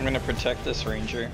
I'm gonna protect this ranger.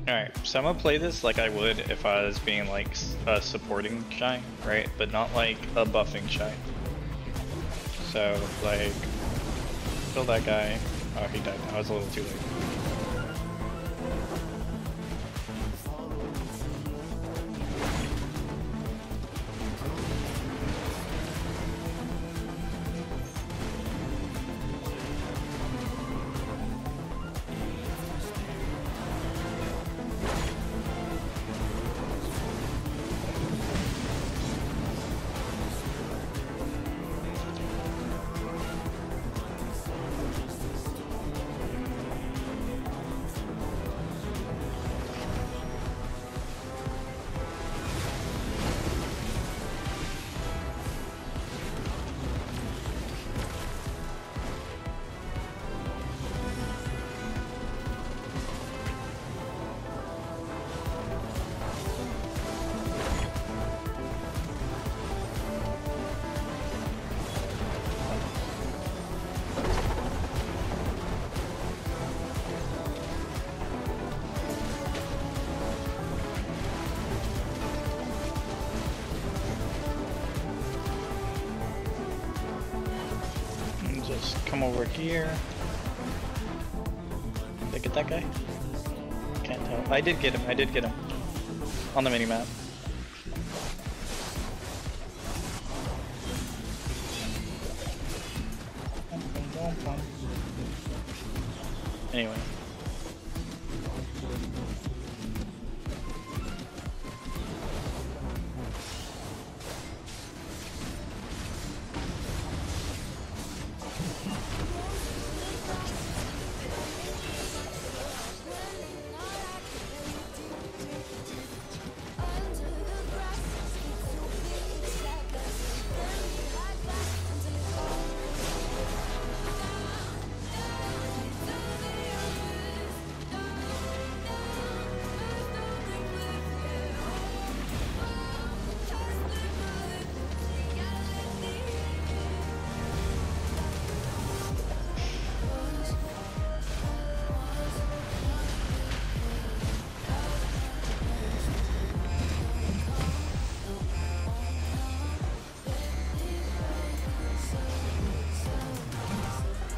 Alright, so I'm gonna play this like I would if I was being like a supporting Shy, right? But not like a buffing Shy. So, like, kill that guy. Oh, he died. I was a little too late. Just come over here. Did I get that guy? Can't tell. I did get him. I did get him. On the minimap. Anyway.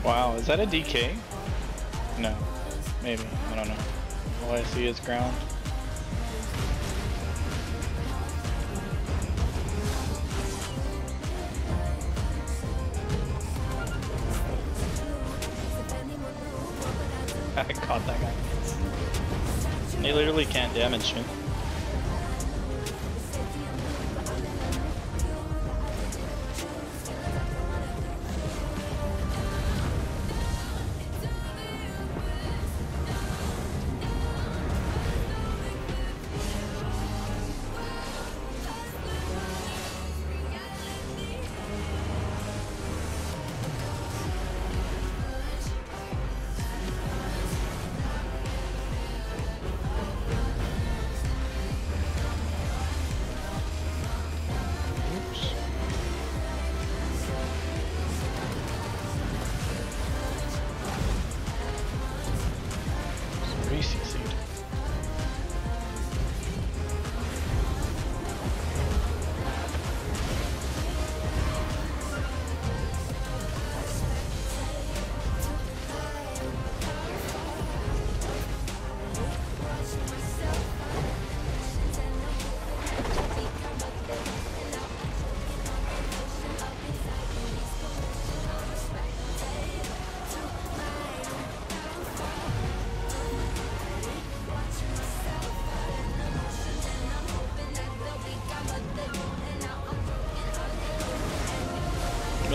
Wow, is that a DK? No, maybe, I don't know. All I see is ground. I caught that guy. They literally can't damage me.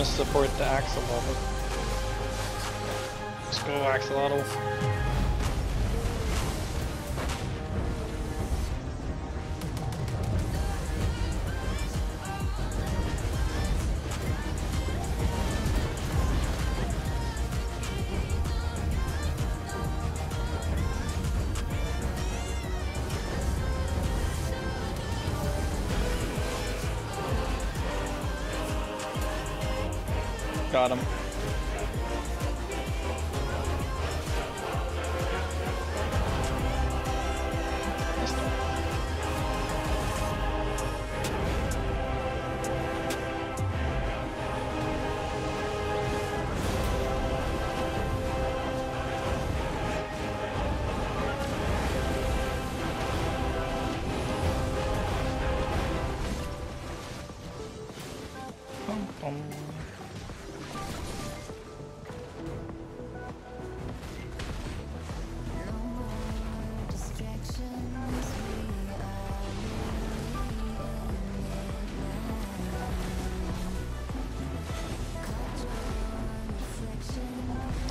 support the axolotl. Let's go, axolotl. Got him.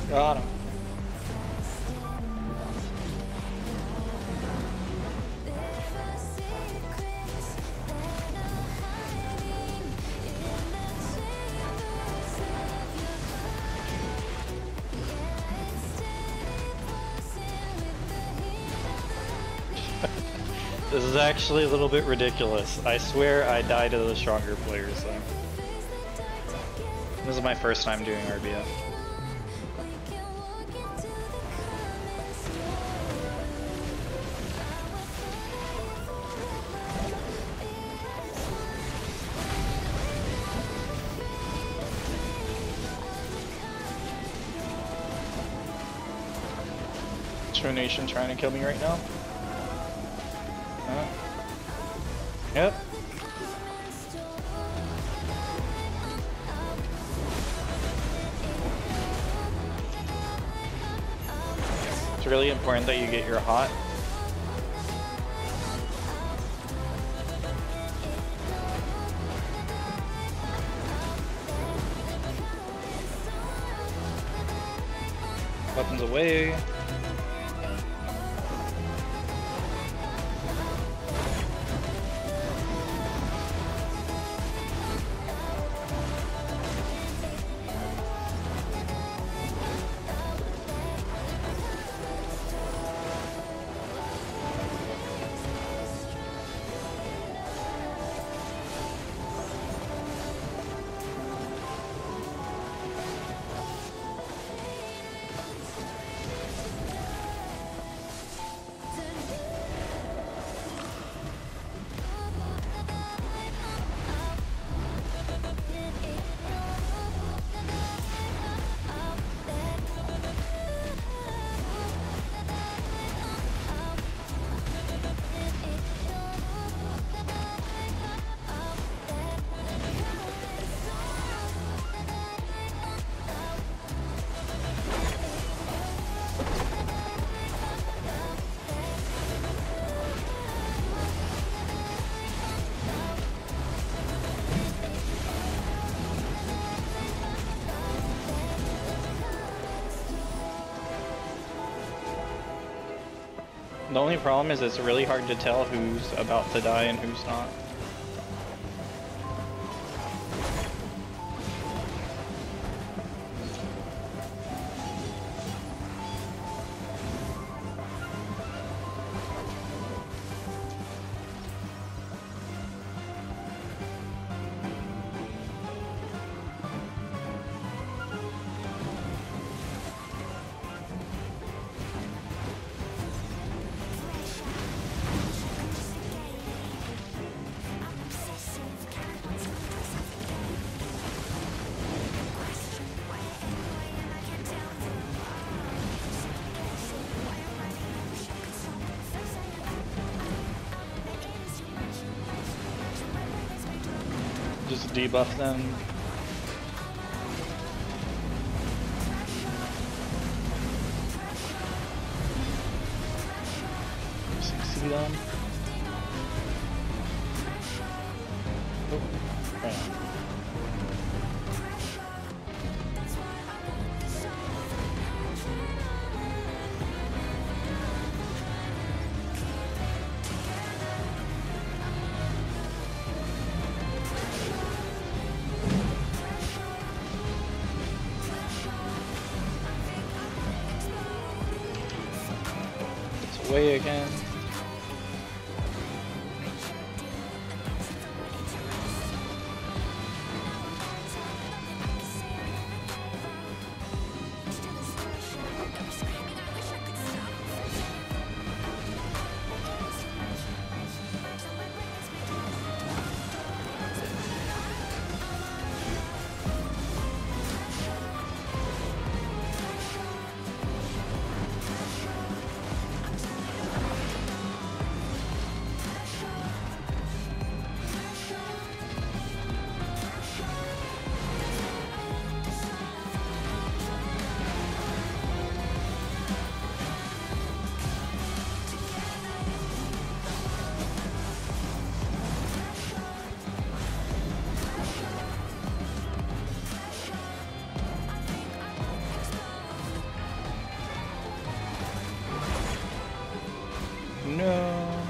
Got him. This is actually a little bit ridiculous. I swear I die to the stronger players though. This is my first time doing RBF. True Nation trying to kill me right now. Yep. It's really important that you get your hot. Weapons away. The only problem is it's really hard to tell who's about to die and who's not. Just debuff them. Succeed on. Oh, right. away again. No.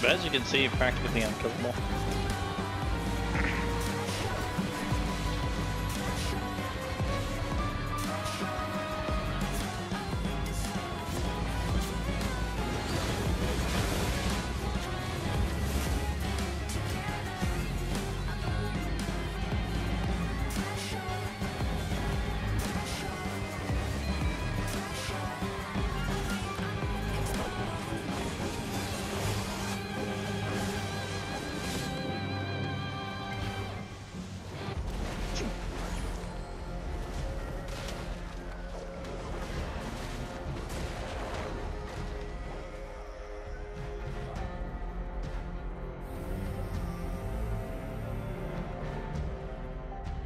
But as you can see, practically unkillable.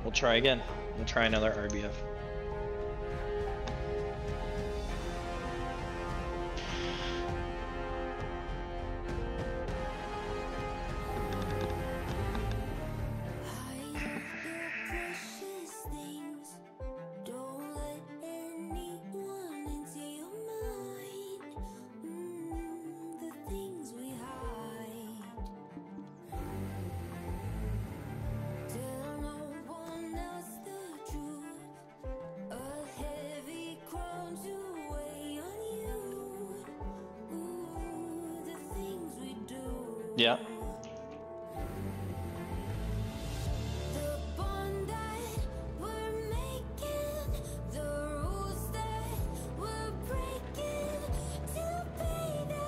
We'll try again. We'll try another RBF. Yeah.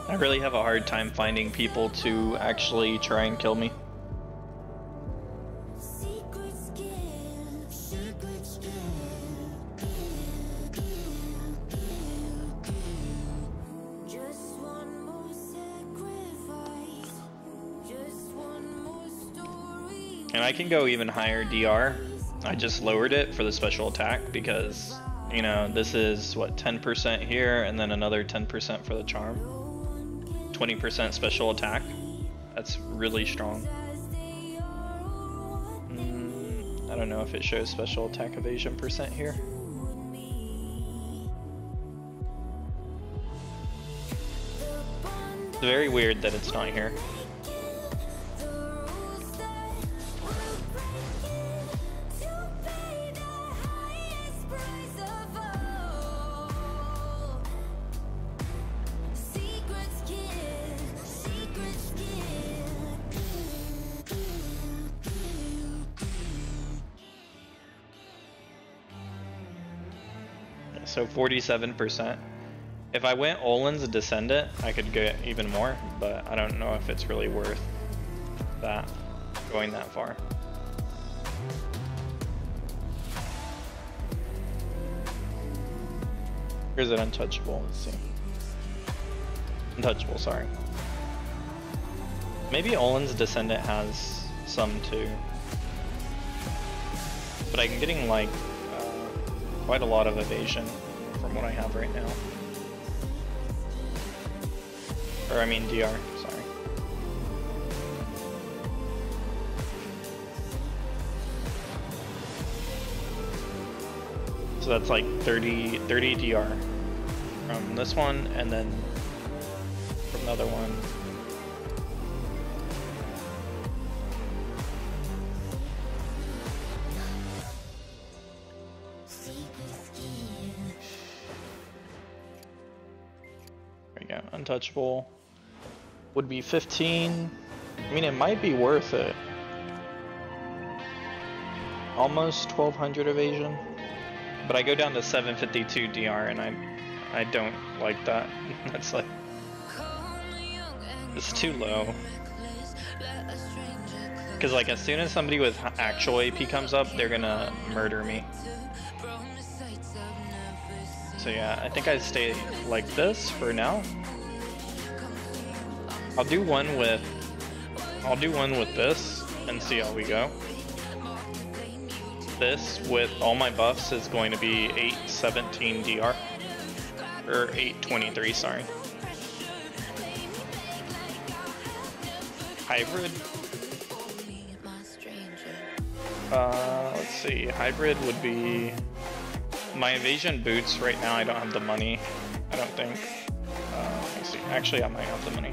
I really have a hard time finding people to actually try and kill me. And I can go even higher DR. I just lowered it for the special attack because, you know, this is what, 10% here and then another 10% for the charm. 20% special attack. That's really strong. I don't know if it shows special attack evasion percent here. It's very weird that it's not here. So 47%. If I went Olin's Descendant, I could get even more, but I don't know if it's really worth that, going that far. Here's an Untouchable, let's see. Untouchable, sorry. Maybe Olin's Descendant has some too. But I'm getting like quite a lot of evasion from what I have right now. Or I mean DR, sorry. So that's like 30 DR from this one, and then from another one. untouchable would be 15. I mean, it might be worth it. Almost 1200 evasion. But I go down to 752 DR and I don't like that. That's like, it's too low. Because like as soon as somebody with actual AP comes up, they're gonna murder me. So yeah, I think I stay like this for now. I'll do one with this and see how we go. This with all my buffs is going to be 817 DR. Or 823, sorry. Hybrid. Let's see. Hybrid would be my evasion boots. Right now, I don't have the money. I don't think. Let me see. Actually, I might have the money.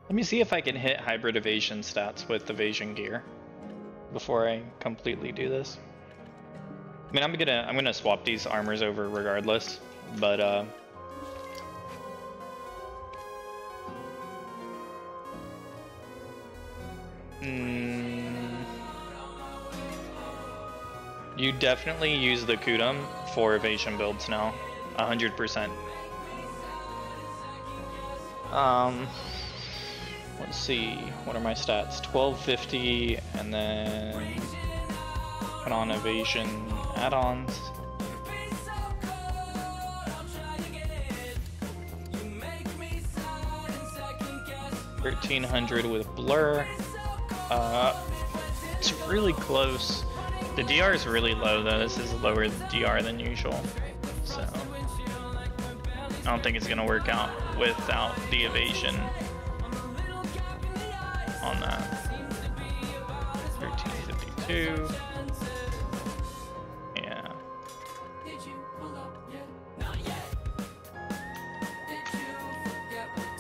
Let me see if I can hit hybrid evasion stats with evasion gear before I completely do this. I mean, I'm gonna swap these armors over regardless, but you definitely use the Kudum for evasion builds now, 100%. Let's see, what are my stats? 1250, and then put on evasion add-ons. $1,300 with blur. It's really close. The DR is really low though. This is lower DR than usual, so I don't think it's gonna work out without the evasion on that. 1352. Yeah.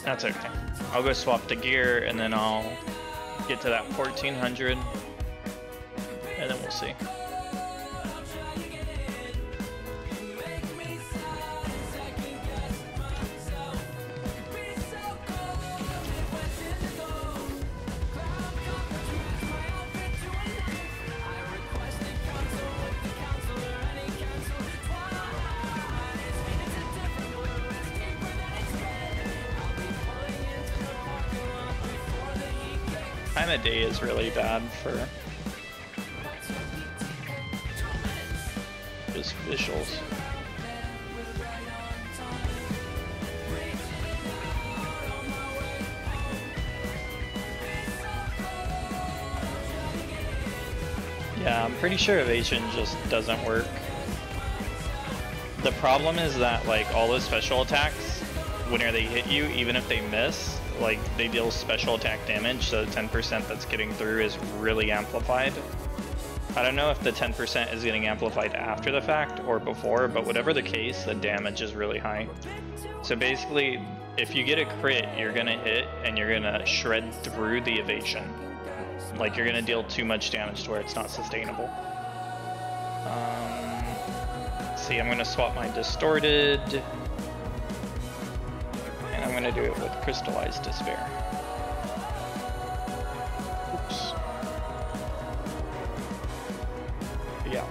That's okay. I'll go swap the gear and then I'll get to that 1400 and then we'll see. Time of day is really bad for those visuals. Yeah, I'm pretty sure evasion just doesn't work. The problem is that like all those special attacks, whenever they hit you, even if they miss, like they deal special attack damage, so the 10% that's getting through is really amplified. I don't know if the 10% is getting amplified after the fact or before, but whatever the case, the damage is really high. So basically, if you get a crit, you're gonna hit and you're gonna shred through the evasion. Like you're gonna deal too much damage to where it's not sustainable. See, I'm gonna swap my distorted, and I'm gonna do it with crystallized despair. Oops. Yeah.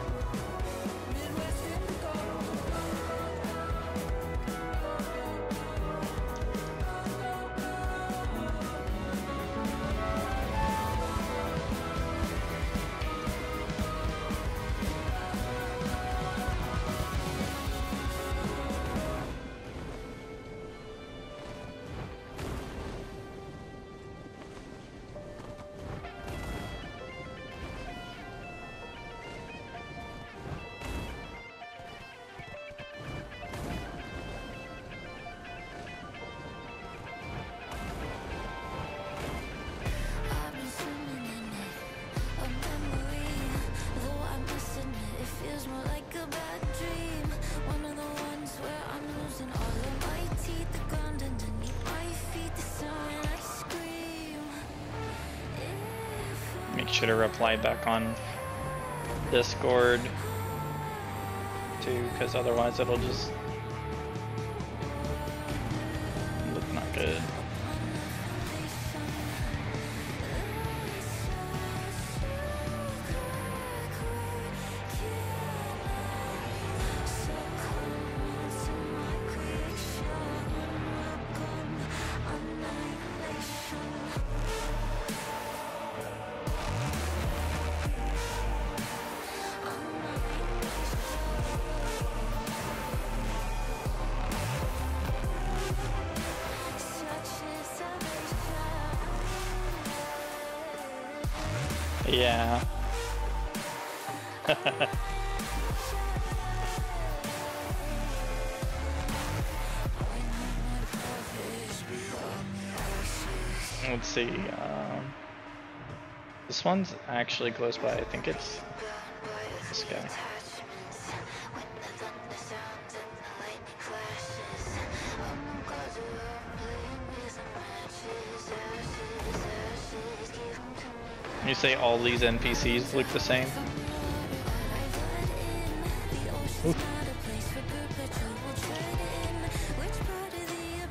Make sure to reply back on Discord too, because otherwise it'll just look not good. Yeah. Let's see. This one's actually close by. I think it's this guy. You say all these NPCs look the same? Ooh.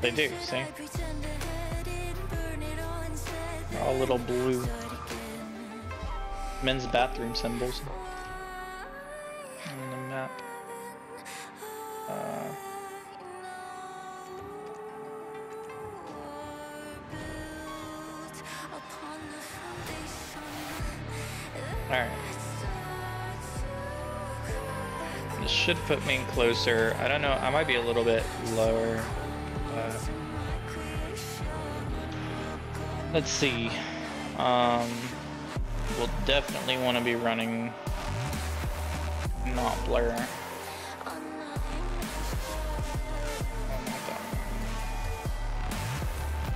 They do, see? They're all little blue men's bathroom symbols on the map. Alright. This should put me closer. I don't know, I might be a little bit lower. Let's see. We'll definitely want to be running not blur.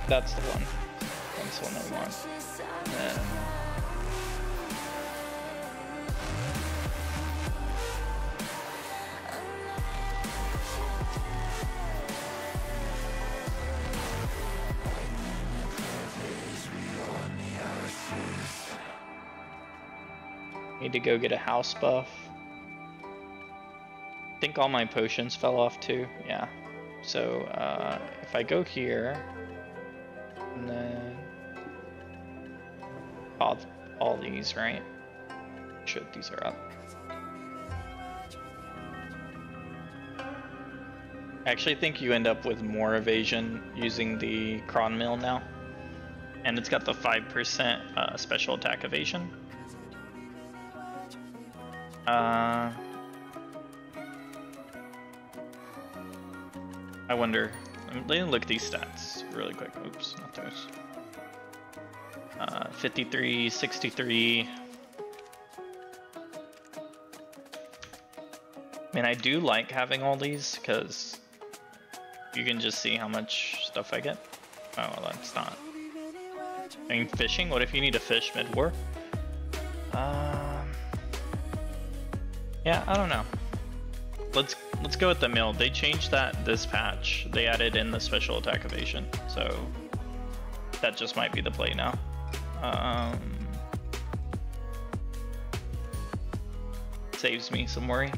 That's the one. That's the one we want. Need to go get a house buff. I think all my potions fell off too. Yeah. So if I go here, and then all these, right? Make sure that these are up. I actually think you end up with more evasion using the cron mill now, and it's got the 5% special attack evasion. I wonder. Let me look at these stats really quick. Oops, not those. 53, 63. I mean, I do like having all these because you can just see how much stuff I get. Oh, well, that's not. I mean, fishing? What if you need to fish mid-war? Yeah, I don't know. Let's go with the mill. They changed that this patch. They added in the special attack evasion, so that just might be the play now. Saves me some worry.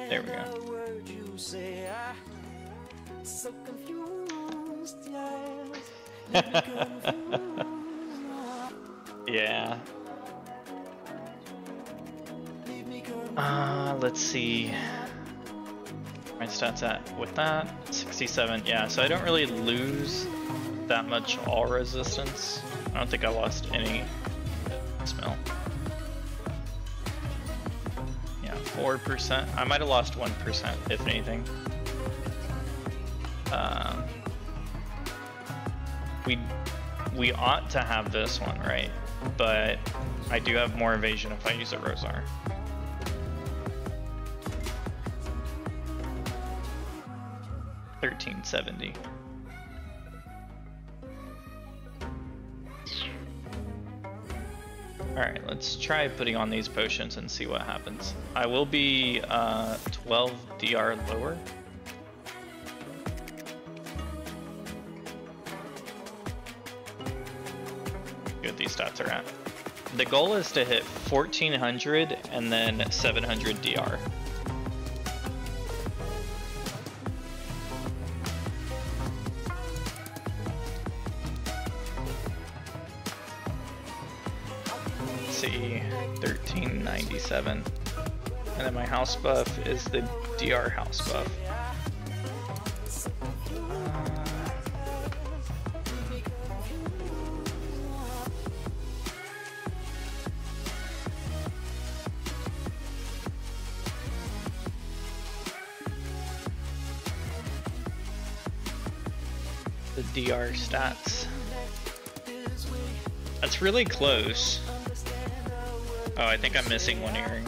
There we go. So confused, yes. Yeah. Let's see. My stats at with that 67. Yeah, so I don't really lose that much all resistance. I don't think I lost any smell. Yeah, 4%. I might have lost 1% if anything. We ought to have this one, right? But I do have more evasion if I use a Rosar. $1370. Alright, let's try putting on these potions and see what happens. I will be 12 DR lower. See what these stats are at. The goal is to hit 1400 and then 700 DR. Let's see, 1397. And then my house buff is the DR house buff. The DR stats. That's really close. Oh, I think I'm missing one earring.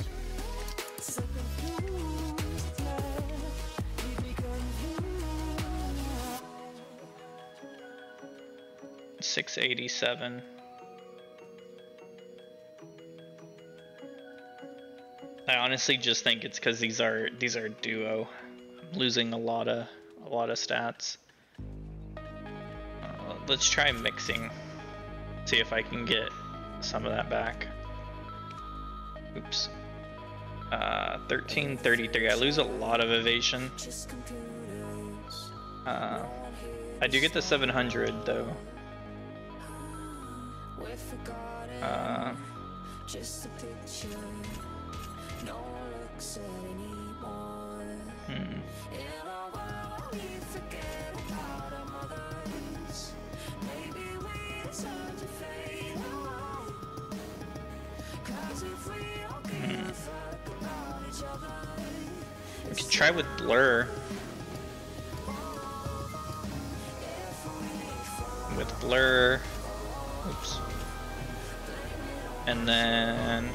$687. I honestly just think it's because these are duo. I'm losing a lot of stats. Let's try mixing. See if I can get some of that back. Oops. 1333. I lose a lot of evasion. I do get the 700 though. We could try with blur. With blur. Oops. And then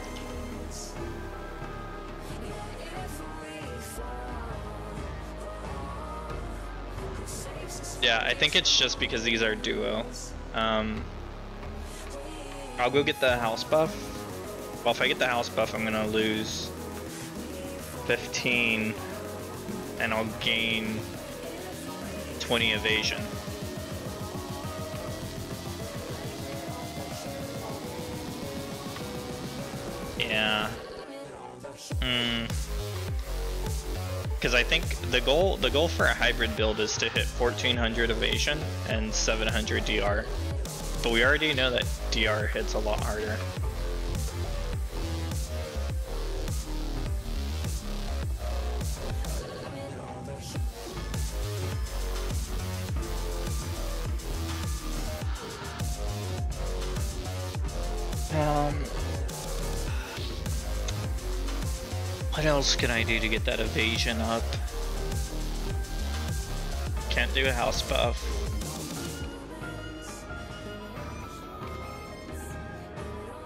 yeah, I think it's just because these are duo. I'll go get the house buff. Well, if I get the house buff, I'm gonna lose 15 and I'll gain 20 evasion. Yeah. Because I think the goal for a hybrid build is to hit 1400 evasion and 700 DR. But we already know that DR hits a lot harder. What else can I do to get that evasion up? Can't do a house buff.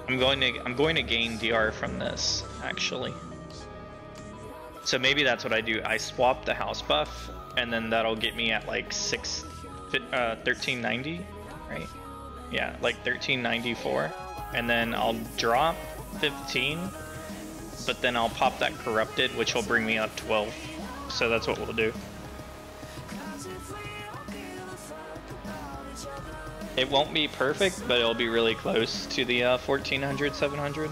I'm going to gain DR from this, actually. So maybe that's what I do. I swap the house buff, and then that'll get me at like 1390, right? Yeah, like 1394, and then I'll drop 15, but then I'll pop that corrupted, which will bring me up 12. So that's what we'll do. It won't be perfect, but it'll be really close to the 1400, 700.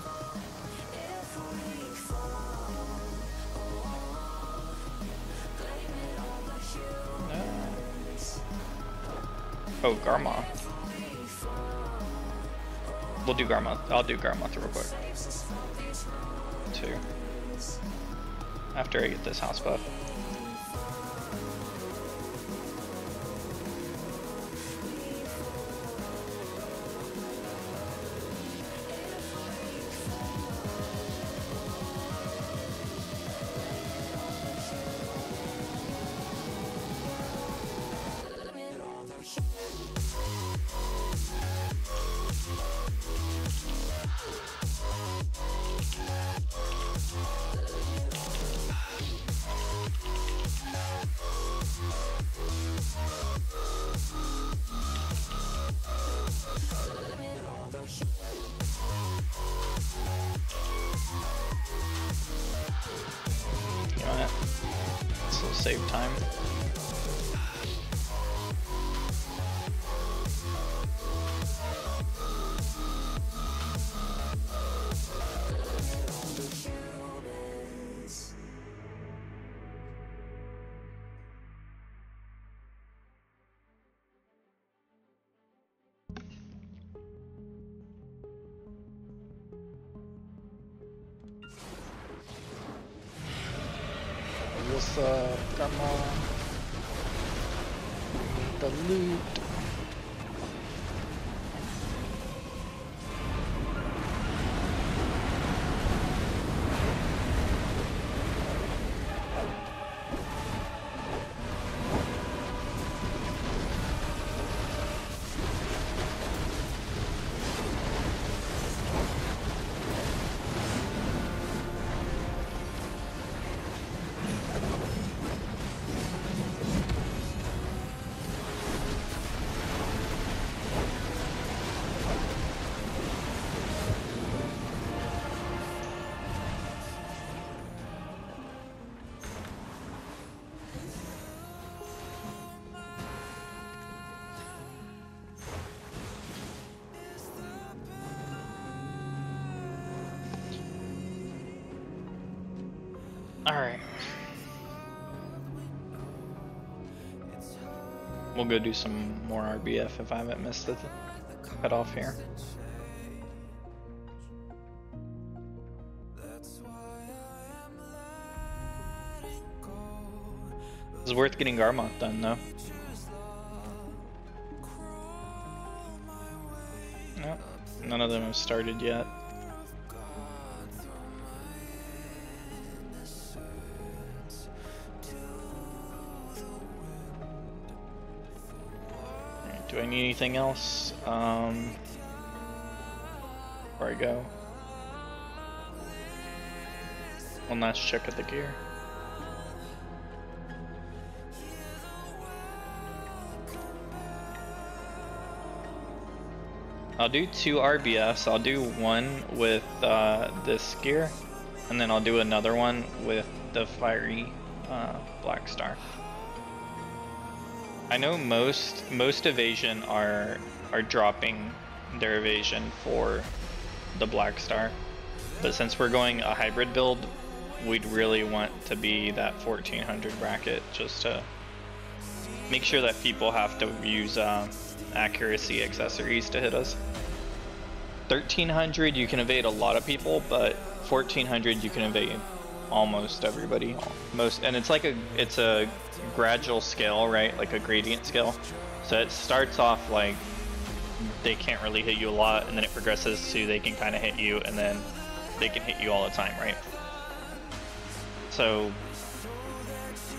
Oh, Garmoth. We'll do Garmoth. I'll do Garmoth real quick. 2. After I get this house buff. You know what? This will save time. What's up? Come on. The loot. Alright. We'll go do some more RBF if I haven't missed the cutoff here. It's worth getting Garmoth done though. Nope, none of them have started yet. Do I need anything else? Before I go. One last check at the gear. I'll do 2 RBFs. I'll do one with this gear, and then I'll do another one with the fiery Black Star. I know most evasion are dropping their evasion for the Black Star, but since we're going a hybrid build, we'd really want to be that 1400 bracket just to make sure that people have to use accuracy accessories to hit us. 1300 you can evade a lot of people, but 1400 you can evade almost everybody. And it's like it's a gradual scale, right? Like a gradient scale. So it starts off like they can't really hit you a lot, and then it progresses to they can kind of hit you, and then they can hit you all the time, right? So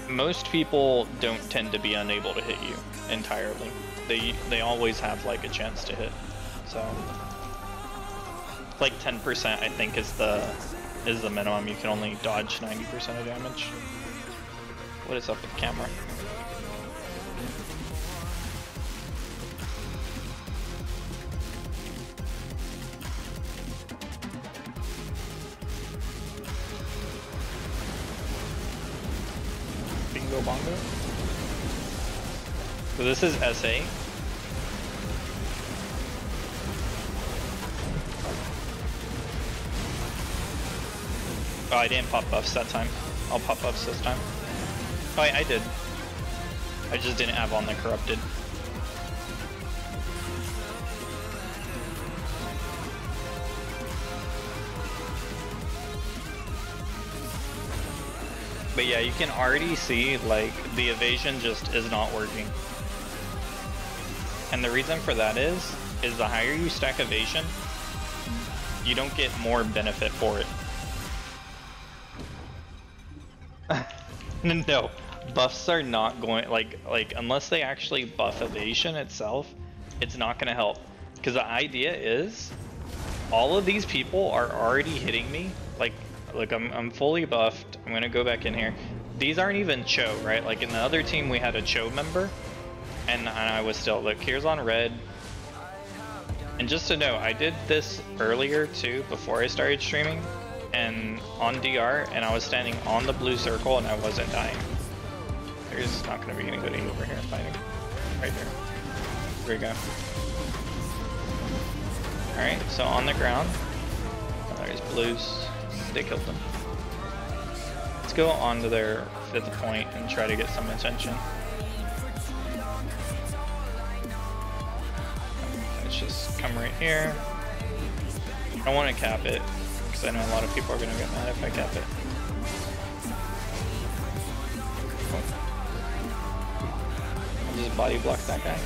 most people don't tend to be unable to hit you entirely. They always have like a chance to hit. So like 10% I think is the minimum. You can only dodge 90% of damage. What is up with the camera? Bingo bongo. So this is SA. Oh, I didn't pop buffs that time. I'll pop buffs this time. Oh, I did. I just didn't have on the corrupted. But yeah, you can already see like the evasion just is not working. And the reason for that is the higher you stack evasion, you don't get more benefit for it. No, buffs are not going, like unless they actually buff evasion itself, it's not going to help. Because the idea is, all of these people are already hitting me. Like, look, I'm fully buffed. I'm going to go back in here. These aren't even Cho, right? Like in the other team we had a Cho member, and I was still, look, here's on red. And just to know, I did this earlier too, before I started streaming. And on DR, and I was standing on the blue circle and I wasn't dying. There's not going to be anybody over here fighting. Right there. Here we go. Alright, so on the ground. Oh, there's blues. They killed them. Let's go on to their 5th point and try to get some attention. Let's just come right here. I want to cap it. I know a lot of people are gonna get mad if I cap it. I'll just body block that guy.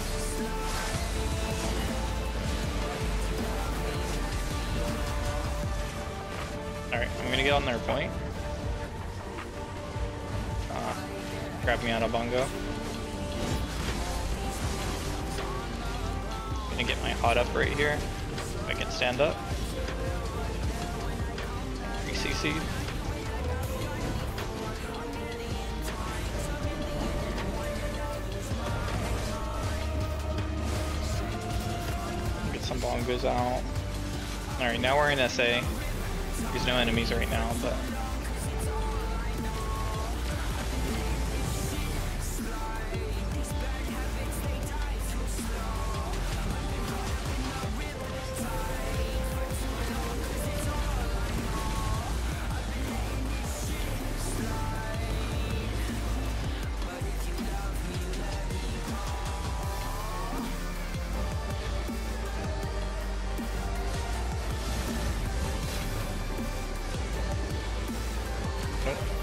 Alright, I'm gonna get on their point. Grab me out of bongo. Gonna get my hot up right here. If I can stand up. CC. Get some bongos out. Alright, now we're in SA. There's no enemies right now, but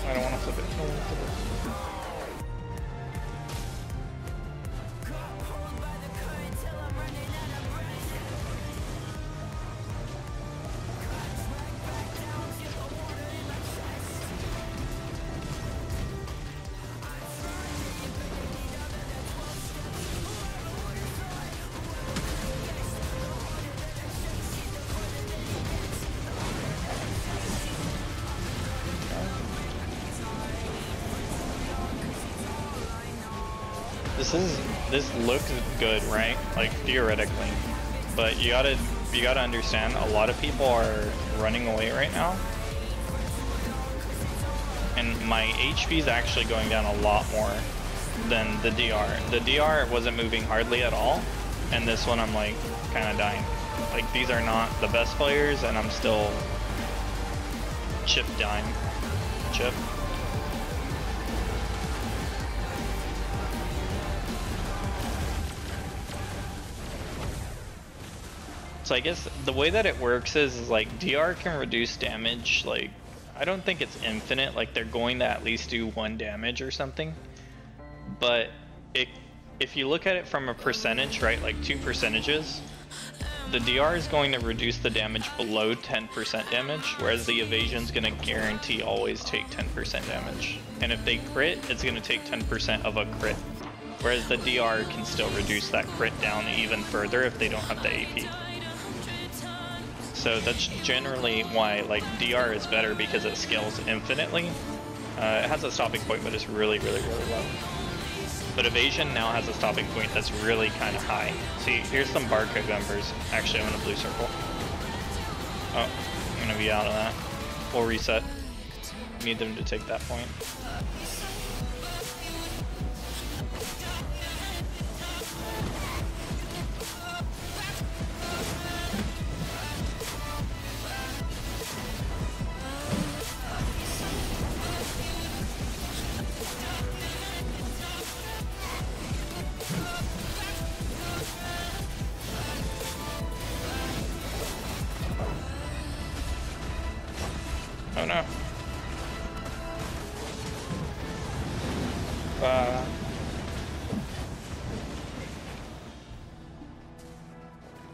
I don't want to flip it. I don't want to flip it. This looks good, right? Like theoretically, but you gotta understand, a lot of people are running away right now, and my HP is actually going down a lot more than the DR. The DR wasn't moving hardly at all, and this one I'm like kind of dying. Like these are not the best players, and I'm still chip dying. Chip. So I guess the way that it works is like DR can reduce damage, like I don't think it's infinite, like they're going to at least do 1 damage or something. But if you look at it from a percentage, right, like 2 percentages, the DR is going to reduce the damage below 10% damage, whereas the evasion is going to guarantee always take 10% damage. And if they crit, it's going to take 10% of a crit. Whereas the DR can still reduce that crit down even further if they don't have the AP. So that's generally why like DR is better, because it scales infinitely. It has a stopping point, but it's really low. But evasion now has a stopping point that's really kind of high. See, here's some barcode numbers. Actually, I'm in a blue circle. Oh, I'm gonna be out of that. We'll reset. Need them to take that point. Oh no.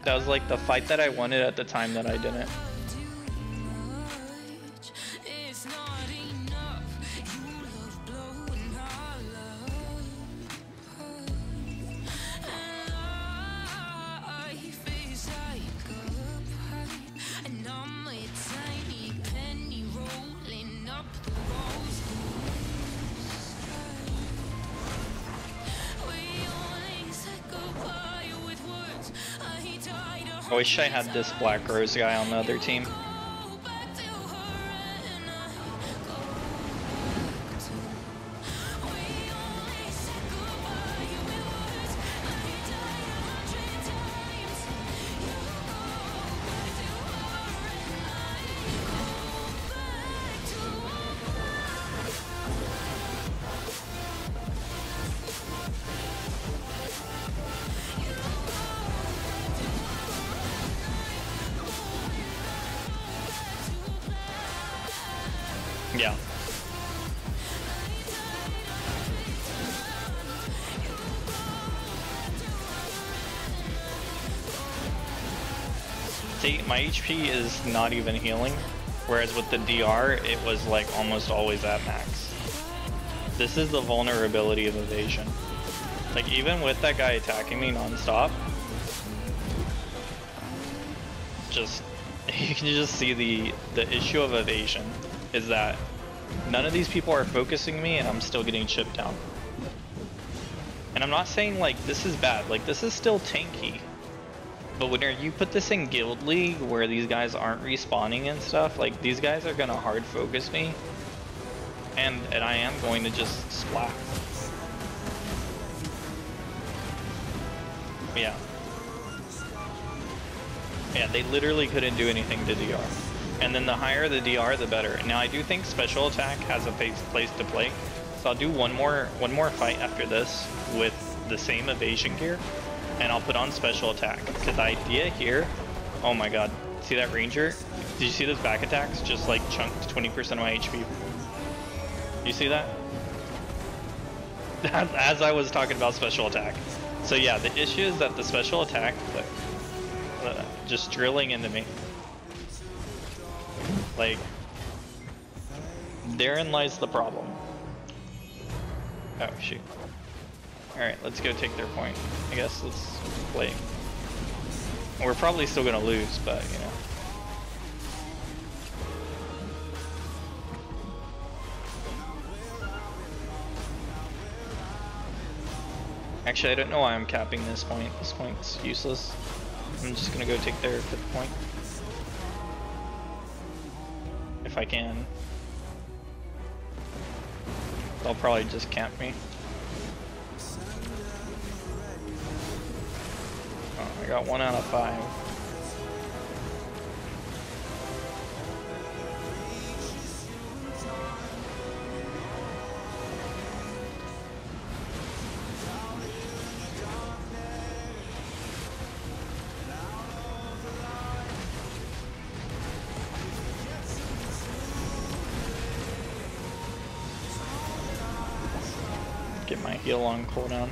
That was like the fight that I wanted at the time that I didn't. I wish I had this Black Rose guy on the other team. Yeah. See, my HP is not even healing, whereas with the DR, it was like almost always at max. This is the vulnerability of evasion. Like even with that guy attacking me non-stop, just you can just see the issue of evasion is that none of these people are focusing me and I'm still getting chipped down. And I'm not saying like this is bad, like this is still tanky. But when you put this in Guild League where these guys aren't respawning and stuff, like these guys are gonna hard focus me. And I am going to just splat. Yeah. Yeah, they literally couldn't do anything to DR. And then the higher the DR, the better. Now I do think special attack has a place to play. So I'll do one more fight after this with the same evasion gear, and I'll put on special attack. Because the idea here, oh my god, see that ranger? Did you see those back attacks? Just like chunked 20% of my HP. You see that? As I was talking about special attack. So yeah, the issue is that the special attack, just drilling into me. Like, therein lies the problem. Oh shoot. Alright, let's go take their point. I guess let's play. We're probably still gonna lose, but you know. Actually, I don't know why I'm capping this point. This point's useless. I'm just gonna go take their 5th point. If I can. They'll probably just camp me. Oh, I got 1 out of 5. Get my heal on cooldown.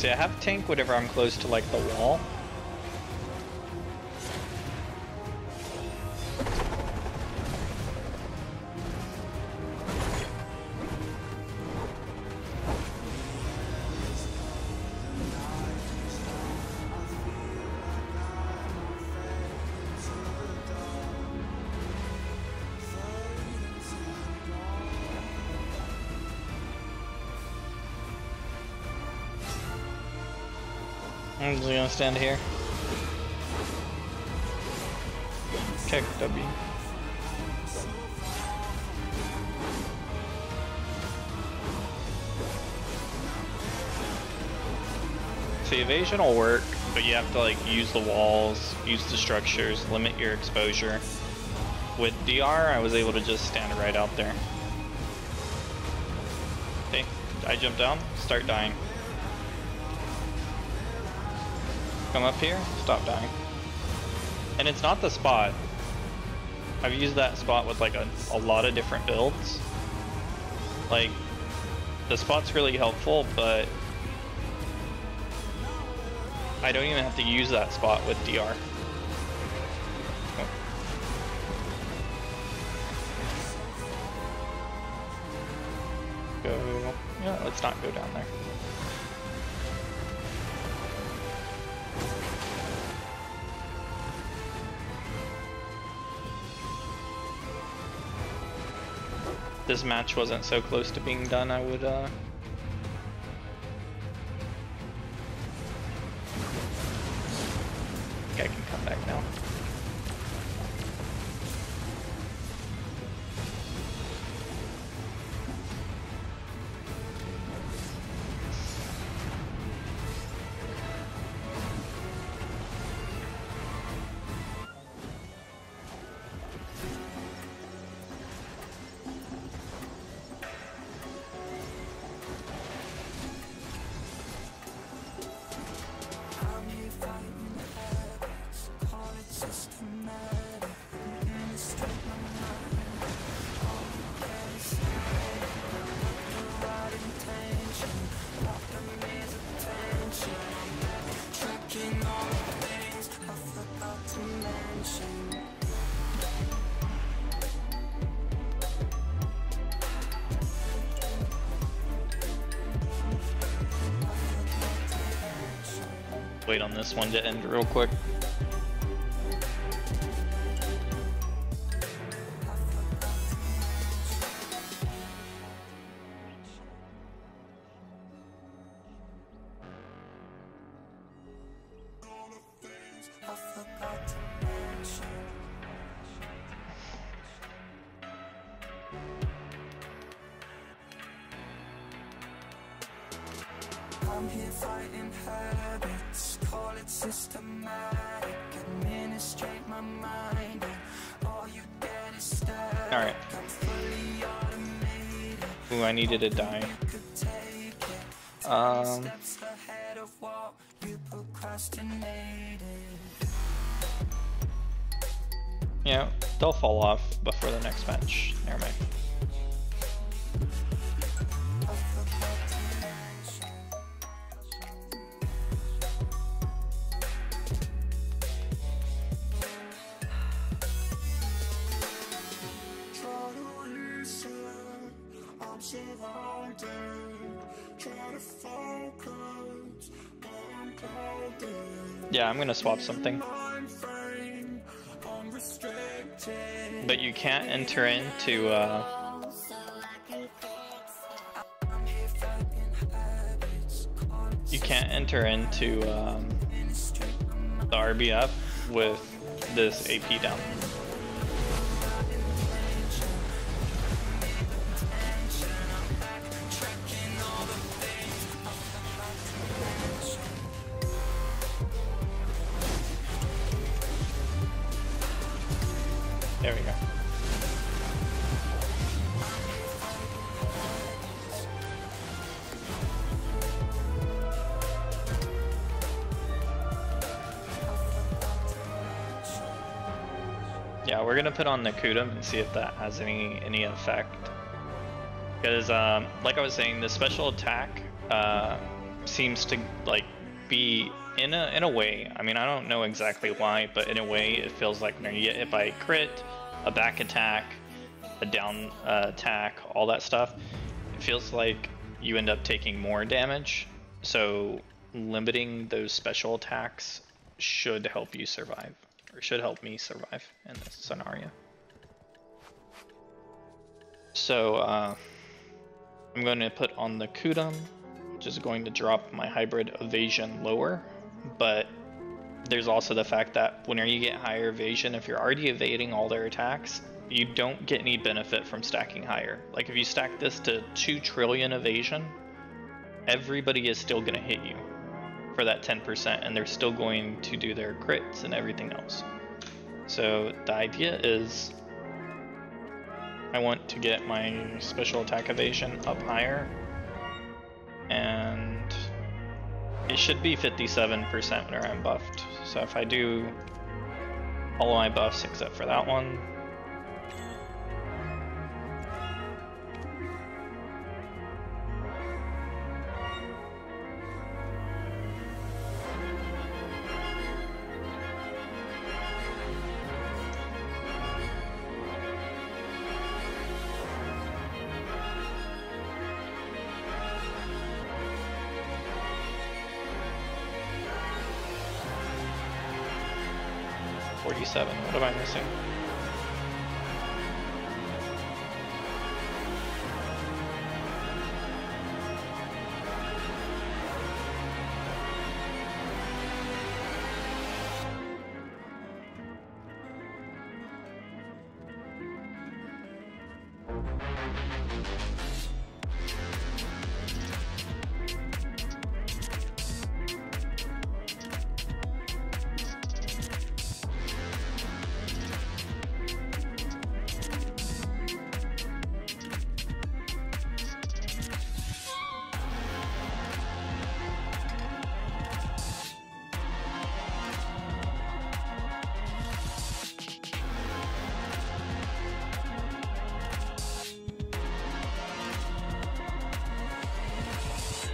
See, I have tank whenever I'm close to like the wall. I'm just gonna stand here. Kick W. See, evasion will work, but you have to like use the walls, use the structures, limit your exposure. With DR, I was able to just stand right out there. Okay, I jump down, start dying. Come up here, stop dying. And it's not the spot. I've used that spot with like a lot of different builds. Like, the spot's really helpful, but I don't even have to use that spot with DR. Go, yeah, let's not go down there. This match wasn't so close to being done, I would I can come back now. Wait on this one to end real quick. I'm here fighting habits, call it systematic, administrate my mind, all you get is static. Alright. Ooh, I needed to die. Yeah, they'll fall off before the next match. Never mind. Yeah, I'm gonna swap something. But you can't enter into you can't enter into the RBF with this AP down. There we go. Yeah, we're gonna put on Nakutum and see if that has any effect. Because, like I was saying, the special attack seems to like be in a way. I mean, I don't know exactly why, but in a way, it feels like when you get hit by a crit, a back attack, a down attack, all that stuff, it feels like you end up taking more damage. So limiting those special attacks should help you survive, or should help me survive in this scenario. So I'm going to put on the Kudum, which is going to drop my hybrid evasion lower, but there's also the fact that whenever you get higher evasion, if you're already evading all their attacks, you don't get any benefit from stacking higher. Like if you stack this to 2 trillion evasion, everybody is still going to hit you for that 10%, and they're still going to do their crits and everything else. So the idea is I want to get my special attack evasion up higher, and it should be 57% whenever I'm buffed. So if I do all of my buffs except for that one, what am I missing?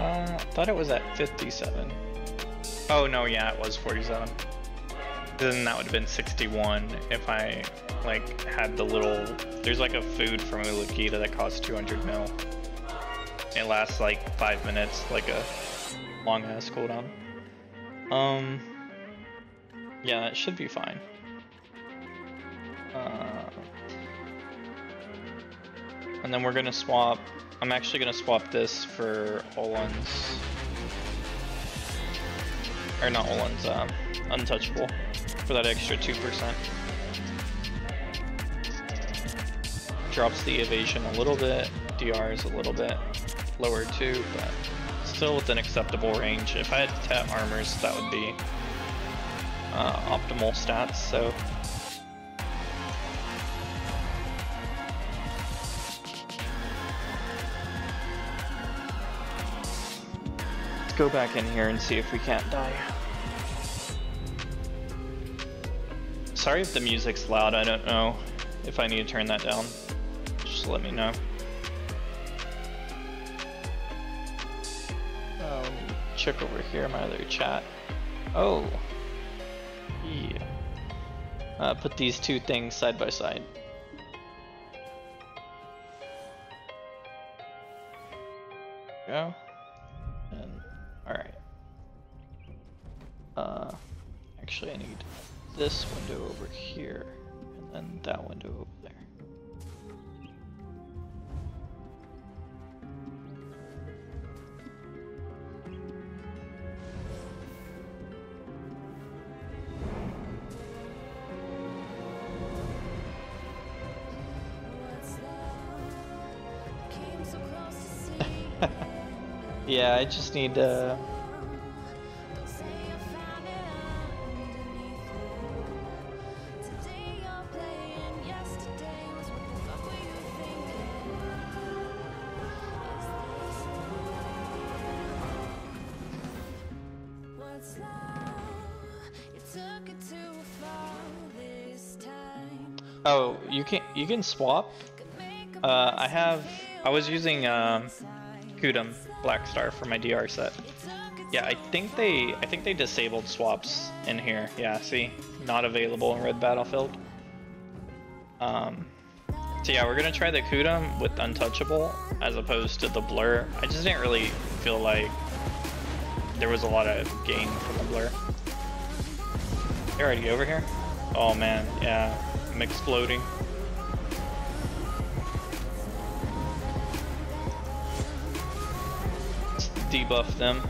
I thought it was at 57. Oh no, yeah, it was 47. Then that would have been 61 if I like had the little. There's like a food from Ulukita that costs 200 mil. It lasts like 5 minutes, like a long ass cooldown. Yeah, it should be fine. And then we're gonna swap. I'm actually gonna swap this for Olin's, or not Olin's, Untouchable, for that extra 2%. Drops the evasion a little bit, DR is a little bit lower too, but still within acceptable range. If I had Tet armors, that would be optimal stats, so. Go back in here and see if we can't die. Sorry if the music's loud, I don't know if I need to turn that down. Just let me know. Check over here, my other chat. Oh. Yeah. Put these two things side by side. Go. Alright. Actually I need this window over here, and then that window over there. Yeah, I just need Oh, you can swap. I was using Kudum Black Star for my DR set. Yeah, I think they disabled swaps in here. Yeah, see, not available in red battlefield. So yeah, we're gonna try the Kudum with Untouchable as opposed to the Blur. I just didn't really feel like there was a lot of gain from the Blur. You're already over here? Oh man, yeah, I'm exploding. Let's debuff them.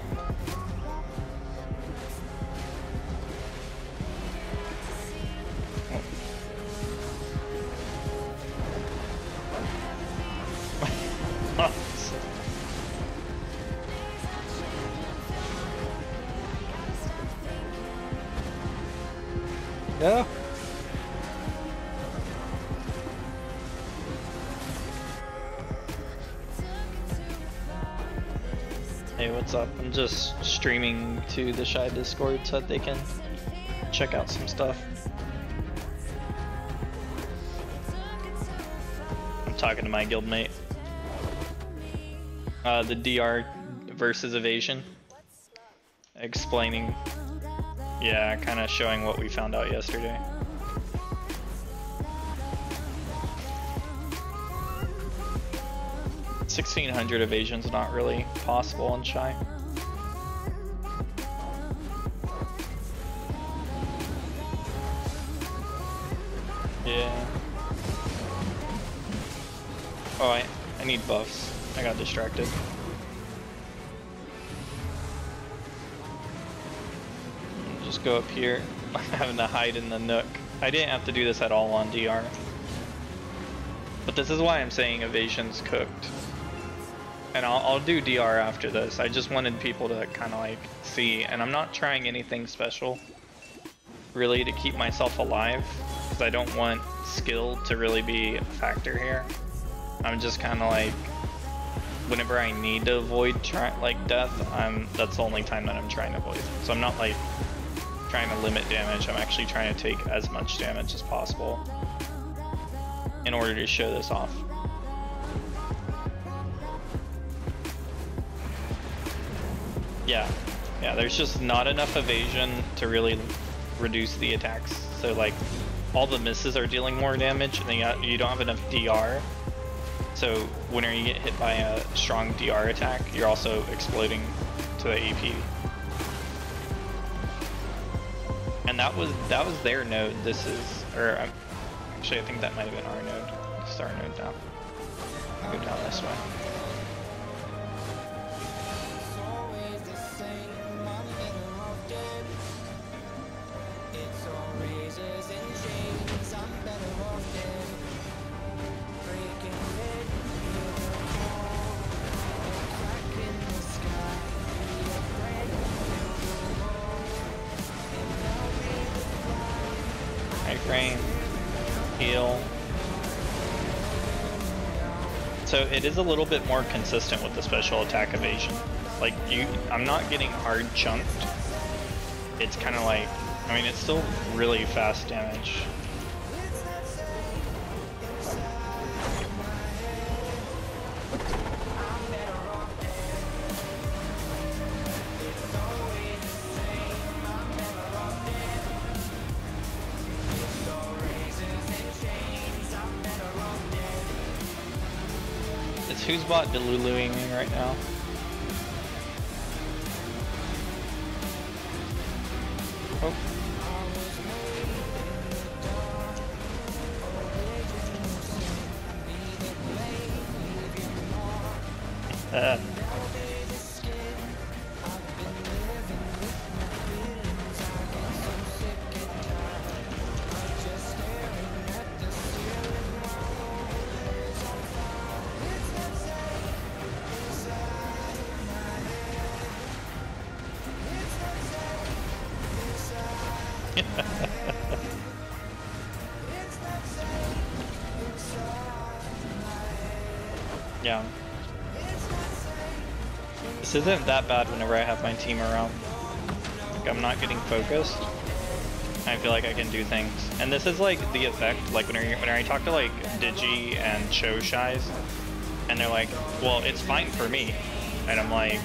Yeah. Hey, what's up? I'm just streaming to the Shy Discord so that they can check out some stuff. I'm talking to my guildmate. The DR versus evasion. Explaining. Yeah, kind of showing what we found out yesterday. $1,600 evasion's not really possible in Shy. Yeah. Oh, I need buffs. I got distracted. Just go up here. I'm having to hide in the nook. I didn't have to do this at all on DR. But this is why I'm saying evasion's cooked. And I'll do DR after this. I just wanted people to kind of like see. And I'm not trying anything special really to keep myself alive. Because I don't want skill to really be a factor here. I'm just kind of like, whenever I need to avoid death, that's the only time that I'm trying to avoid. So I'm not like trying to limit damage. I'm actually trying to take as much damage as possible in order to show this off. Yeah, there's just not enough evasion to really reduce the attacks. So like, all the misses are dealing more damage, and then you don't have enough DR. So whenever you get hit by a strong DR attack, you're also exploding to the AP. And that was their node. This is, or actually I think that might have been our node. It's our node now. Go down this way. Frame, heal. So it is a little bit more consistent with the special attack evasion. Like I'm not getting hard chunked. It's kind of like, I mean, it's still really fast damage. Who's bot deluluing me right now? Oh. Yeah. This isn't that bad whenever I have my team around. Like, I'm not getting focused. I feel like I can do things. And this is like the effect, like when I talk to like Digi and Cho Shies, and they're like, well, it's fine for me. And I'm like,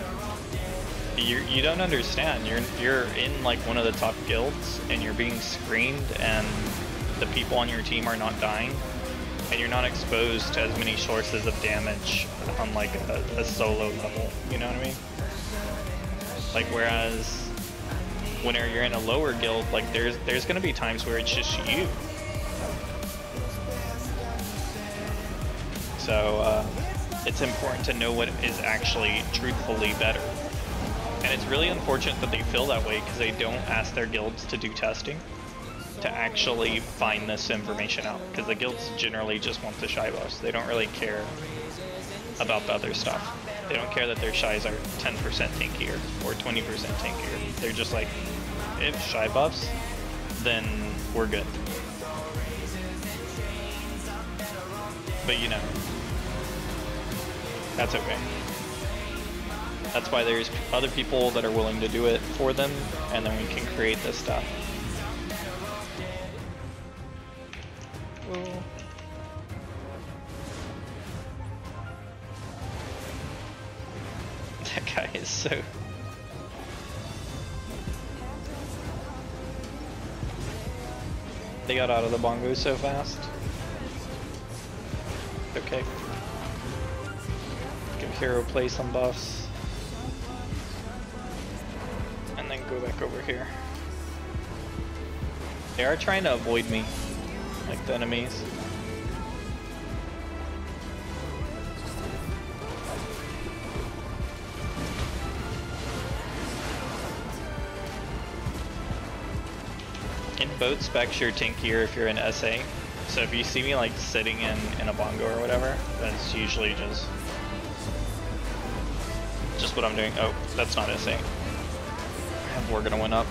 You don't understand. You're in like one of the top guilds, and you're being screened, and the people on your team are not dying, and you're not exposed to as many sources of damage on like a solo level. You know what I mean? Like whereas whenever you're in a lower guild, like there's gonna be times where it's just you. So it's important to know what is actually truthfully better. And it's really unfortunate that they feel that way because they don't ask their guilds to do testing to actually find this information out. Because the guilds generally just want the shy buffs. They don't really care about the other stuff. They don't care that their shies are 10% tankier or 20% tankier. They're just like, if shy buffs, then we're good. But you know, that's okay. That's why there's other people that are willing to do it for them, and then we can create this stuff. Ooh. That guy is so... They got out of the bongos so fast. Okay. Give Hero play some buffs. And then go back over here. They are trying to avoid me, like the enemies. In both specs, you're tankier if you're in SA. So if you see me like sitting in a bongo or whatever, that's usually just what I'm doing. Oh, that's not SA. We're gonna win up.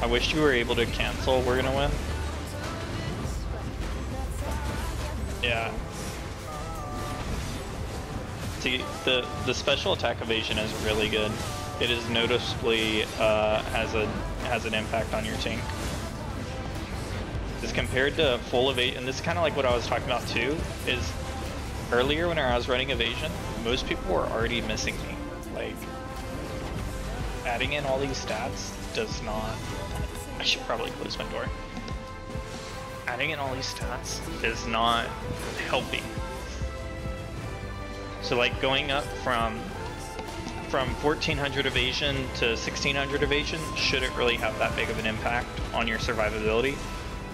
I wish you were able to cancel "we're gonna win." Yeah. See, the special attack evasion is really good. It is noticeably has an impact on your tank. As compared to full evasion, and this is kind of like what I was talking about too, is earlier when I was running evasion, most people were already missing me. Like, adding in all these stats does not... I should probably close my door. Adding in all these stats is not helping. So like going up from 1400 evasion to 1600 evasion shouldn't really have that big of an impact on your survivability.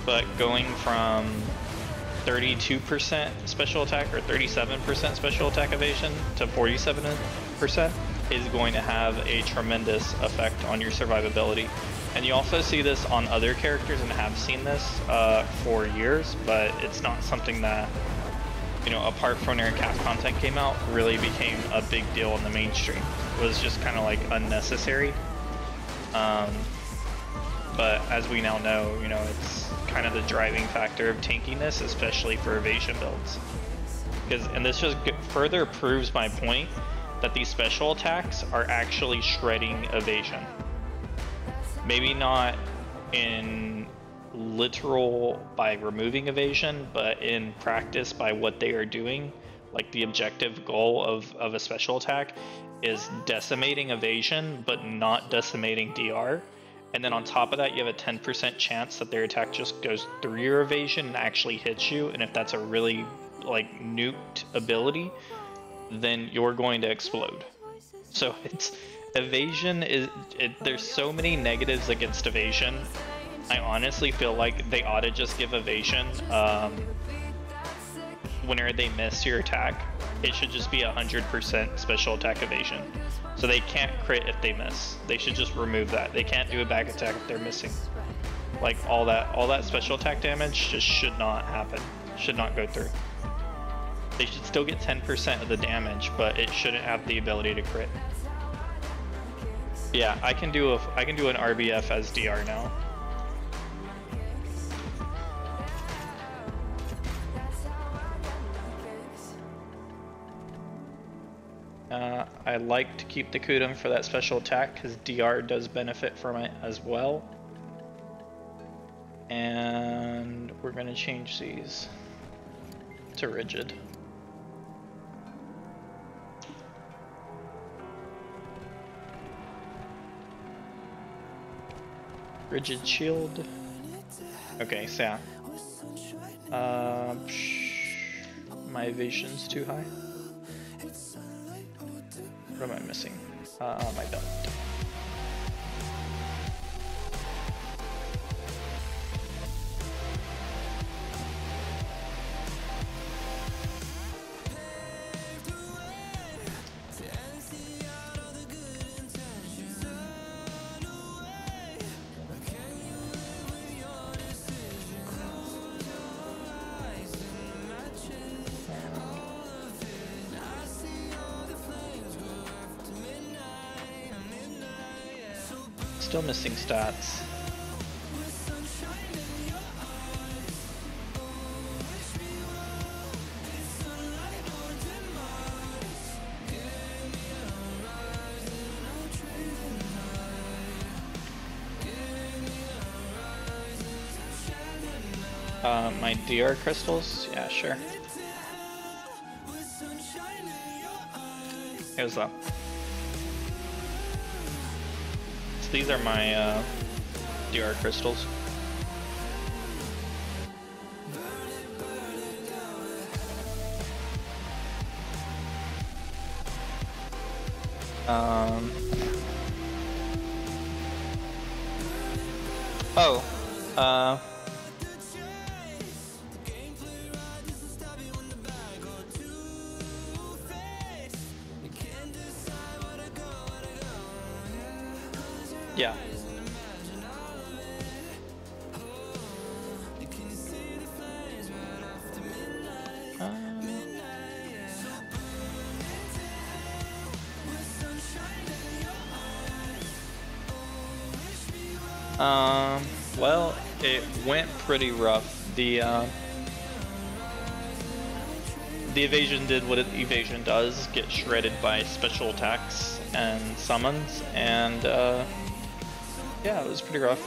But going from 32% special attack or 37% special attack evasion to 47% is going to have a tremendous effect on your survivability. And you also see this on other characters and have seen this for years, but it's not something that, you know, apart from when cap content came out, really became a big deal in the mainstream. It was just kind of like unnecessary. But as we now know, you know, it's kind of the driving factor of tankiness, especially for evasion builds. And this just further proves my point that these special attacks are actually shredding evasion. Maybe not in literal by removing evasion, but in practice by what they are doing. Like the objective goal of a special attack is decimating evasion, but not decimating DR. And then on top of that, you have a 10% chance that their attack just goes through your evasion and actually hits you. And if that's a really like nuked ability, then you're going to explode. So it's evasion there's so many negatives against evasion. I honestly feel like they ought to just give evasion whenever they miss your attack. It should just be 100% special attack evasion. So they can't crit if they miss. They should just remove that. They can't do a back attack if they're missing. Like all that special attack damage just should not happen. Should not go through. They should still get 10% of the damage, but it shouldn't have the ability to crit. Yeah, I can do an RBF as DR now. I like to keep the Kudum for that special attack because DR does benefit from it as well. And we're going to change these to rigid. Rigid shield. Okay, so yeah. My evasion's too high. What am I missing? My belt. Still missing stats. My DR crystals? Yeah, sure. Here's that. So these are my DR crystals. Yeah. Well, it went pretty rough. The evasion did what evasion does, get shredded by special attacks and summons, and yeah, it was pretty rough.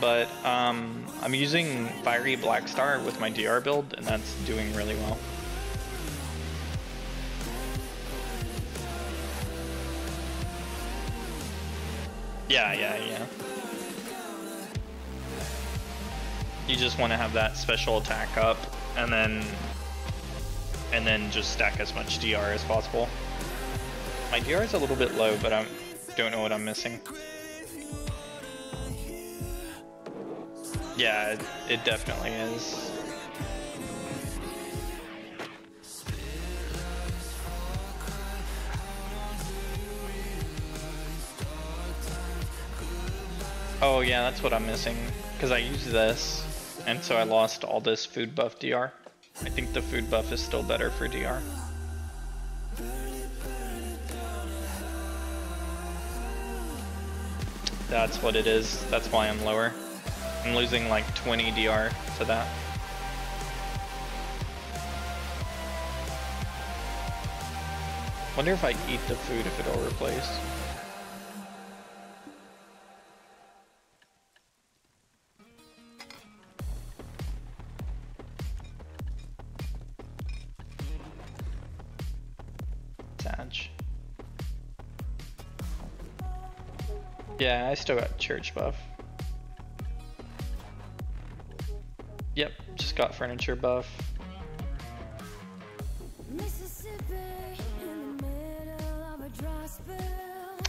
But I'm using Fiery Blackstar with my DR build, and that's doing really well. Yeah. You just want to have that special attack up, and then just stack as much DR as possible. My DR is a little bit low, but I don't know what I'm missing. Yeah, it definitely is. Oh yeah, that's what I'm missing, because I used this, and so I lost all this food buff DR. I think the food buff is still better for DR. That's what it is. That's why I'm lower. I'm losing like 20 DR to that. Wonder if I eat the food if it'll replace. Yeah, I still got church buff. Yep, just got furniture buff.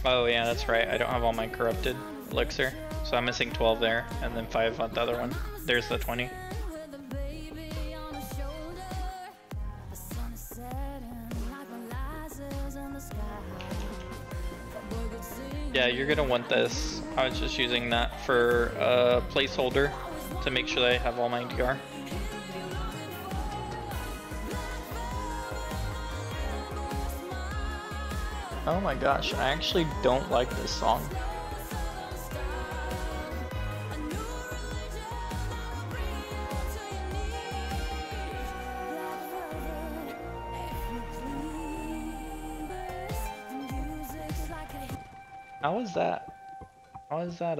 Oh yeah, that's right. I don't have all my corrupted elixir, so I'm missing 12 there, and then 5 on the other one. There's the 20. Yeah, you're gonna want this. I was just using that for a placeholder to make sure that I have all my DR. Oh my gosh, I actually don't like this song. How is that? How is that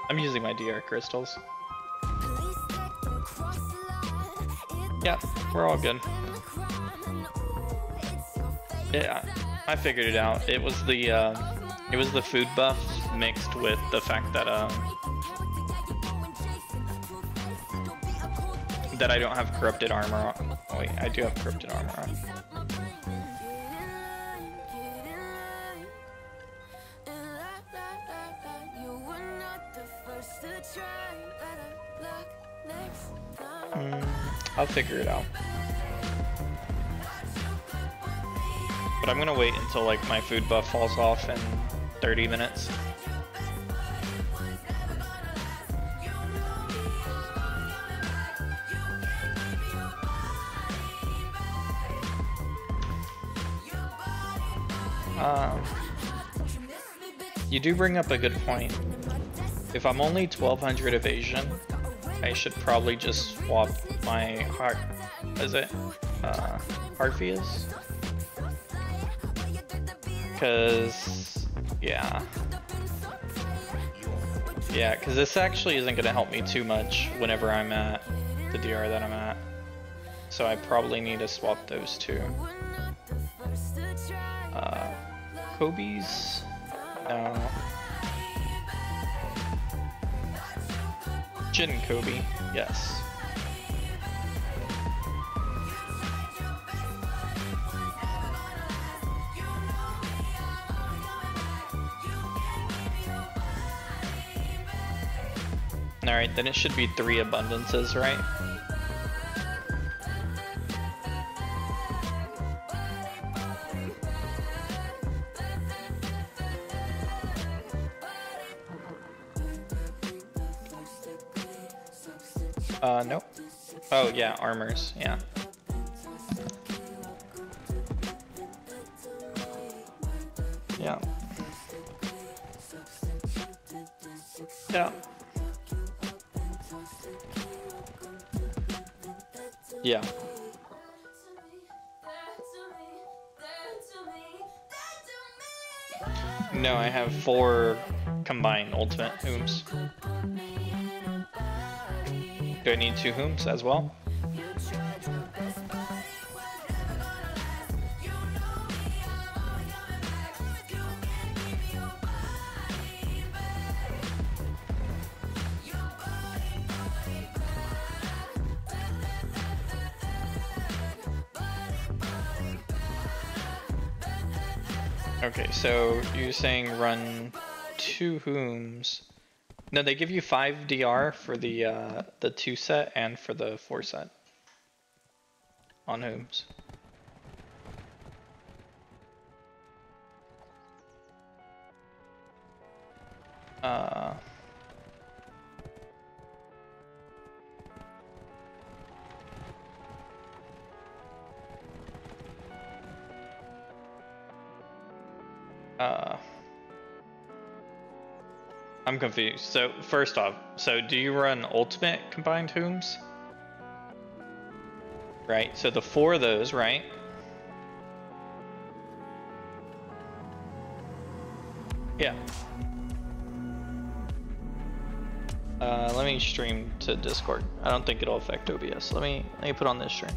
I'm using my DR crystals. Yeah, we're all good. Yeah, I figured it out. It was the It was the food buff mixed with the fact that that I don't have corrupted armor on. Oh wait, I do have corrupted armor on. I'll figure it out. But I'm gonna wait until like my food buff falls off in 30 minutes. You do bring up a good point. If I'm only 1200 evasion, I should probably just swap my Harpheus? Cause yeah, cause this actually isn't gonna help me too much whenever I'm at the DR that I'm at. So I probably need to swap those two. Kobe's? No. Jin Kobe, yes. Alright, then it should be 3 abundances, right? Nope. Oh yeah, armors, yeah. Yeah. Yeah. Yeah. No, I have 4 combined ultimate hooms. Do I need 2 hooms as well? Okay, so you're saying run 2 hooms. No, they give you 5 DR for the 2 set and for the 4 set on hooms. I'm confused. So first off, so do you run ultimate combined hooms? Right, so the 4 of those, right? Yeah. Let me stream to Discord. I don't think it'll affect OBS. Let me put on this stream.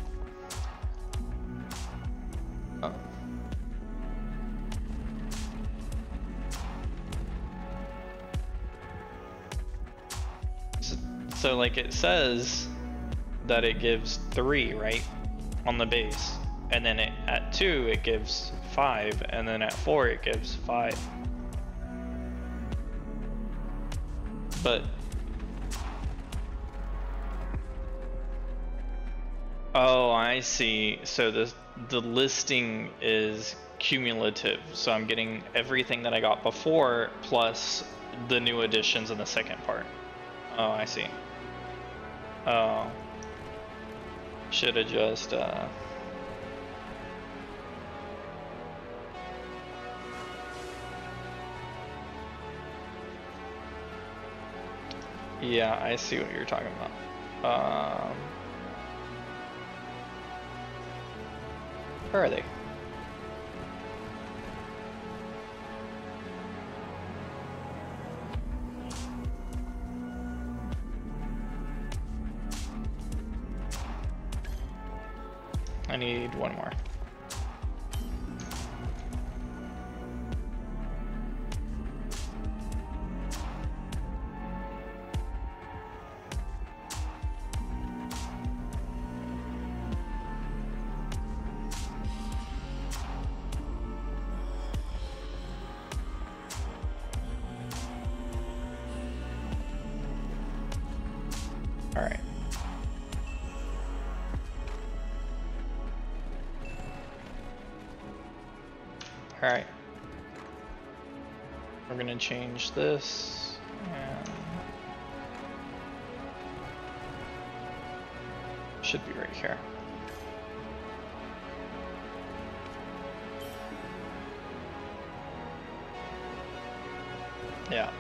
Oh. So like it says that it gives 3, right, on the base, and then at 2 it gives 5, and then at 4 it gives 5. But oh, I see. So the listing is cumulative. So I'm getting everything that I got before plus the new additions in the second part. Oh, I see. Oh, should have just yeah, I see what you're talking about. Where are they? I need 1 more. We're gonna change this and should be right here. Yeah.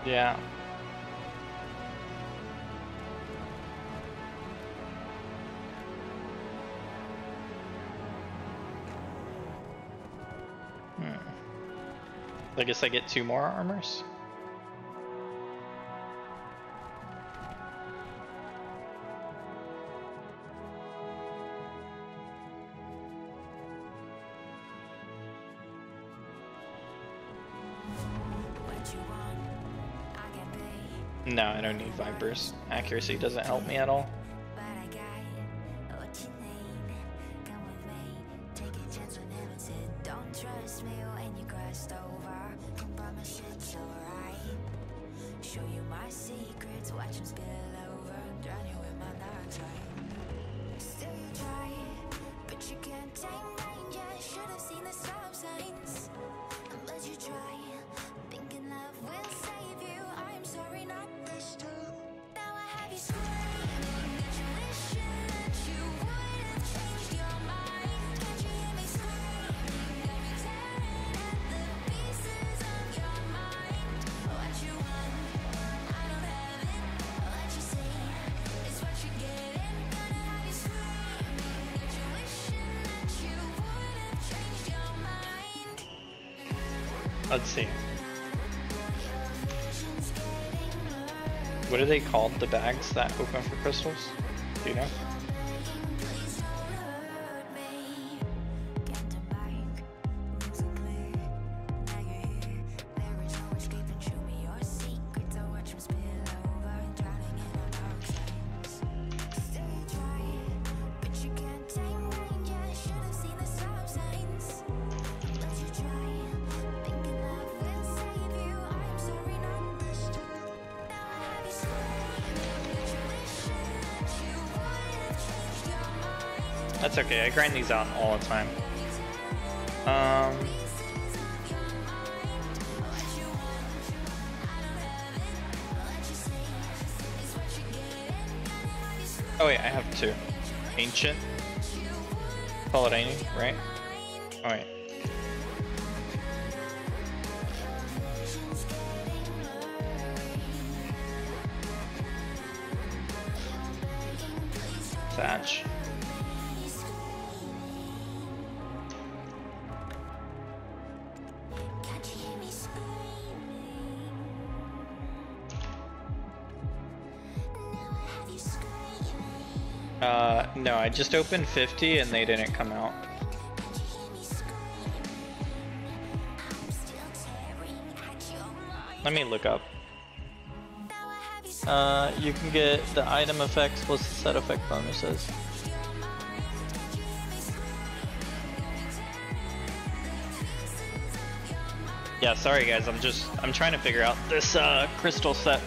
Yeah. I guess I get 2 more armors. No, I don't need Vipers. Accuracy doesn't help me at all. Let's see. What are they called, the bags that open for crystals? Do you know? That's okay, I grind these out all the time. Oh wait, I have 2. Ancient. Paladini, right? Oh wait. Thatch. No, I just opened 50 and they didn't come out. Let me look up. You can get the item effects plus the set effect bonuses. Yeah, sorry guys, I'm trying to figure out this crystal set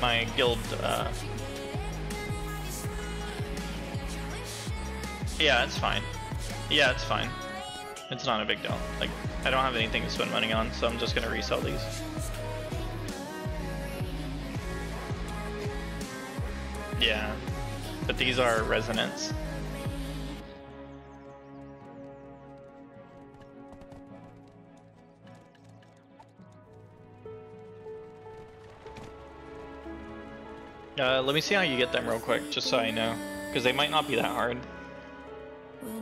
my guild yeah, it's fine. Yeah, it's fine. It's not a big deal. Like, I don't have anything to spend money on, so I'm just gonna resell these. Yeah, but these are resonance. Let me see how you get them real quick, just so I know, because they might not be that hard.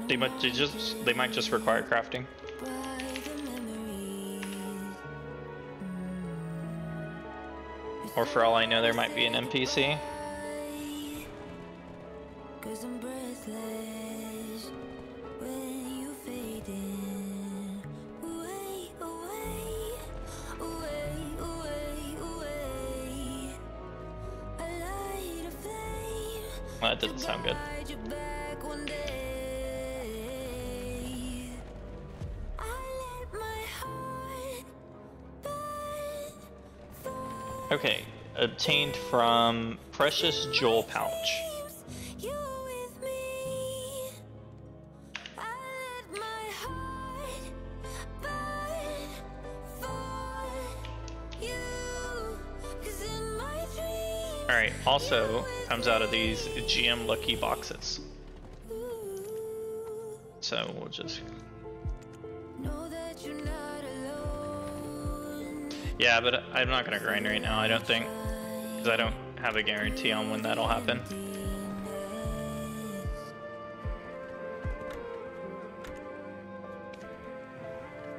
They might just require crafting. Or for all I know, there might be an NPC. Well, that doesn't sound good. Okay, obtained from Precious Jewel Pouch. Alright, also comes out of these GM lucky boxes. So we'll just... Yeah, but I'm not gonna grind right now, I don't think. Because I don't have a guarantee on when that'll happen.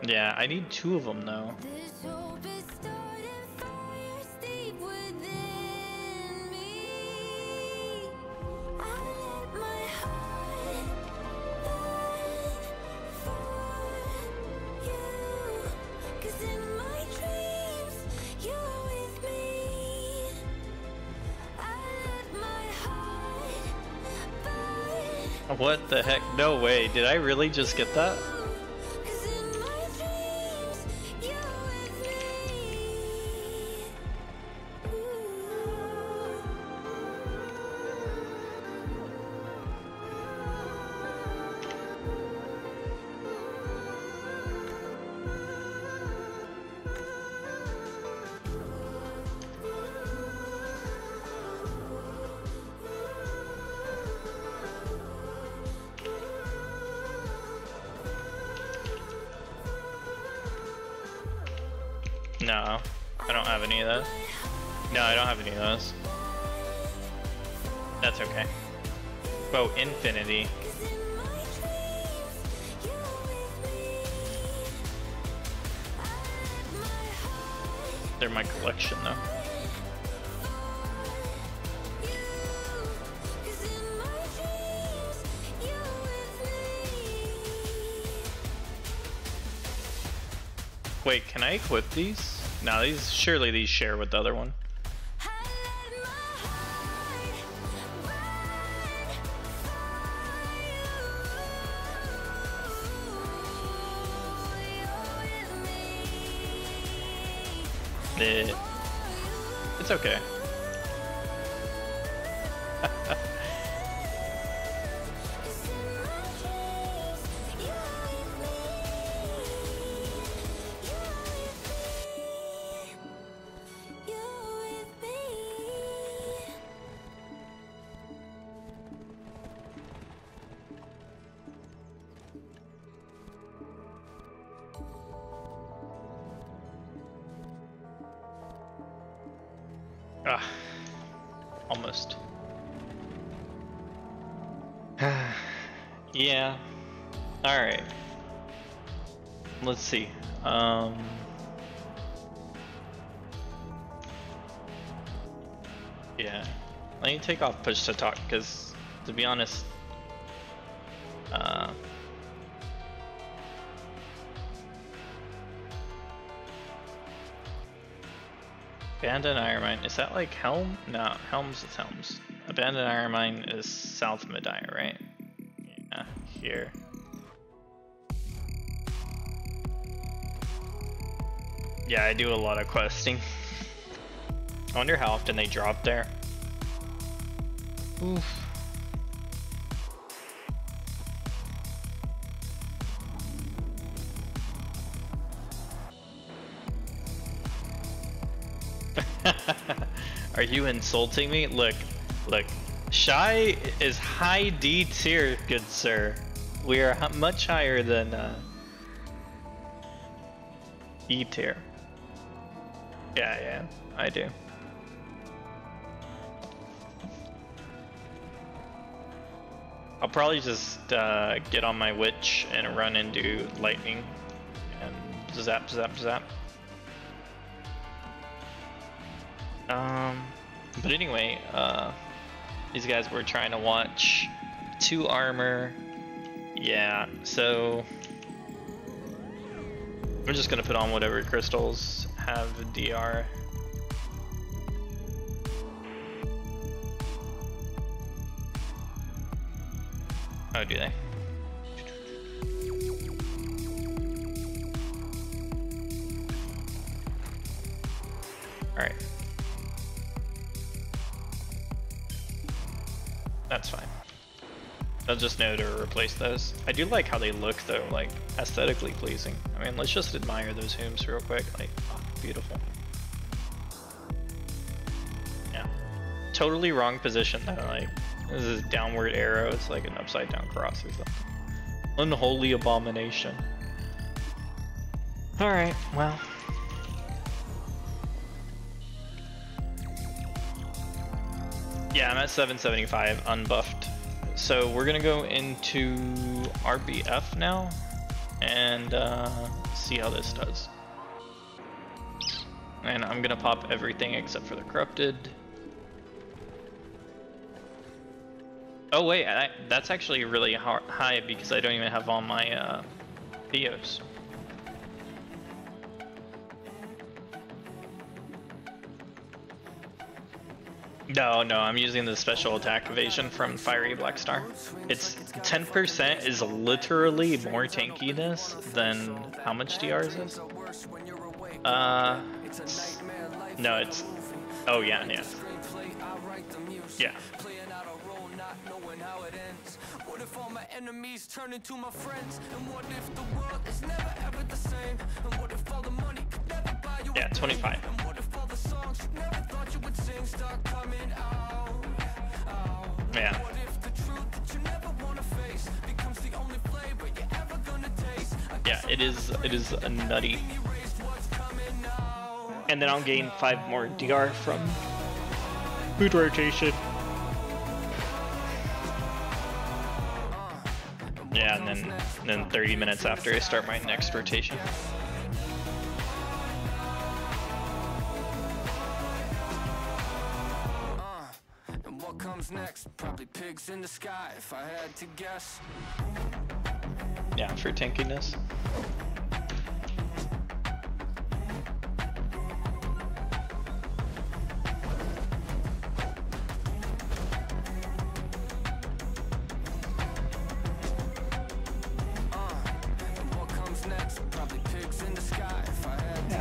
Yeah, I need 2 of them though. What the heck? No way. Did I really just get that? No, I don't have any of those. No, I don't have any of those. That's okay. Oh, infinity. They're my collection though. Wait, can I equip these? No, these surely these share with the other one. It's okay. Ah, almost. Yeah. All right. Let's see. Yeah. Let me take off push to talk because, to be honest, Abandoned Iron Mine, is that like Helm? No, Helm's is Helm's. Abandoned Iron Mine is South Medina, right? Yeah, here. Yeah, I do a lot of questing. I wonder how often they drop there. Oof. Are you insulting me? Look, Shy is high D tier, good sir. We are much higher than E tier. Yeah, I do. I'll probably just get on my witch and run into lightning and zap. But anyway, these guys were trying to watch 2 armor. Yeah, so we're just gonna put on whatever crystals have DR. Oh, do they? Alright. That's fine. I'll just know to replace those. I do like how they look though, like aesthetically pleasing. I mean, let's just admire those homes real quick. Like, oh, beautiful. Yeah. totally wrong position though. Like this is downward arrow. It's like an upside down cross or something. Unholy abomination. All right. Well. Yeah, I'm at 775 unbuffed. So we're gonna go into RBF now and see how this does. And I'm gonna pop everything except for the corrupted. Oh wait, that's actually really high because I don't even have all my Theos. No, I'm using the special attack evasion from Fiery Black Star. It's 10% is literally more tankiness than how much DR is this? No, it's, oh yeah. Yeah. What if all my enemies turn into my friends? And what if the world is never ever the same? And what if all the money could never buy you? Yeah, 25. And what if all the songs you never thought you would sing start coming out? Yeah. What if the truth that you never want to face becomes the only flavor you're ever gonna taste? Yeah, it is a nutty. And then I'll gain 5 more DR from food rotation. Yeah, and then 30 minutes after I start my next rotation. And what comes next? Probably pigs in the sky if I had to guess. Yeah, for tankiness.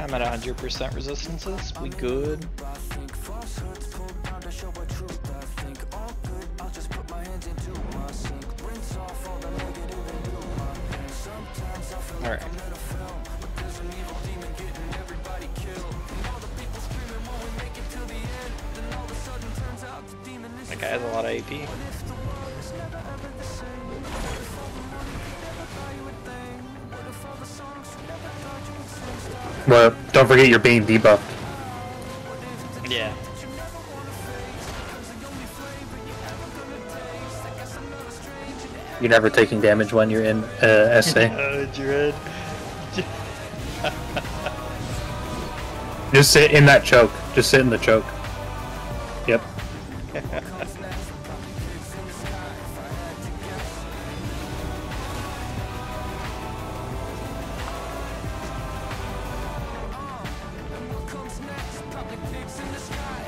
I'm at 100% resistances. We good. All right. That guy has a lot of AP. Well, don't forget you're being debuffed. Yeah. You're never taking damage when you're in SA. Oh, Dread. Just sit in that choke. Just sit in the choke. Yep.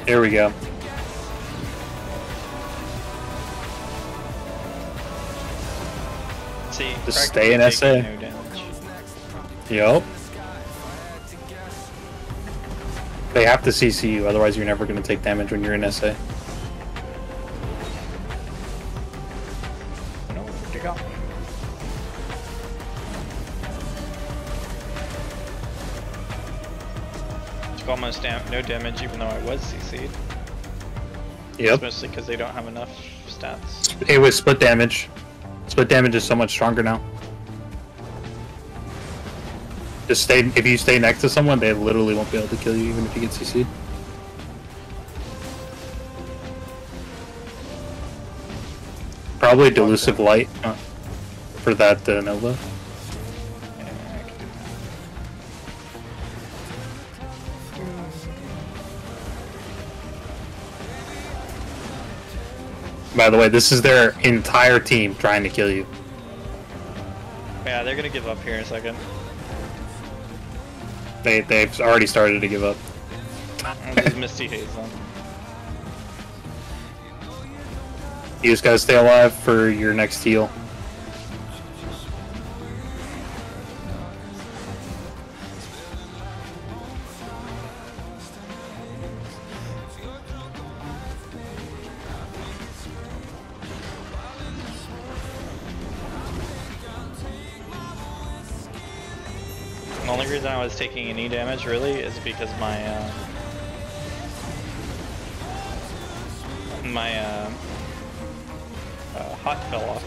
There we go. See, just stay in SA. No damage. Yup. They have to CC you, otherwise you're never going to take damage when you're in SA. No, dig up. Took almost no damage even though I was CC'd. Yep. Mostly because they don't have enough stats. It was split damage. Split damage is so much stronger now. Just stay. If you stay next to someone, they literally won't be able to kill you even if you get CC'd. Probably Delusive Light for that Nova. By the way, this is their entire team trying to kill you. Yeah, they're gonna give up here in a second. They've already started to give up. This is Misty Haze then. You just gotta stay alive for your next heal. The only reason I was taking any damage really is because my My hot fell off.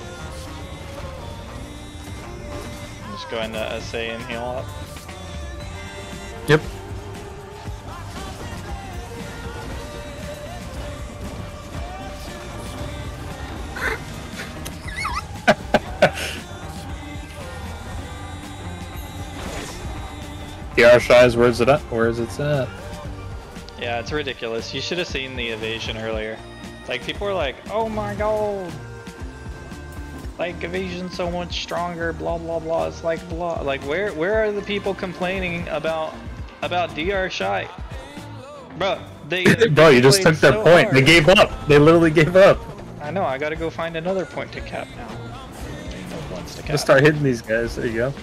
Just go into SA and heal up. Yep. DR Shies, where's it at? Where is it at? Yeah, it's ridiculous. You should have seen the evasion earlier. Like, people were like, oh my god! Like, evasion's so much stronger, blah blah blah. It's like, blah. Like, where are the people complaining about DR Shy? Bro, Bro, you just took their point. hard. They gave up. They literally gave up. I know, I gotta go find another point to cap now. No points to cap. Just start hitting these guys. There you go.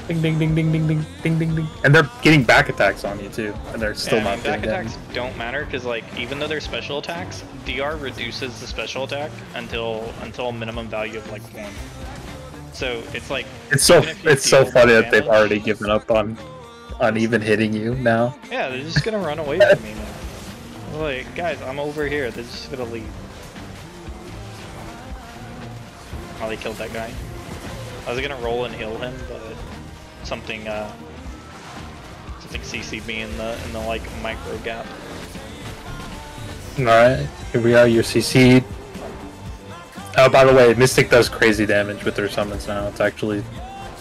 Ding ding ding ding ding ding ding ding ding. And they're getting back attacks on you too, and they're still Yeah, I not mean, back doing attacks don't matter because, like, even though they're special attacks, DR reduces the special attack until a minimum value of like 1. So it's like It's so even if you so deal funny more that they've damage- already given up on even hitting you now. Yeah, they're just gonna run away from me now. Like, guys, I'm over here. They're just gonna leave. Oh, they killed that guy. I was gonna roll and heal him, but something CC'd me in the like micro gap. Alright, here we are, you're CC'd. Oh, by the way, Mystic does crazy damage with their summons now. It's actually,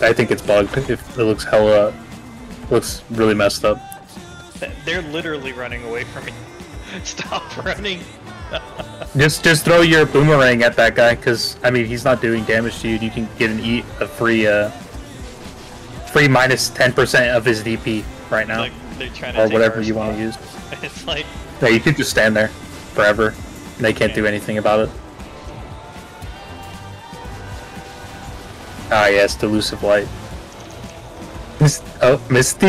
I think it's bugged. If it looks hella, looks really messed up. They're literally running away from me. Stop running. Just throw your boomerang at that guy, because I mean he's not doing damage to you. You can get a free minus 10% of his DP right now, Like, they're trying to or take whatever our you want to spot. use. It's like, Yeah, you could just stand there forever. And they can't do anything about it. Ah yes, delusive light. Oh, Misty!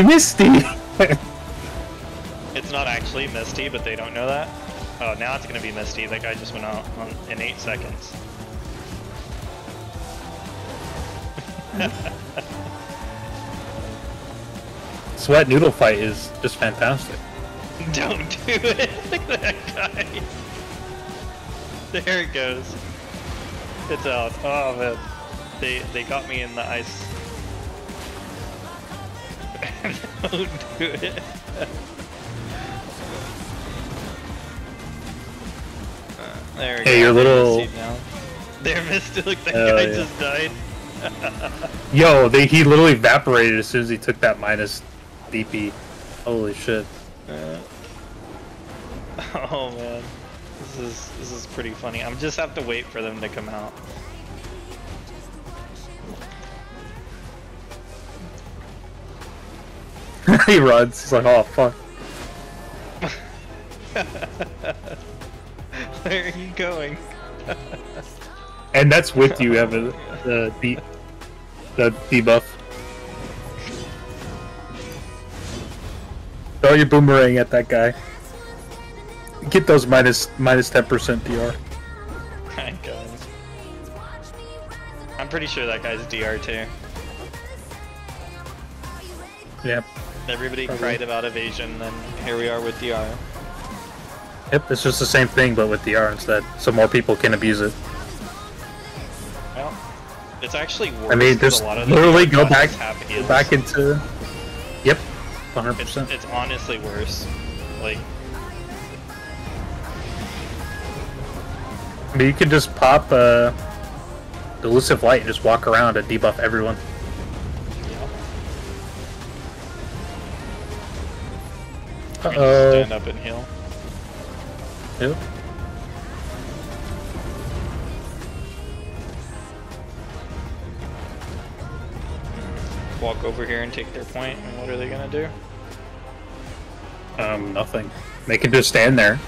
it's not actually Misty, but they don't know that. Oh, now it's gonna be Misty. That guy just went out in 8 seconds. Sweat Noodle fight is just fantastic. Don't do it! Look at that guy! There it goes. It's out. Oh man. They got me in the ice. Don't do it. There we go. Hey, your little- Now. There, missed it. Look, that Hell guy yeah. just died. Yo, he literally evaporated as soon as he took that minus DP. Holy shit. Oh man, this is pretty funny. I'm just have to wait for them to come out. He runs. He's like, oh fuck. Where are you going? And that's with you having the debuff. Throw your boomerang at that guy. Get those minus 10% DR. My God. I'm pretty sure that guy's DR too. Yep. Everybody Probably. cried about evasion, and here we are with DR. Yep, it's just the same thing but with DR instead, so more people can abuse it. Well, it's actually worse. I mean, 'cause just a lot of the literally DR go back, classes have go heals. back into. Yep, 100%. It's honestly worse. Like, I mean, you could just pop elusive light and just walk around and debuff everyone. you just Uh-oh. stand up and heal. Yep. Walk over here and take their point, and what are they gonna do? Nothing. They can just stand there,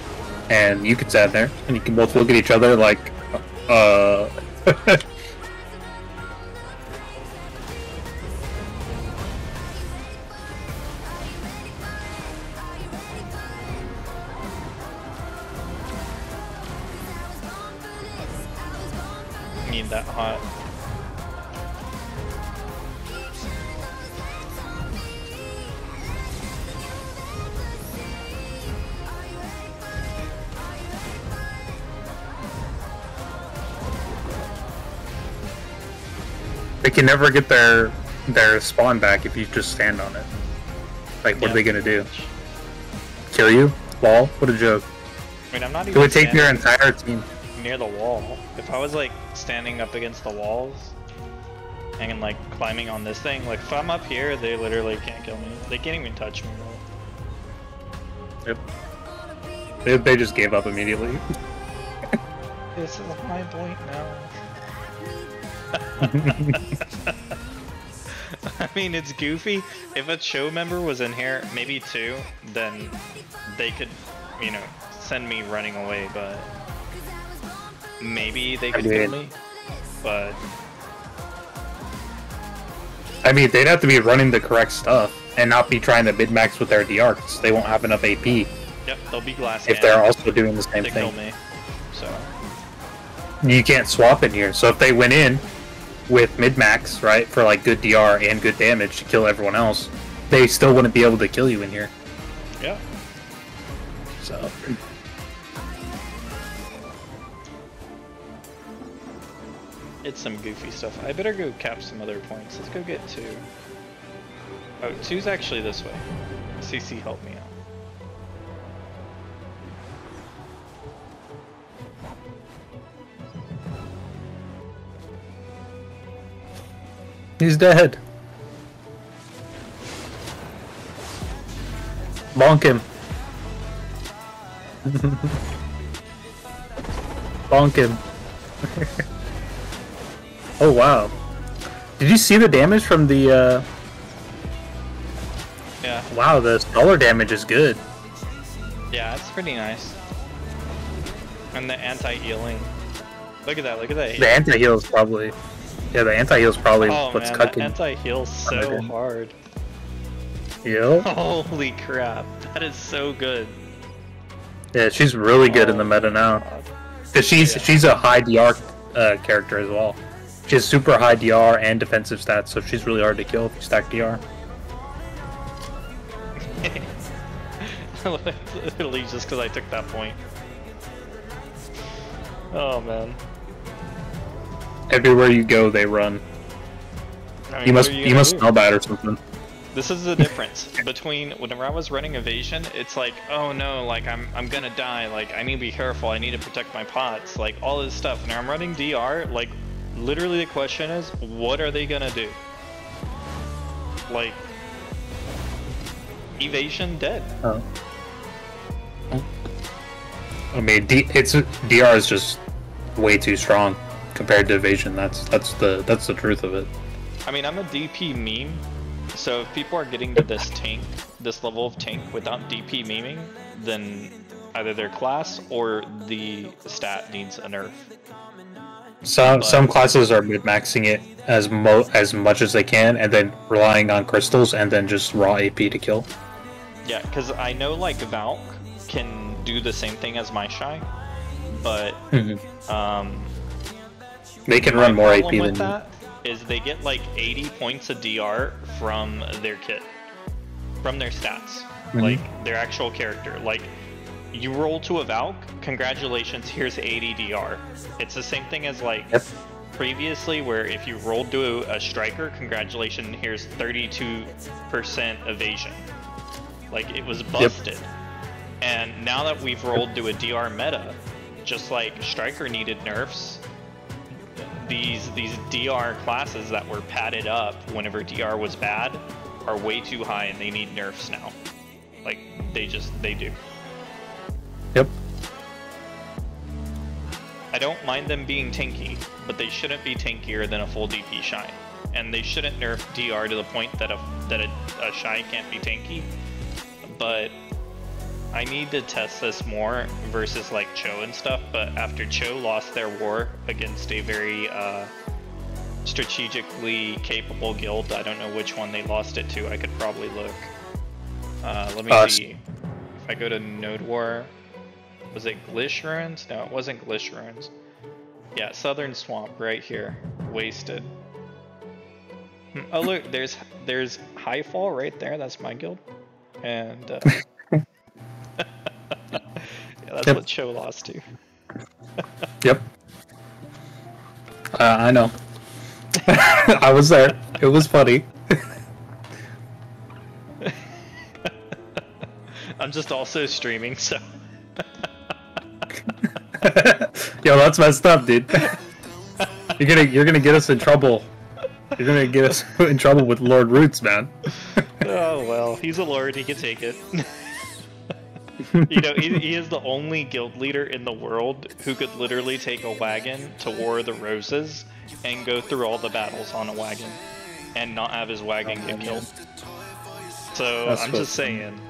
and you can stand there, and you can both look at each other like, Need that hot. They can never get their spawn back if you just stand on it. Like, what are they gonna do? Kill you? Lol? What a joke. I mean, I'm not even. It would take your entire team Near the wall. If I was like standing up against the walls and like climbing on this thing, like if I'm up here, they literally can't kill me. They can't even touch me. Yep. They just gave up immediately. This is my point now. I mean, it's goofy. If a show member was in here, maybe two, then they could, you know, send me running away, but maybe they could kill me, but... I mean, they'd have to be running the correct stuff and not be trying to mid-max with their DR because they won't have enough AP. Yep, they'll be glass if they're also doing the same they thing. Kill me, so... You can't swap in here, so if they went in with mid-max, right, for like good DR and good damage to kill everyone else, they still wouldn't be able to kill you in here. Yeah. So... It's some goofy stuff. I better go cap some other points. Let's go get 2. Oh, 2's actually this way. CC help me out. He's dead. Bonk him. Bonk him. Oh wow. Did you see the damage from the Yeah. Wow, the dollar damage is good. Yeah, it's pretty nice. And the anti-healing. Look at that, look at that. The anti-heal is probably... Yeah, the anti-heal is probably what's man, cooking. that anti-heal's so hard. Yo. Holy crap, that is so good. Yeah, she's really good in the meta now. Cause she's a high DR character as well. She has super high DR and defensive stats, so she's really hard to kill if you stack DR. Literally just because I took that point. Oh man. Everywhere you go, they run. I mean, you must smell bad or something. This is the difference between whenever I was running evasion, it's like, oh no, like I'm gonna die, like I need to be careful, I need to protect my pots, like all this stuff. Now I'm running DR, like literally the question is, what are they gonna do? Like evasion dead. Oh. I mean, DR is just way too strong compared to evasion. That's the truth of it. I mean, I'm a DP meme, so if people are getting to this level of tank without DP meming, then either their class or the stat needs a nerf. Some classes are mid-maxing it as much as they can, and then relying on crystals, and then just raw AP to kill. Yeah, because I know like Valk can do the same thing as my Shy, but they can run more AP than that is they get like 80 points of DR from their kit, from their stats, like their actual character. Like you roll to a Valk, congratulations, here's 80 DR. It's the same thing as like previously, where if you rolled to a striker, congratulations, here's 32% evasion. Like it was busted. And now that we've rolled to a DR meta, just like striker needed nerfs, these DR classes that were padded up whenever DR was bad are way too high and they need nerfs now. Like they do. Yep. I don't mind them being tanky, but they shouldn't be tankier than a full DP Shine. And they shouldn't nerf DR to the point that a Shy can't be tanky. But I need to test this more versus like Cho and stuff, but after Cho lost their war against a very strategically capable guild, I don't know which one they lost it to, I could probably look. Let me see. If I go to Node War, was it Glish Ruins? No, it wasn't Glish Ruins. Yeah, Southern Swamp right here, wasted. Oh look, there's Highfall right there, that's my guild. And yeah, that's what Cho lost to. Yep. I know. I was there. It was funny. I'm just also streaming, so. Yo, that's messed up, dude. You're gonna get us in trouble. You're gonna get us in trouble with Lord Roots, man. Oh well, he's a lord. He can take it. You know, he is the only guild leader in the world who could literally take a wagon to War of the Roses and go through all the battles on a wagon and not have his wagon get killed. So That's I'm just saying,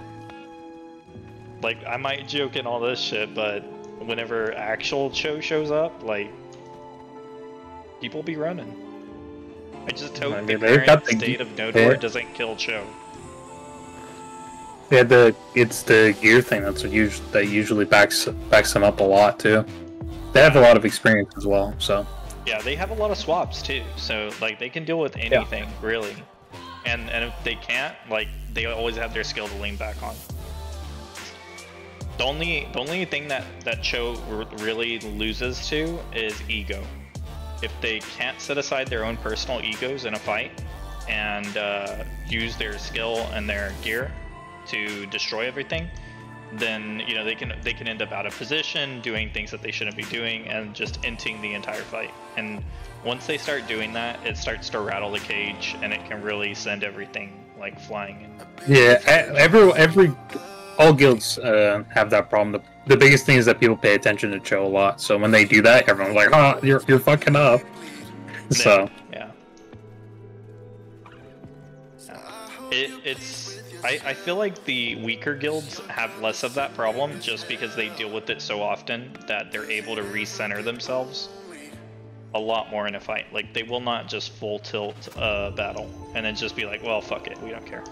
like, I might joke and all this shit, but whenever actual Cho shows up, like, people be running. I just hope the current state of Nodor doesn't kill Cho. Yeah, it's the gear thing that usually backs them up a lot too. They have a lot of experience as well, so. Yeah, they have a lot of swaps too, so like they can deal with anything really. And if they can't, like, they always have their skill to lean back on. The only thing that Cho really loses to is ego. If they can't set aside their own personal egos in a fight and use their skill and their gear to destroy everything, then you know they can end up out of position, doing things that they shouldn't be doing, and just inting the entire fight. And once they start doing that, it starts to rattle the cage, and it can really send everything like flying in. Yeah, all guilds have that problem. The biggest thing is that people pay attention to Cho a lot, so when they do that, everyone's like, "Oh, you're fucking up." So yeah. I feel like the weaker guilds have less of that problem just because they deal with it so often that they're able to recenter themselves a lot more in a fight. Like, they will not just full tilt a battle and then just be like, well, fuck it, we don't care.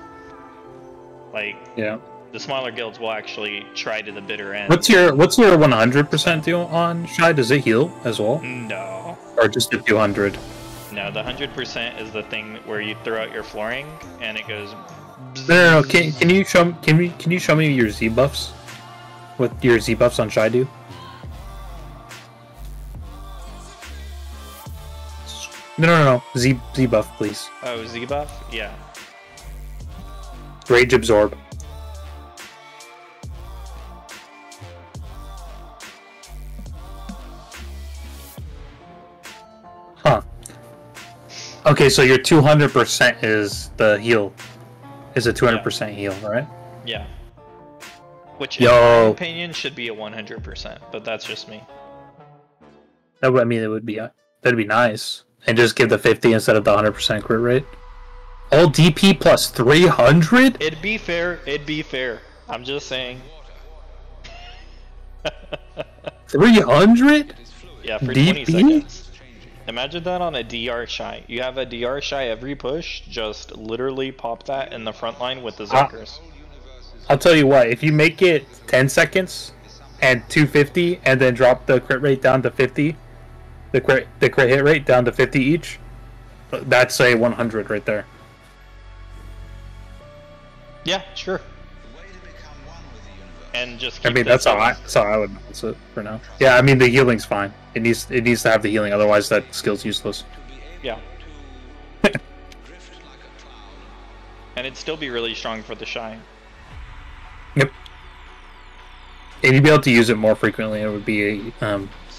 Like, yeah, the smaller guilds will actually try to the bitter end. What's your 100% deal on Shy? Does it heal as well? No. Or just the 200? No, the 100% is the thing where you throw out your flooring and it goes. No. Can you show me your Z buffs? What your Z buffs on Shy do? No. Z buff, please. Oh, Z buff? Yeah. Rage absorb. Huh. Okay, so your 200% is the heal. Is a 200% heal, right? Yeah. Which, in my opinion, should be a 100%, but that's just me. That would, I mean, that'd be nice, and just give the 50 instead of the 100% crit rate. All DP plus 300? It'd be fair. It'd be fair. I'm just saying. 300? Yeah, for DP? 20 seconds. Imagine that on a DR Shy. You have a DR Shy every push, just literally pop that in the front line with the Zerkers. I'll tell you what, if you make it 10 seconds and 250 and then drop the crit rate down to 50, the crit hit rate down to 50 each, that's a 100 right there. Yeah, sure. And just keep that's how I would balance it for now. Yeah, I mean the healing's fine. It needs to have the healing, otherwise that skill's useless. Yeah. And it'd still be really strong for the Shy. Yep. And you'd be able to use it more frequently. It would be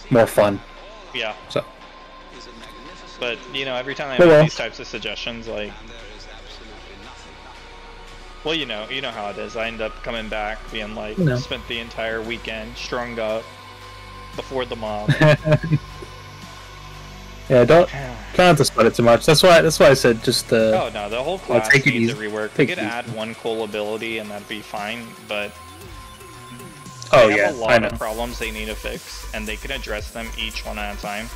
more fun. Yeah. So. But you know, every time I make these types of suggestions, like, well, you know how it is. I end up coming back, being like, spent the entire weekend strung up before the mob. Yeah, don't have to sweat it too much. That's why I said just. Oh no, the whole class needs a rework. We could add one cool ability and that'd be fine, but they have a lot of problems they need to fix, and they can address them each one at a time.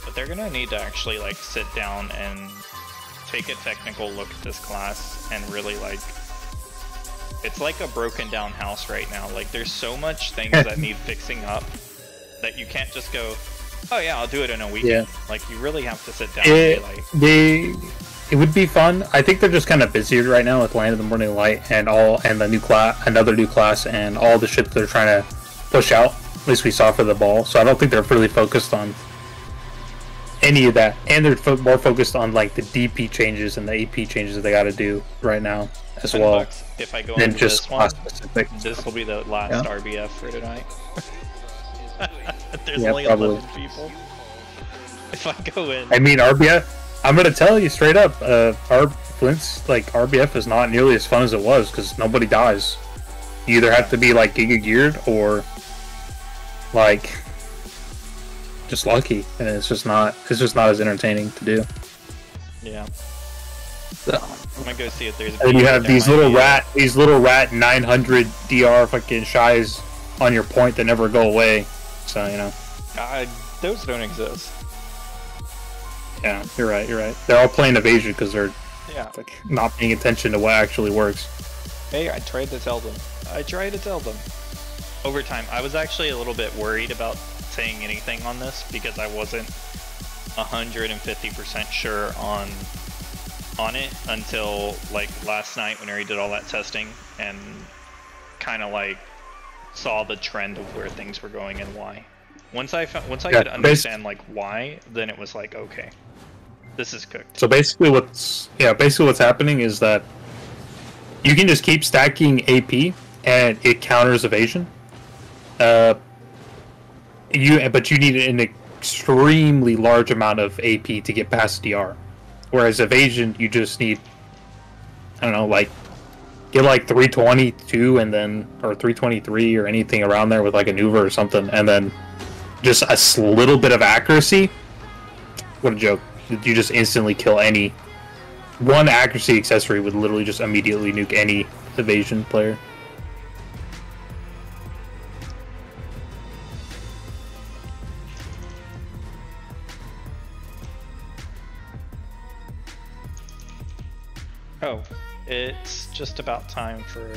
But they're gonna need to actually like sit down and take a technical look at this class and really like. It's like a broken down house right now. Like, there's so much things that need fixing up that you can't just go, oh yeah, I'll do it in a weekend. Yeah. Like, you really have to sit down and be like... It would be fun. I think they're just kind of busy right now with Land of the Morning Light and the new class, another new class, and all the shit that they're trying to push out. At least we saw for the ball. So I don't think they're really focused on any of that, and they're more focused on like the DP changes and the AP changes that they got to do right now as well. $10 if I go Than into just this one, specific. this will be the last RBF for tonight. There's Yeah, only probably. 11 people. If I go in, I mean, RBF. I'm gonna tell you straight up, our Flint's like RBF is not nearly as fun as it was because nobody dies. You either have to be like Giga geared or like just lucky, and it's just not as entertaining to do. yeah. So. I'm gonna go see if there's. And you have there these might little be rat 900 DR fucking shies on your point that never go away. So you know. Those don't exist. Yeah, you're right. They're all playing evasion because they're Yeah. like not paying attention to what actually works. Hey, I tried to tell them. Over time, I was actually a little bit worried about saying anything on this because I wasn't 150% sure on it until like last night when I did all that testing and kind of like saw the trend of where things were going and why. Once I could understand like why, then it was like, okay, this is cooked. So basically what's happening is that you can just keep stacking AP and it counters evasion. But you need an extremely large amount of AP to get past DR. Whereas evasion, you just need, I don't know, like get like 322 and then, or 323 or anything around there with like a Nuva or something, and then just a little bit of accuracy. What a joke. You just instantly kill any. One accuracy accessory would literally just immediately nuke any evasion player. Oh, it's just about time for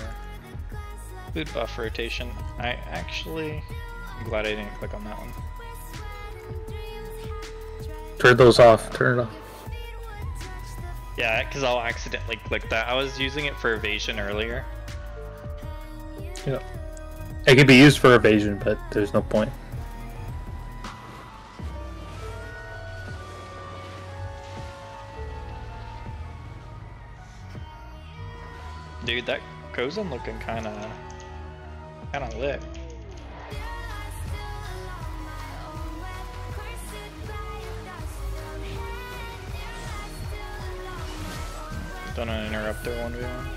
food buff rotation. I'm glad I didn't click on that one. Turn those off. Turn it off. Yeah, because I'll accidentally click that. I was using it for evasion earlier. Yeah. It could be used for evasion, but there's no point. Dude, that Kozin looking kinda lit. Don't wanna interrupt their 1v1.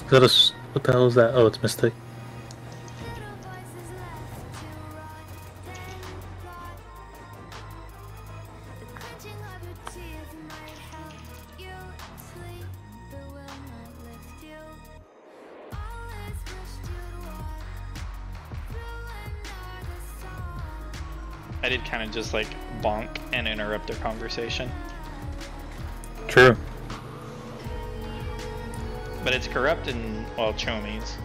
Is that what the hell is that? Oh, it's Mystic. I did kind of just like bonk and interrupt their conversation. True. But it's corrupt in, well, Chomi's.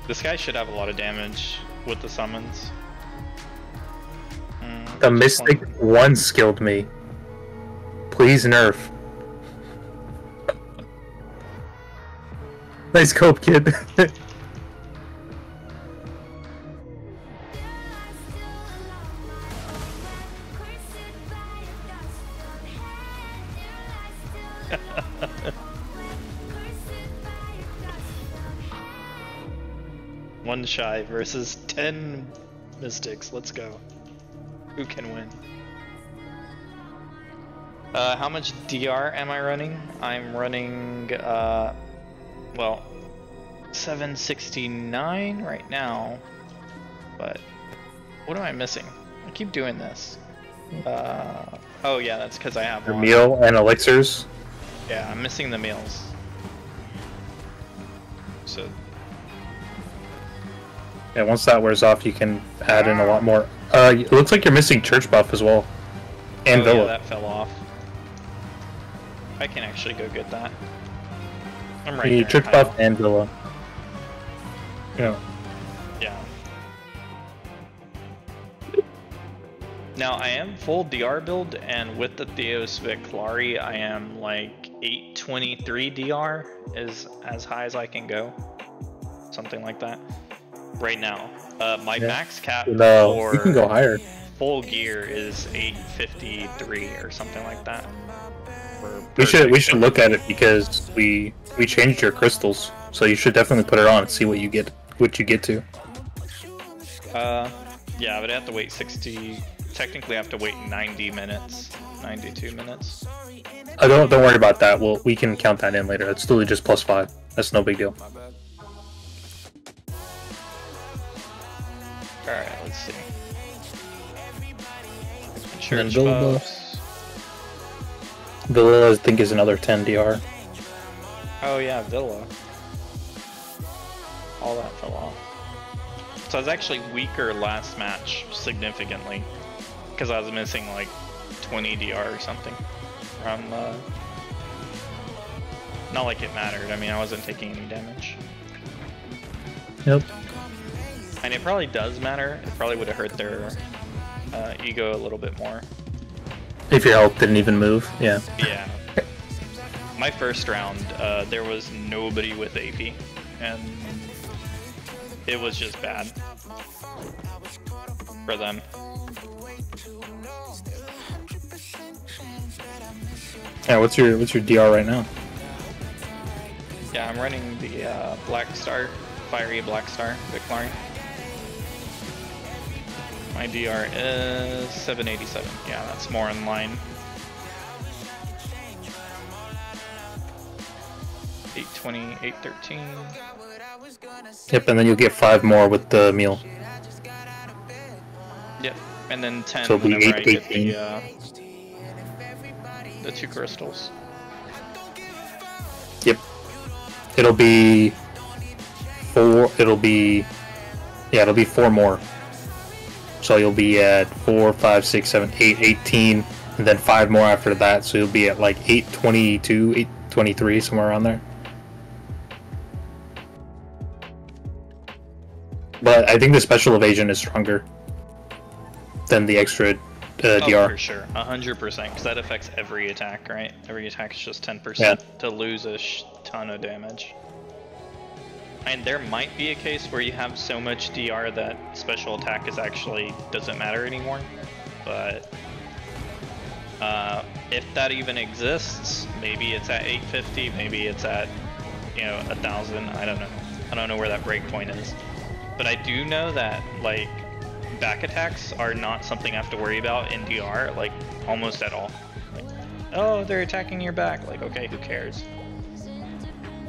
This guy should have a lot of damage with the summons. The Mystic one skilled me. Please nerf. Nice cope, kid. One shy versus 10 mystics. Let's go. Who can win? How much DR am I running? I'm running, well, 769 right now. But what am I missing? I keep doing this. Oh yeah, that's because I have Your one. meal and elixirs. Yeah, I'm missing the meals. So. Yeah, once that wears off, you can add in a lot more. It looks like you're missing church buff as well. And Villa. Yeah, that fell off. I can actually go get that. I'm right You here. need church buff and Villa. Yeah. Yeah. Now I am full DR build, and with the Theos Viclari, I am like 823 DR is as high as I can go. Something like that. Right now. My max cap for you can go higher. full gear is 853 or something like that. We should look at it because we changed your crystals, so you should definitely put it on and see what you get to. Yeah, but I have to wait 60. Technically, I have to wait 90 minutes, 92 minutes. Don't worry about that. We can count that in later. It's totally just +5. That's no big deal. All right, let's see. And then Church Villa buffs. Villa, I think, is another 10 DR. Oh yeah, Villa. All that fell off. So I was actually weaker last match significantly because I was missing like 20 DR or something from. Not like it mattered. I mean, I wasn't taking any damage. Yep. And it probably does matter. It probably would have hurt their ego a little bit more. If your health didn't even move, yeah. Yeah. My first round, there was nobody with AP, and it was just bad for them. Yeah, what's your DR right now? Yeah, I'm running the Black Star, Fiery Black Star, Viclari. My DR is 787. Yeah, that's more in line. 820, 813. Yep, and then you'll get 5 more with the meal. Yep, and then 10 So it'll be whenever I 8, get 18. the 2 crystals. Yep. It'll be 4. It'll be 4 more. So you'll be at 4, 5, 6, 7, 8, 18, and then 5 more after that. So you'll be at like 822, 823, somewhere around there. But I think the special evasion is stronger than the extra DR. Oh, for sure, 100%, because that affects every attack, right? Every attack is just 10% to lose a ton of damage. And there might be a case where you have so much DR that special attack is actually doesn't matter anymore, but if that even exists, maybe it's at 850, maybe it's at 1,000. I don't know. I don't know where that breakpoint is, but I do know that like back attacks are not something I have to worry about in DR, like almost at all. Like, oh, they're attacking your back. Like, okay, who cares?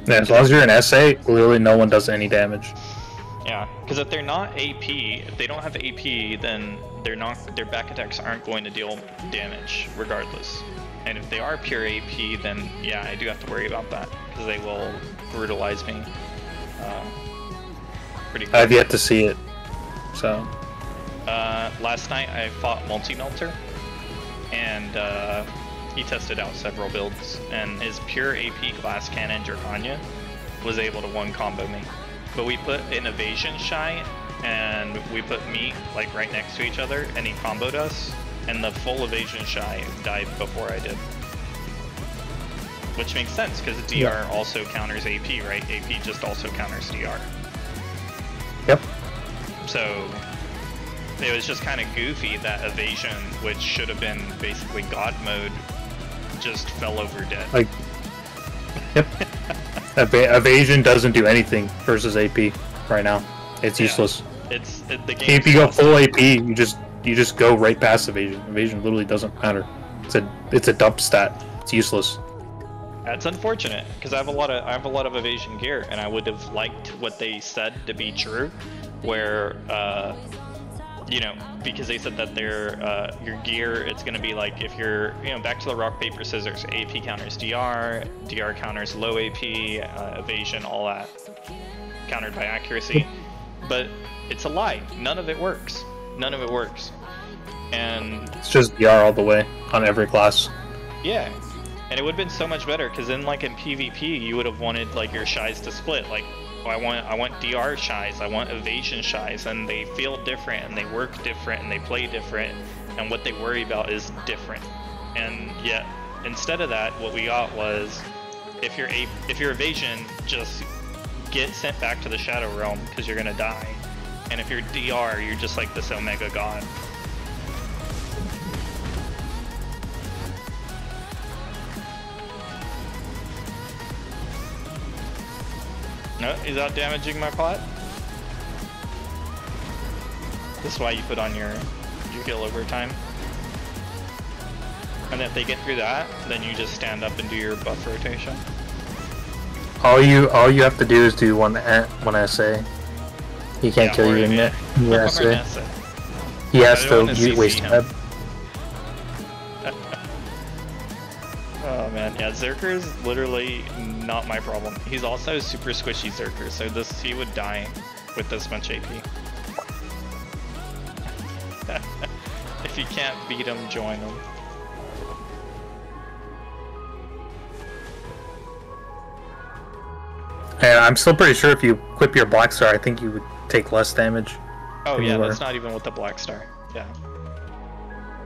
Yeah, as long as you're an SA, literally no one does any damage. Yeah, because if they're not AP, if they don't have AP, then their back attacks aren't going to deal damage regardless. And if they are pure AP, then yeah, I do have to worry about that because they will brutalize me. Pretty quick. I've yet to see it, so. Last night I fought Multi-Melter, and he tested out several builds, and his pure AP Glass Cannon Dracania was able to one combo me. But we put an Evasion Shy, and we put meat like right next to each other, and he comboed us, and the full Evasion Shy died before I did. Which makes sense, because DR also counters AP, right? AP just also counters DR. Yep. So it was just kind of goofy that Evasion, which should have been basically God mode, just fell over dead. Like, yep. Evasion doesn't do anything versus AP right now. It's useless. The game. If you go full AP, you just go right past Evasion. Evasion literally doesn't matter. It's a dump stat. It's useless. That's unfortunate because I have a lot of Evasion gear, and I would have liked what they said to be true, where because they said that your gear, it's going to be like if you're, back to the rock, paper, scissors, AP counters DR, DR counters low AP, evasion, all that, countered by accuracy. But it's a lie. None of it works. None of it works. And it's just DR all the way on every class. Yeah. And it would have been so much better, because then like in PvP, you would have wanted like your shies to split. Like, I want DR shies, I want evasion shies, and they feel different, and they work different, and they play different, and what they worry about is different. And yet, instead of that, what we got was if your evasion, just get sent back to the Shadow Realm because you're gonna die, and if you're DR, you're just like this Omega God. No, he's out damaging my pot. This is why you put on your kill overtime. And if they get through that, then you just stand up and do your buff rotation. All you have to do is do one SA. He can't kill you in it. SA. He has to waste tab. Oh man, yeah, Zerker is literally not my problem. He's also super squishy Zerker, so he would die with this much AP. If you can't beat him, join him. And I'm still pretty sure if you equip your Black Star, I think you would take less damage. Oh yeah, that's not even with the Black Star. Yeah.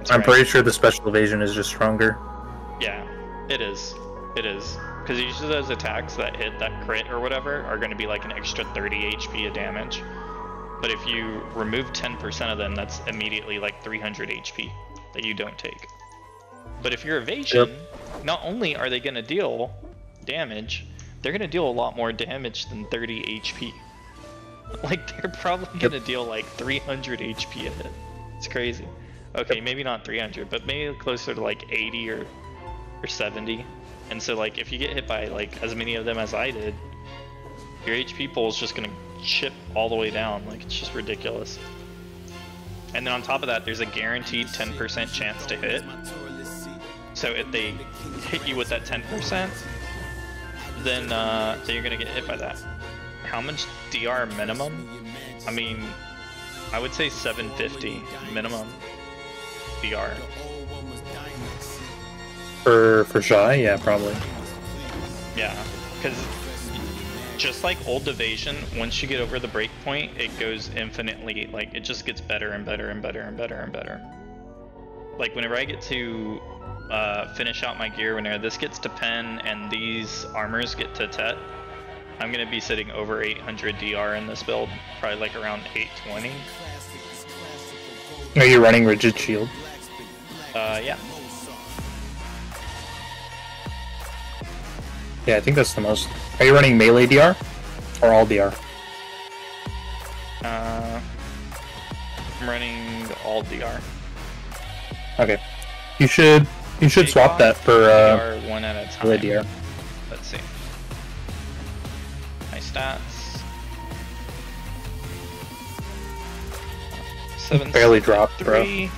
I'm pretty sure the special evasion is just stronger. Yeah, it is. It is. Because usually those attacks that hit that crit or whatever are going to be like an extra 30 HP of damage. But if you remove 10% of them, that's immediately like 300 HP that you don't take. But if you're evasion, not only are they going to deal damage, they're going to deal a lot more damage than 30 HP. Like, they're probably going to deal like 300 HP a hit. It's crazy. Okay, maybe not 300, but maybe closer to like 80 or 70. And so like, if you get hit by like as many of them as I did, your HP pool is just going to chip all the way down. Like, it's just ridiculous. And then on top of that, there's a guaranteed 10% chance to hit. So if they hit you with that 10%, then you're gonna get hit by that. How much DR minimum? I mean, I would say 750 minimum DR. For Shy, yeah, probably. Yeah, because just like old evasion, once you get over the break point, it goes infinitely, like, it just gets better and better and better and better and better. Like, whenever I get to finish out my gear, whenever this gets to pen and these armors get to Tet, I'm gonna be sitting over 800 DR in this build, probably like around 820. Are you running Rigid Shield? Yeah. Yeah, I think that's the most. Are you running melee DR or all DR? I'm running all DR. Okay. You should swap that for DR one at a time. melee DR. Let's see. My stats. Barely dropped, bro.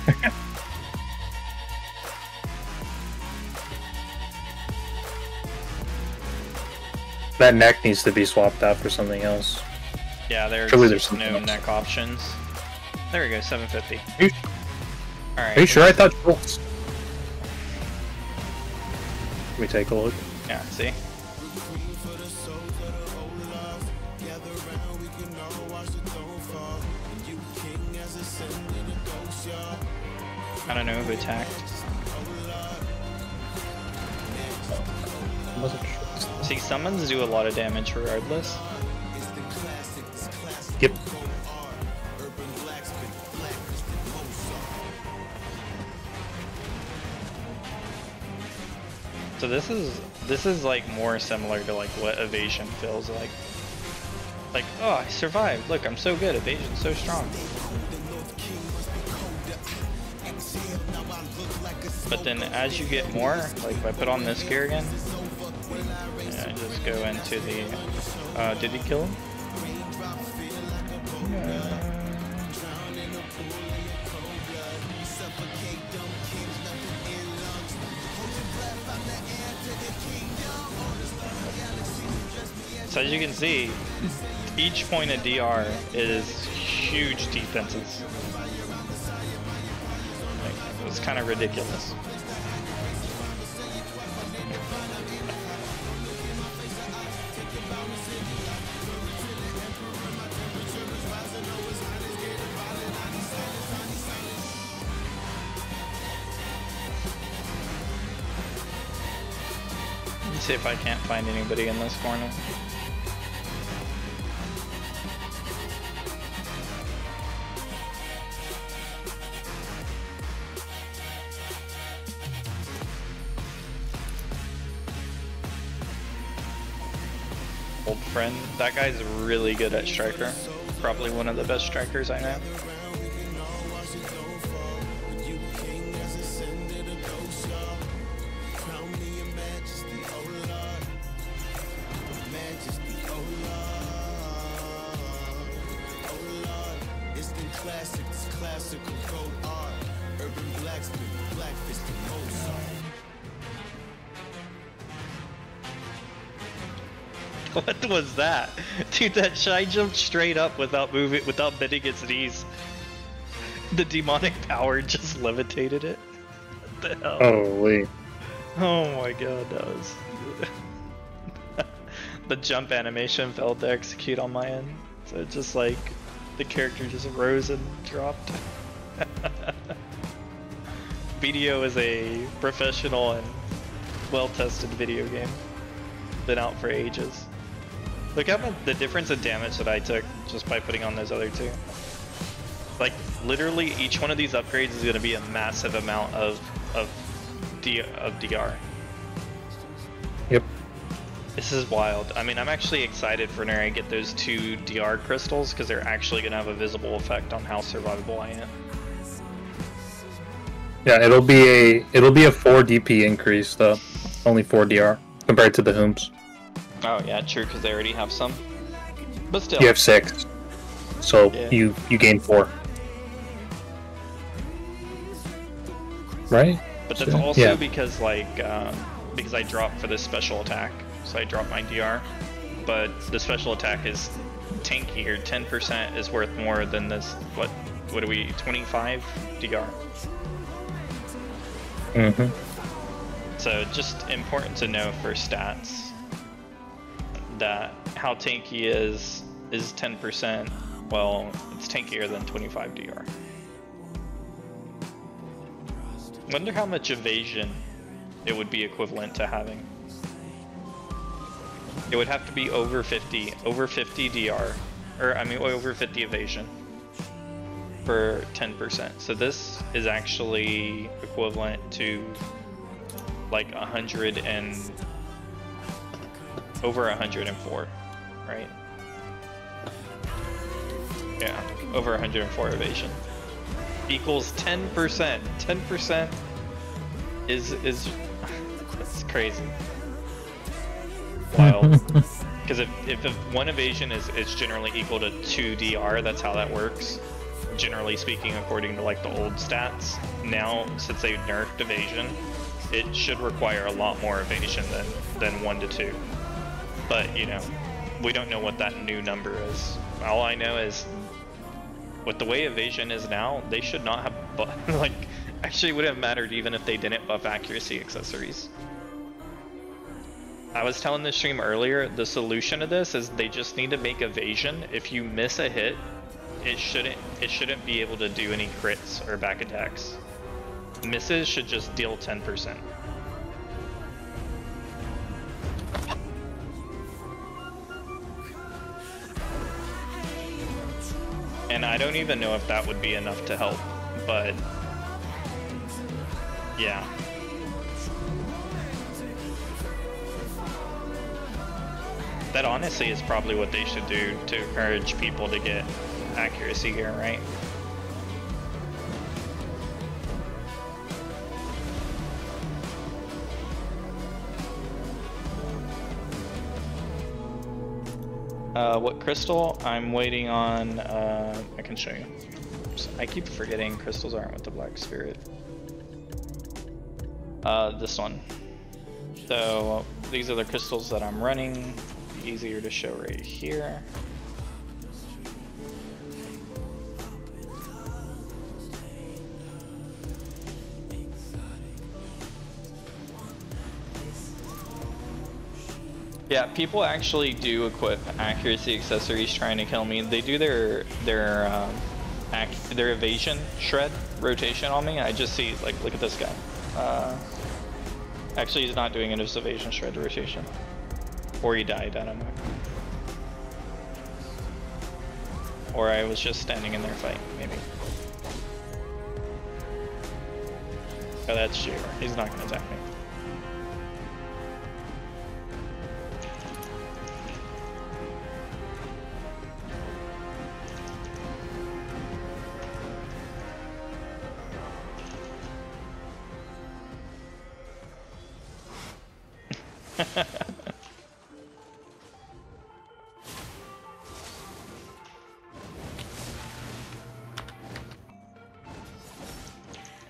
That neck needs to be swapped out for something else. Yeah, there's no neck options. There we go, 750. Alright. Are you sure? I thought Schultz. Let me take a look. Yeah, see? I don't know who attacked. See, summons do a lot of damage regardless. Yep. So this is like more similar to like what evasion feels like. Like, oh, I survived. Look, I'm so good. Evasion's so strong. But then as you get more, like if I put on this gear again, yeah, just go into the, did he kill him? So as you can see, each point of DR is huge defenses. Like, it's kind of ridiculous. see if I can't find anybody in this corner. Old friend. That guy's really good at striker. Probably one of the best strikers I know. What was that? Dude, that shy jumped straight up without moving, without bending its knees. The demonic power just levitated it. What the hell? Holy. Oh my god, that was... The jump animation failed to execute on my end. So it just like, the character just rose and dropped. BDO is a professional and well-tested video game. Been out for ages. Look at the difference in damage that I took just by putting on those other two. Like, literally each one of these upgrades is going to be a massive amount of DR. Yep. This is wild. I mean, I'm actually excited for when I get those 2 DR crystals because they're actually going to have a visible effect on how survivable I am. Yeah, it'll be a 4 DP increase though. Only 4 DR compared to the Hooms. Oh yeah, true, because they already have some. But still. You have 6. So yeah. you gain 4. Right? But that's also because like because I dropped for this special attack. So I dropped my DR. But the special attack is tankier. 10% is worth more than this, what are we, 25 DR. So just important to know for stats that how tanky is 10%, well, it's tankier than 25 DR. Wonder how much evasion it would be equivalent to having. It would have to be over 50 DR, or I mean over 50 evasion for 10%. So this is actually equivalent to like 100 and over 104, right? Yeah, over 104 evasion equals 10%. 10% is that's crazy. Wild. Because if one evasion is generally equal to 2 DR, that's how that works. Generally speaking, according to like the old stats. Now, since they nerfed evasion, it should require a lot more evasion than 1 to 2. But, you know, we don't know what that new number is. All I know is, with the way evasion is now, they should not have, like, actually it would have mattered even if they didn't buff accuracy accessories. I was telling the stream earlier, the solution to this is they just need to make evasion. If you miss a hit, it shouldn't be able to do any crits or back attacks. Misses should just deal 10%. And I don't even know if that would be enough to help, but yeah. That honestly is probably what they should do to encourage people to get accuracy here, right? What crystal? I'm waiting on, I can show you. I keep forgetting crystals aren't with the Black Spirit. This one. So, these are the crystals that I'm running. Easier to show right here. Yeah, people actually do equip accuracy accessories trying to kill me. They do their evasion shred rotation on me. I just see, like, look at this guy. Actually, he's not doing an evasion shred rotation. Or he died, I don't know. Or I was just standing in their fight, maybe. Oh, that's JR. He's not gonna attack me.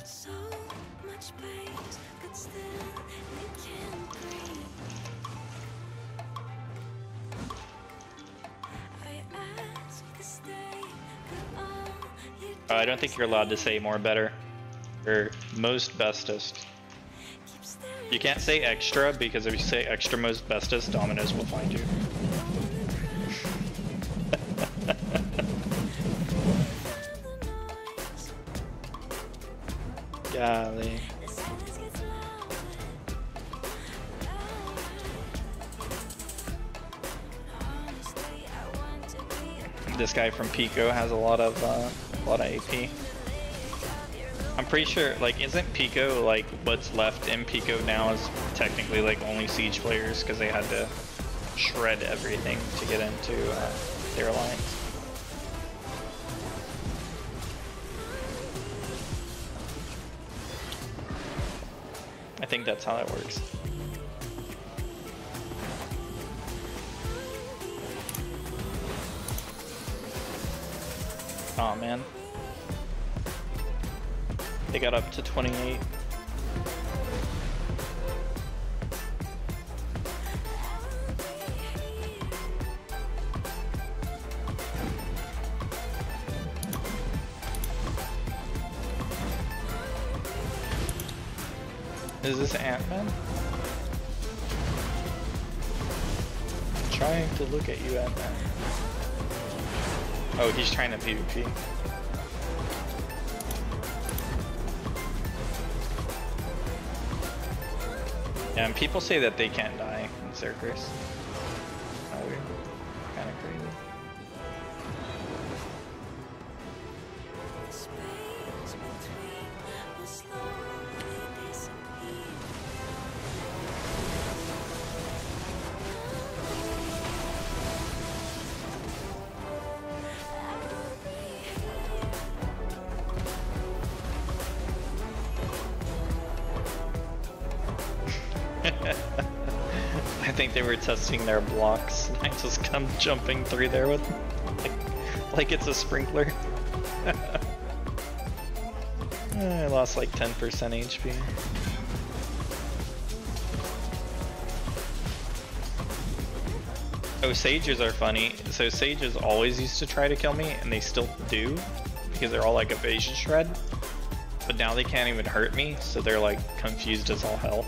So much pain, but still you can't breathe. I ask to stay, but all you do I don't think you're allowed to say more better. Or most bestest. keep staring. You can't say extra because if you say extra most bestest, Domino's will find you. Golly. The silence gets louder, honestly, I want to be This guy from Pico has a lot of AP. I'm pretty sure, like, isn't Pico, like, what's left in Pico now is technically, like, only Siege players because they had to shred everything to get into their alliance. I think that's how that works. Oh man. They got up to 28. Is this Ant-Man? Trying to look at you, Ant-Man. Oh, he's trying to PvP. Yeah, and people say that they can't die in Circus. How weird. Kinda crazy. space between will slowly disappear. I'll be I think they were testing their blocks. I just come jumping through there with like it's a sprinkler. I lost like 10% HP. Oh, sages are funny. So sages always used to try to kill me, and they still do, because they're all like evasion shred. But now they can't even hurt me, so they're like confused as all hell.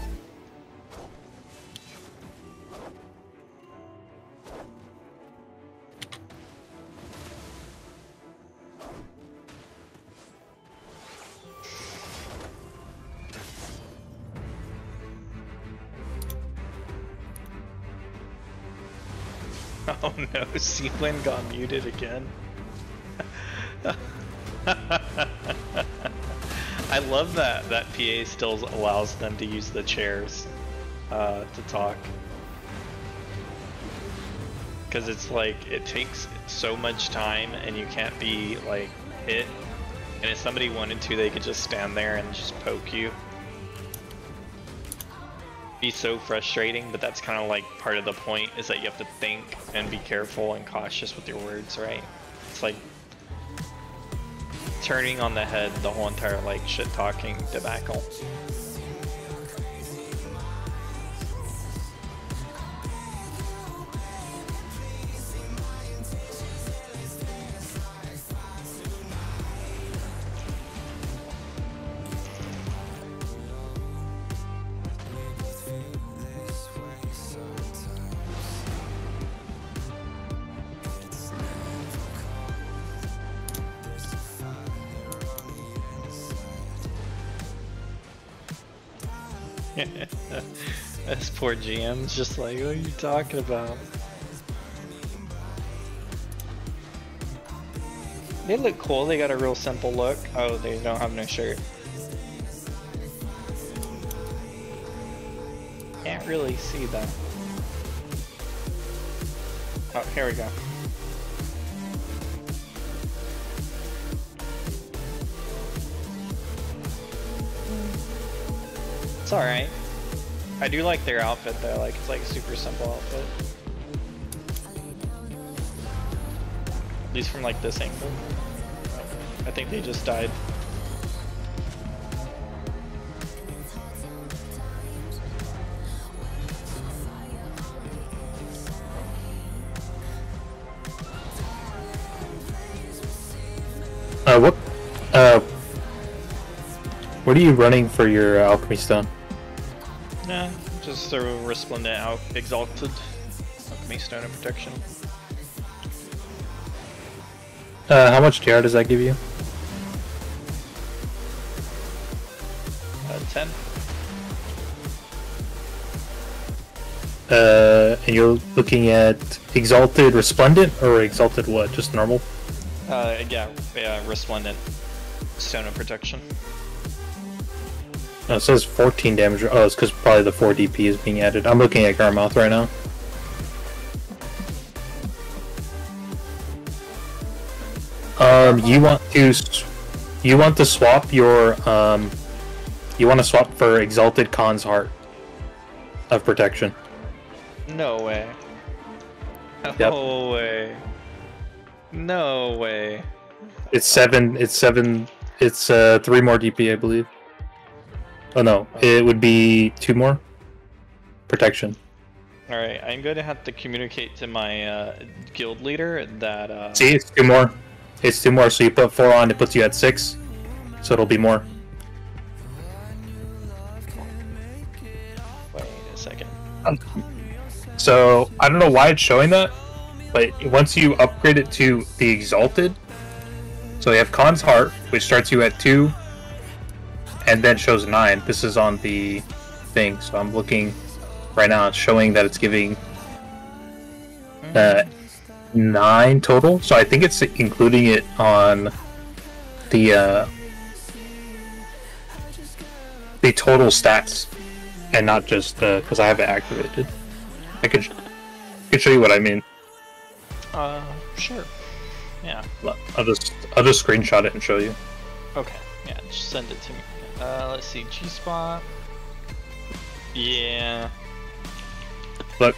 Oh no, Sealand got muted again. I love that PA still allows them to use the chairs to talk. Because it's like, it takes so much time and you can't be like hit. And if somebody wanted to, they could just stand there and just poke you. Be so frustrating, but that's kind of like part of the point, is that you have to think and be careful and cautious with your words, right? It's like turning on the head the whole entire like shit talking debacle. This poor GM's just like, what are you talking about? They look cool, they got a real simple look. Oh, they don't have no shirt. Can't really see that. Oh, here we go. It's alright. I do like their outfit though, like it's like a super simple outfit. At least from like this angle. I think they just died. What are you running for your alchemy stone? Nah, just a resplendent out exalted alchemy stone of protection. How much DR does that give you? 10. And you're looking at exalted resplendent or exalted what? Just normal? Yeah, resplendent stone of protection. No, it says 14 damage. Oh, it's because probably the 4 DP is being added. I'm looking at Garmouth right now. You want to swap your you want to swap for Exalted Khan's Heart of Protection. No way. Yep. No way. No way. It's 7. It's 3 more DP, I believe. Oh no, it would be 2 more protection. Alright, I'm going to have to communicate to my guild leader that See, it's 2 more. It's 2 more, so you put 4 on, it puts you at 6. So it'll be more. Wait a second. So, I don't know why it's showing that, but once you upgrade it to the Exalted, so you have Khan's Heart, which starts you at 2, and then shows 9. This is on the thing, so I'm looking right now, it's showing that it's giving 9 total, so I think it's including it on the total stats, and not just because I have it activated. I could show you what I mean. Sure. Yeah. I'll just screenshot it and show you. Okay. Yeah, just send it to me. Let's see, G-spot. Yeah. Look.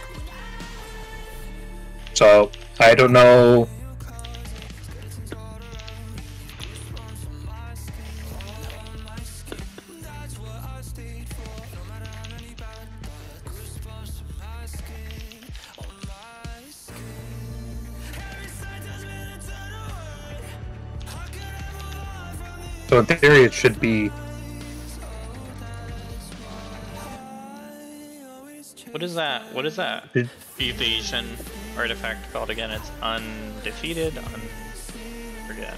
So I don't know. So in theory, it should be. What is that? What is that evasion artifact called again? It's undefeated. Forget.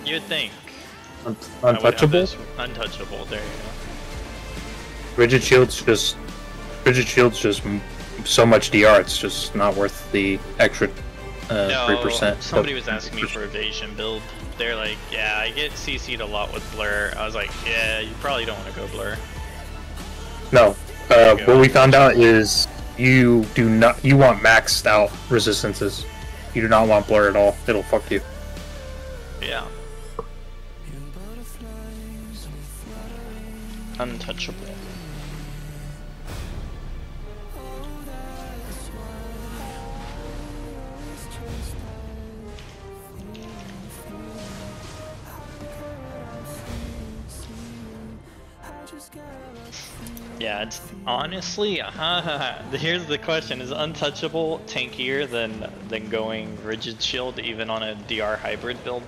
You would think. Untouchable. Untouchable. There you go. Rigid shield's just so much DR. It's just not worth the extra 3%. Somebody was asking me for evasion build. They're like, yeah, I get CC'd a lot with blur. I was like, yeah, you probably don't want to go blur. No. What we found out is you want maxed out resistances. You do not want blur at all. It'll fuck you. Yeah. Untouchable. Yeah, it's honestly, here's the question: is untouchable tankier than going rigid shield even on a DR hybrid build?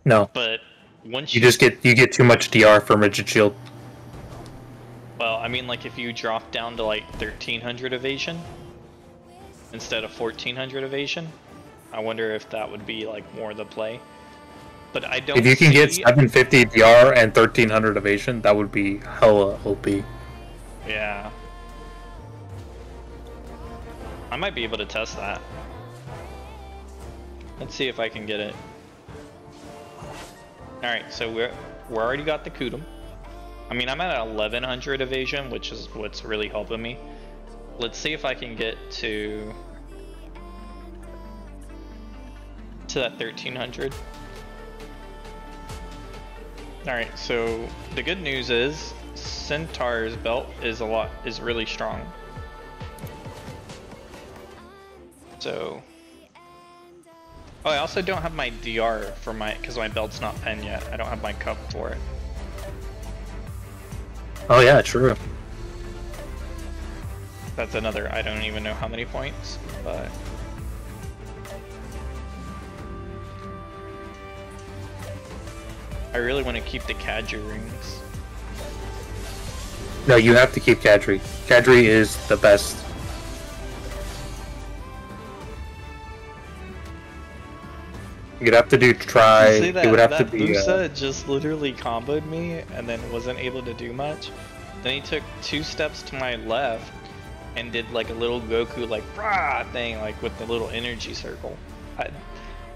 No. But once you get too much DR from rigid shield. Well, I mean, like if you drop down to like 1300 evasion instead of 1400 evasion, I wonder if that would be like more the play. But I don't. If you can get 750 DR and 1300 evasion, that would be hella OP. Yeah. I might be able to test that. Let's see if I can get it. Alright, so we're already got the Kudum. I mean, I'm at 1100 evasion, which is what's really helping me. Let's see if I can get to that 1300. Alright, so the good news is Centaur's belt is really strong. So, oh, I also don't have my DR for because my belt's not pen yet. I don't have my cup for it. Oh yeah, true. That's another, I don't even know how many points, but I really want to keep the Kadri rings. No, you have to keep Kadri. Kadri is the best. You'd have to do try. It would have to be. Busa just literally comboed me and then wasn't able to do much. Then he took 2 steps to my left and did like a little Goku like rah thing, like with the little energy circle.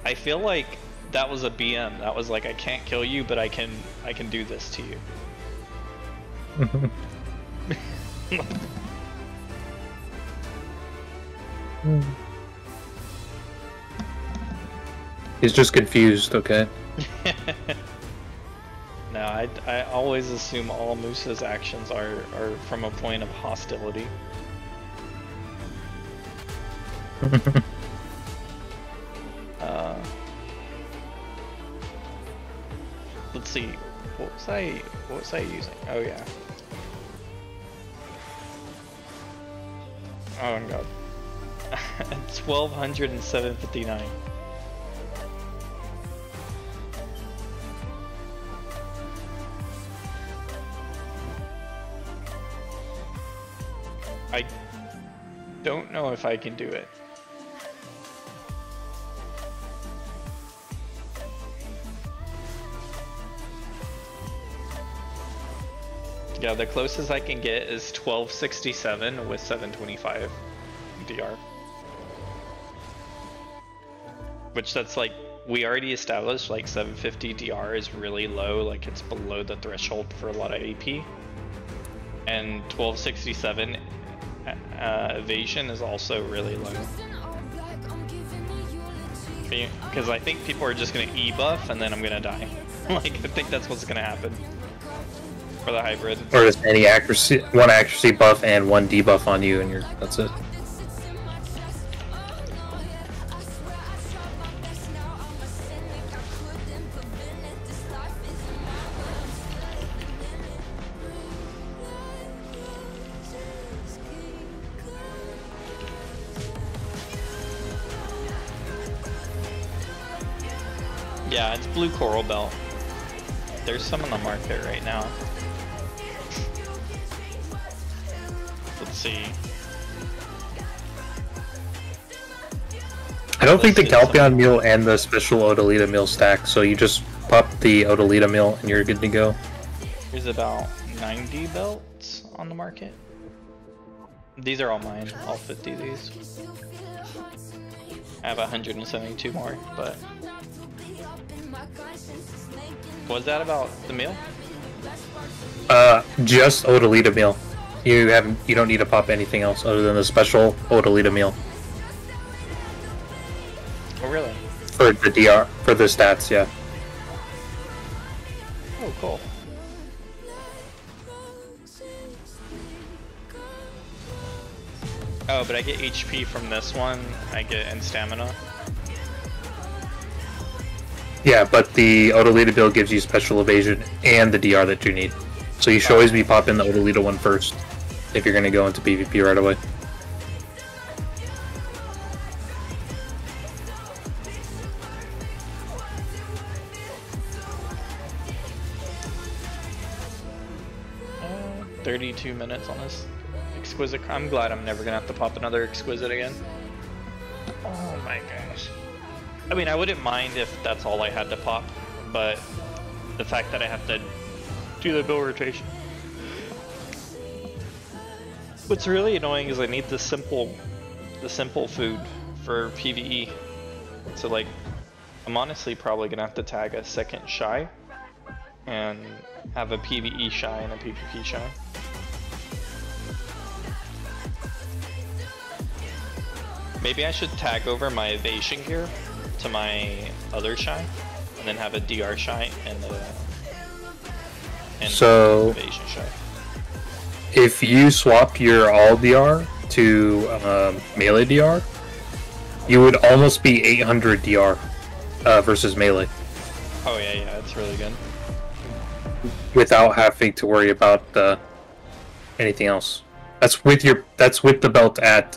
I feel like that was a BM. That was like, I can't kill you, but I can do this to you. He's just confused, okay? No, I always assume all Musa's actions are from a point of hostility. Let's see, what was I using? Oh yeah. Oh god. 1200 and 759. I don't know if I can do it. Yeah, the closest I can get is 1267 with 725 DR. Which that's like, we already established like 750 DR is really low, like it's below the threshold for a lot of AP. And 1267 evasion is also really low. Because I think people are just gonna E-buff and then I'm gonna die. Like, I think that's what's gonna happen. For the hybrid. Or just any accuracy, 1 accuracy buff and 1 debuff on you, and that's it. Yeah, it's blue coral belt. There's some on the market right now. Let's see. I don't think the Calpion meal and the special Odalita meal stack, so you just pop the Odalita meal and you're good to go. There's about 90 belts on the market. These are all mine, all 50 of these. I have 172 more, but... Was that about the meal? Just Odalita meal. You don't need to pop anything else other than the special Odalita meal. Oh really? For the DR, for the stats, yeah. Oh cool. Oh, but I get HP from this one, I get and stamina. Yeah, but the Odalita build gives you special evasion and the DR that you need. So you should always be popping the Odalita one first if you're going to go into PvP right away. Uh, 32 minutes on this exquisite. I'm glad I'm never going to have to pop another exquisite again. Oh my gosh. I mean, I wouldn't mind if that's all I had to pop, but the fact that I have to do the build rotation. What's really annoying is I need the simple food for PvE. So like, I'm honestly probably gonna have to tag a second shy and have a PvE shy and a PvP shy. Maybe I should tag over my evasion gear to my other shy, and then have a DR shy and so evasion shy. If you swap your all DR to melee DR, you would almost be 800 DR versus melee. Oh yeah, it's really good. Without having to worry about anything else. That's with the belt at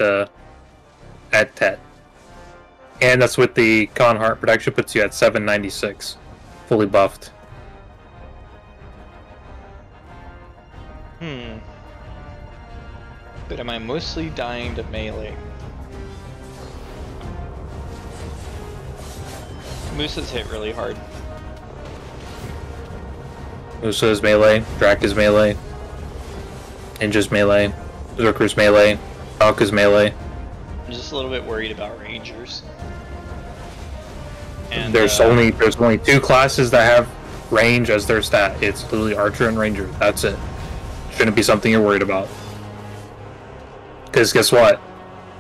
Tet. And that's with the Con Heart protection, puts you at 796, fully buffed. But am I mostly dying to melee? Moose's hit really hard. Musa is melee, Drac is melee, Ninja's melee, Zerker's melee, Valk is melee. I'm just a little bit worried about Rangers. And, there's only 2 classes that have range as their stat. It's literally Archer and Ranger. That's it. Shouldn't be something you're worried about. Because guess what?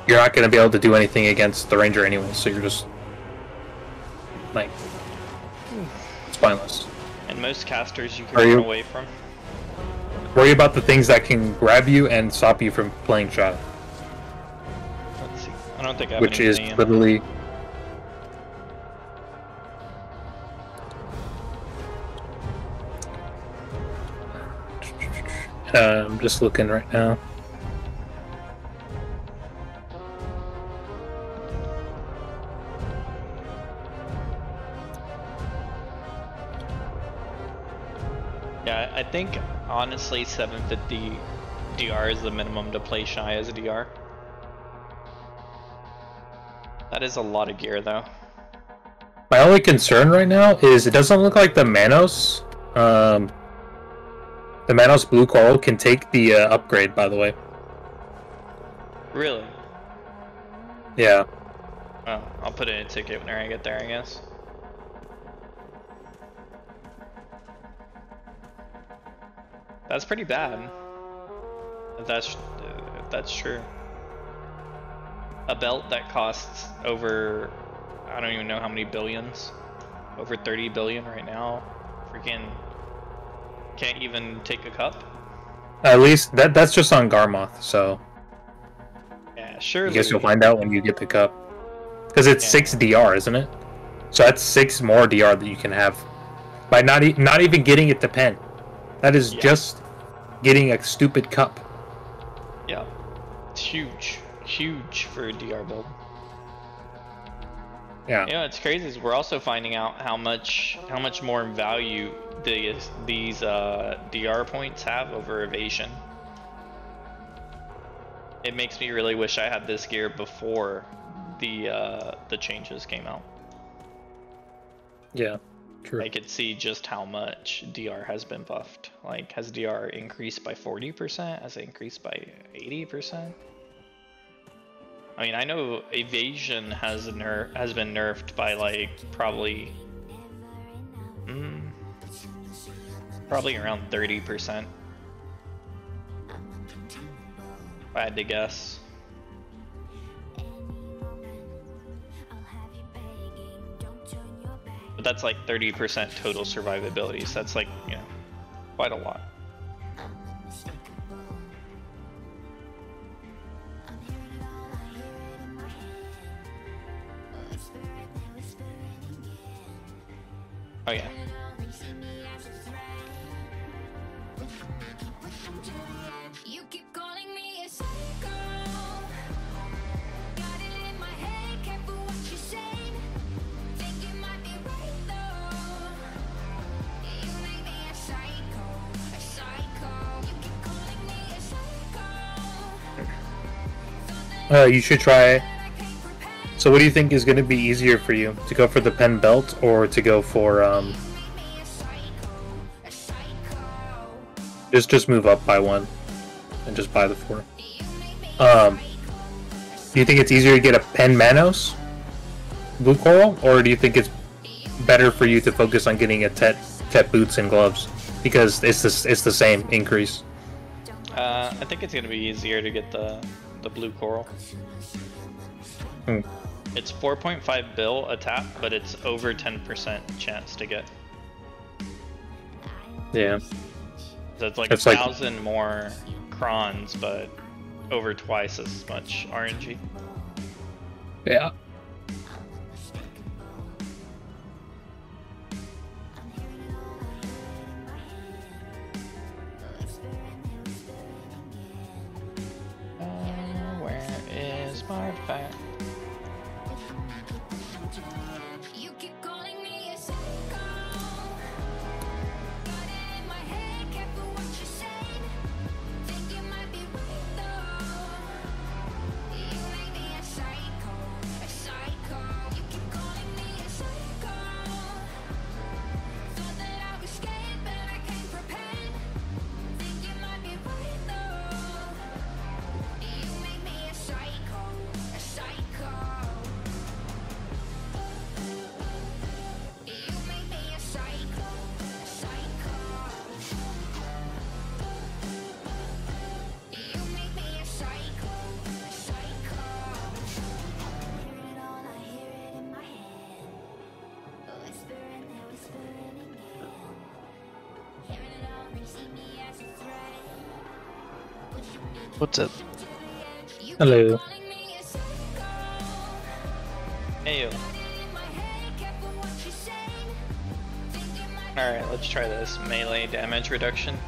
You're not going to be able to do anything against the Ranger anyway, so you're just like, it's pointless. And most casters you can run away from. Worry about the things that can grab you and stop you from playing shot. Let's see. I don't think I have which is anything literally. I'm just looking right now. Yeah, I think honestly 750 DR is the minimum to play Shy as a DR. That is a lot of gear though. My only concern right now is it doesn't look like the Manos, Blue Coral can take the upgrade, by the way. Really? Yeah. Oh, I'll put in a ticket when I get there, I guess. That's pretty bad. If that's true. A belt that costs over, I don't even know how many billions, over 30 billion right now, freaking can't even take a cup. At least that's just on Garmoth, so yeah, sure. I guess you'll find out when you get the cup, because it's 6 DR, isn't it? So that's 6 more DR that you can have by not even getting it to pen. That is just getting a stupid cup. Yeah, it's huge for a DR build. Yeah. You know, it's crazy is we're also finding out how much more value these DR points have over evasion. It makes me really wish I had this gear before the changes came out. Yeah, true. I could see just how much DR has been buffed. Like, has DR increased by 40%? Has it increased by 80%? I mean, I know evasion has been nerfed by like probably around 30%. If I had to guess. But that's like 30% total survivability, so that's like, you know, quite a lot. Oh yeah. You keep calling me a psycho. Got it in my head, careful what you say. Think you might be right though. You make me a psycho, a psycho. You keep calling me a psycho. You should try So what do you think is going to be easier for you? To go for the pen belt or to go for just move up by one and just buy the 4. Do you think it's easier to get a pen Manos blue coral, or do you think it's better for you to focus on getting a Tet boots and gloves because it's the same increase? I think it's gonna be easier to get the blue coral. It's 4.5 bill a tap, but it's over 10% chance to get. Yeah. So it's like It's 1,000 more crons, but over twice as much RNG. Yeah. Where is my fat? You keep calling me a psycho, got it in my head, careful what you say. Think you might be right though. You make me a psycho, a psycho. You keep calling me a psycho. Thought that I was scared, but I can't pretend. Think you might be right though. You make me a psycho, a psycho. You make me a psycho, a psycho. You make me a psycho, a psycho. Hear it all, I hear it in my head. Whispering, they're whispering again. Hearing it all, they see me as a threat. What's up? You Hello. calling me a psycho. Hey, yo. In my head, careful what you say. Think you might Alright, let's try this. Melee damage reduction. be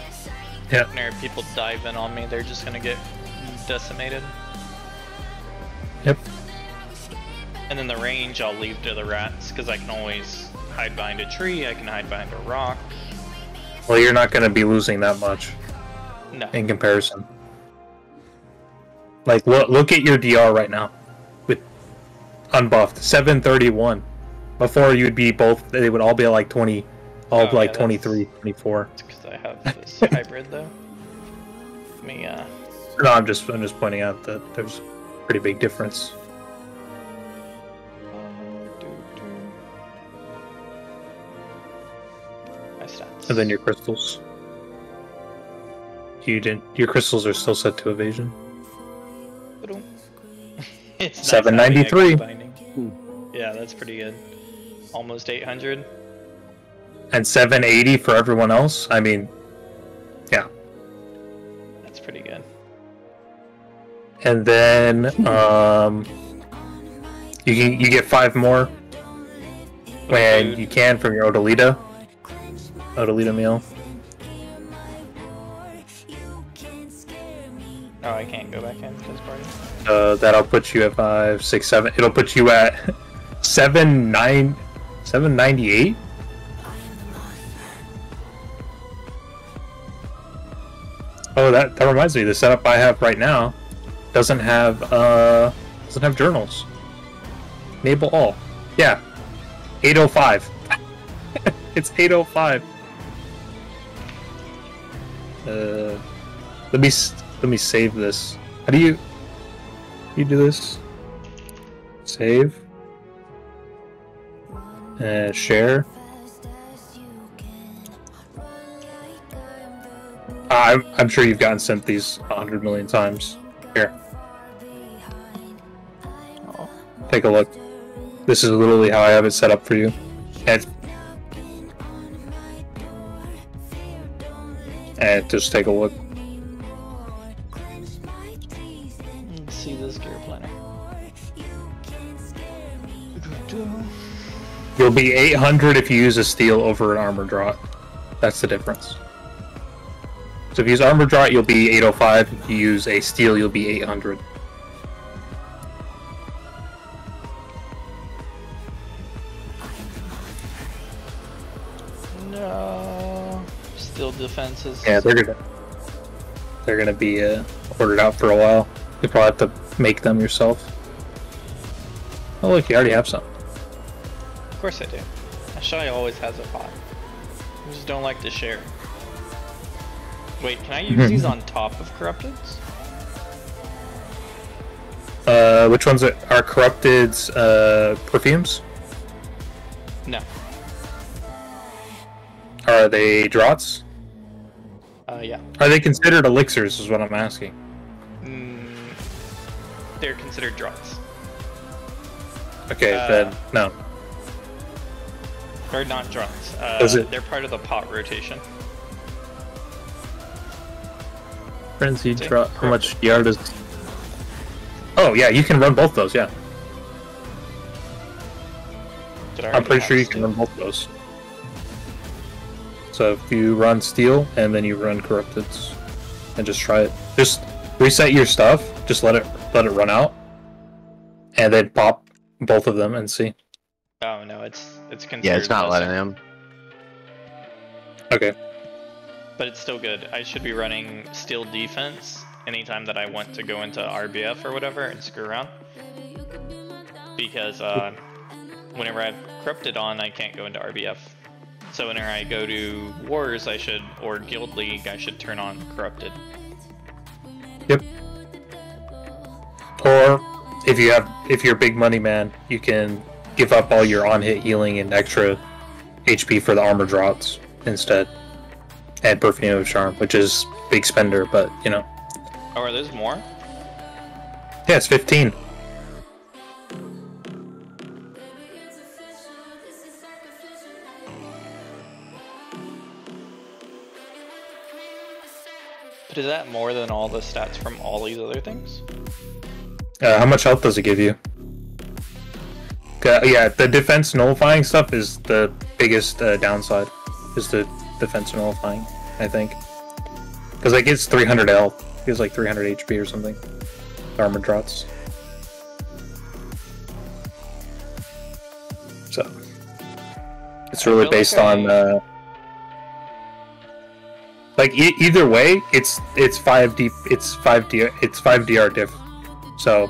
a psycho. Yeah. Whenever people dive in on me, they're just gonna get decimated. Yep. And then the range I'll leave to the rats, because I can always hide behind a tree, I can hide behind a rock. Well, you're not going to be losing that much No. in comparison. Like, look at your DR right now with unbuffed 731. Before you'd be both, they would all be at like 20, all Oh, like yeah, that's- 23, 24. It's because I have this hybrid though. Let me, No, I'm just pointing out that there's a pretty big difference. my stats. And then your crystals. Your crystals are still set to evasion. It's nice 793. having extra binding. Yeah, that's pretty good. Almost 800. And 780 for everyone else. I mean, yeah. That's pretty good. And then you get 5 more when you can from your Odalita meal. Oh, I can't go back in this party. That'll put you at 5, 6, 7. It'll put you at 798. Oh, that reminds me. The setup I have right now doesn't have journals. Enable all. Yeah, 805. It's 805. Let me save this. How do you do this? Save. Share. I'm sure you've gotten sent these 100 million times. Here. Take a look. This is literally how I have it set up for you. And just take a look. Let's see this gear planner. You'll be 800 if you use a steel over an armor draught. That's the difference. So if you use armor draught, you'll be 805. If you use a steel, you'll be 800. No. Still defenses. Yeah, they're gonna be ordered out for a while. You probably have to make them yourself. Oh look, you already have some. Of course I do. A shy always has a pot. I just don't like to share. Wait, can I use these on top of corrupteds? Which ones are corrupted's perfumes? No. Are they draughts? Yeah. Are they considered elixirs is what I'm asking. They're considered draughts. Okay, then no. They're not draughts. They're part of the pot rotation. Frenzy draught. How much DR does? Oh yeah, you can run both those. Yeah, I'm pretty sure you can run both those. So if you run steel and then you run corrupteds, and just try it. Just reset your stuff. Just let it run out, and then pop both of them and see. Oh no, it's considered. Yeah, it's not letting him. Okay. But it's still good. I should be running steel defense anytime that I want to go into RBF or whatever and screw around. Because whenever I have corrupted on, I can't go into RBF. So whenever I go to wars, or guild league, I should turn on corrupted. Yep. Or if you're a big money man, you can give up all your on-hit healing and extra HP for the armor drops instead. And Perfume of Charm, which is big spender, but you know. Oh, are those more? Yeah, it's 15. But is that more than all the stats from all these other things? How much health does it give you? Yeah, the defense nullifying stuff is the biggest downside. Is the defense nullifying, I think. Because it gets 300 health. It gives like 300 HP or something. Armor drops. So it's really based on like either way, it's 5 DR diff. So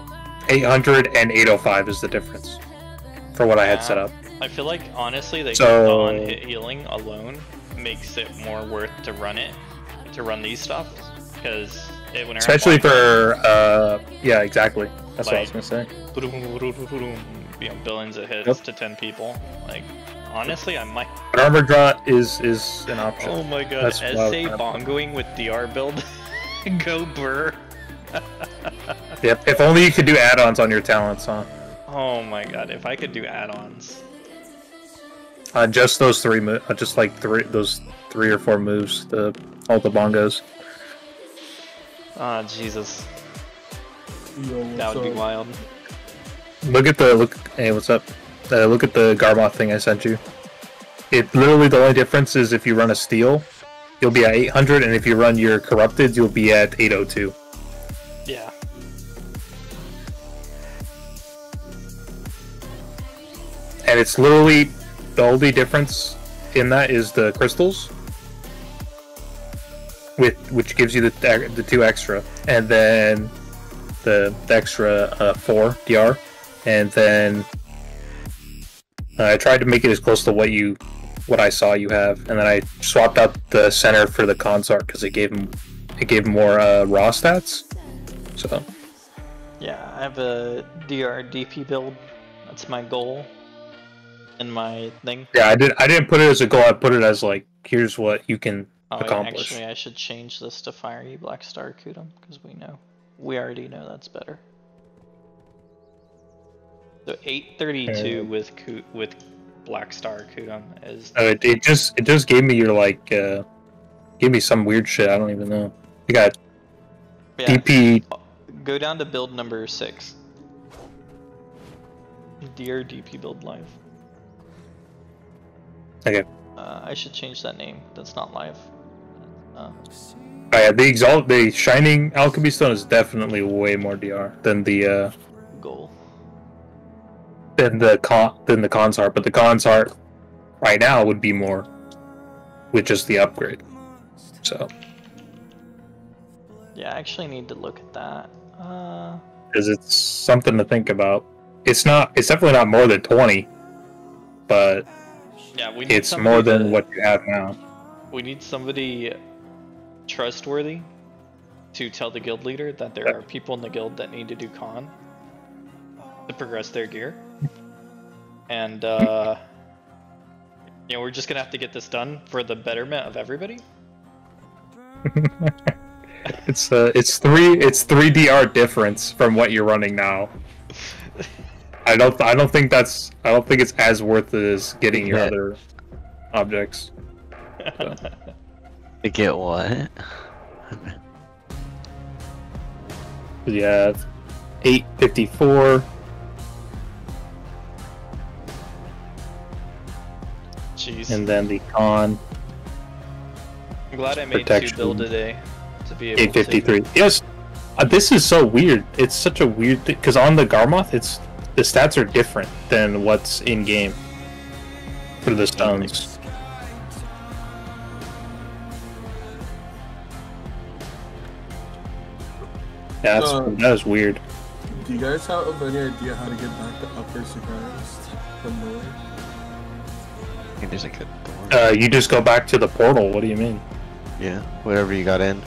800 and 805 is the difference for what I had set up. I feel like honestly the on-hit healing alone makes it more worth to run these stuff, because especially for yeah, exactly. That's what I was gonna say. You know, billions of hits to 10 people. Like honestly, I might. But armor drop is an option. Oh my god, essay bongoing with DR build. Go burr. Yep. If only you could do add-ons on your talents, huh? Oh my god, if I could do add-ons. Just those three, just like those 3 or 4 moves, all the bongos. Ah, Jesus. Yo, That would be wild. Hey, what's up? Look at the Garmoth thing I sent you. It literally, the only difference is if you run a steel, you'll be at 800, and if you run your corrupted, you'll be at 802. Yeah. And it's literally, the only difference in that is the crystals, which gives you the 2 extra, and then the extra 4 DR, and then I tried to make it as close to what I saw you have, and then I swapped out the center for the consort because it gave more raw stats. So yeah, I have a DR DP build. That's my goal. In my thing. Yeah, I didn't put it as a goal. I put it as like, here's what you can accomplish. Actually, I should change this to Fiery Black Star Kudum because we already know that's better. So 832 with Black Star Kudum is. It just gave me your like gave me some weird shit. I don't even know. You got DP. Go down to build number 6. Dear DP build live. Okay. I should change that name. That's not live. Oh yeah, the Shining Alchemy Stone is definitely way more DR than the goal. Than the consort, but the consort right now would be more with just the upgrade. So yeah, I actually need to look at that. Because it's something to think about. it's definitely not more than 20, but Yeah, we need it's somebody more than to- what you have now. We need somebody trustworthy to tell the guild leader that there are people in the guild that need to do con to progress their gear. And you know, we're just gonna have to get this done for the betterment of everybody. It's 3 DR difference from what you're running now. I don't think it's as worth it as getting your other objects. So. To get what? You have 854. Jeez. And then the con I'm glad I made protection. 2 build today to be able to 853. Yes, this is so weird. It's such a weird thing because on the Garmoth, the stats are different than what's in game for the stones. Yeah, that is weird. Do you guys have any idea how to get back to Upper Cigarist from nowhere? I think there's like a door. You just go back to the portal. What do you mean? Yeah, whatever you got in.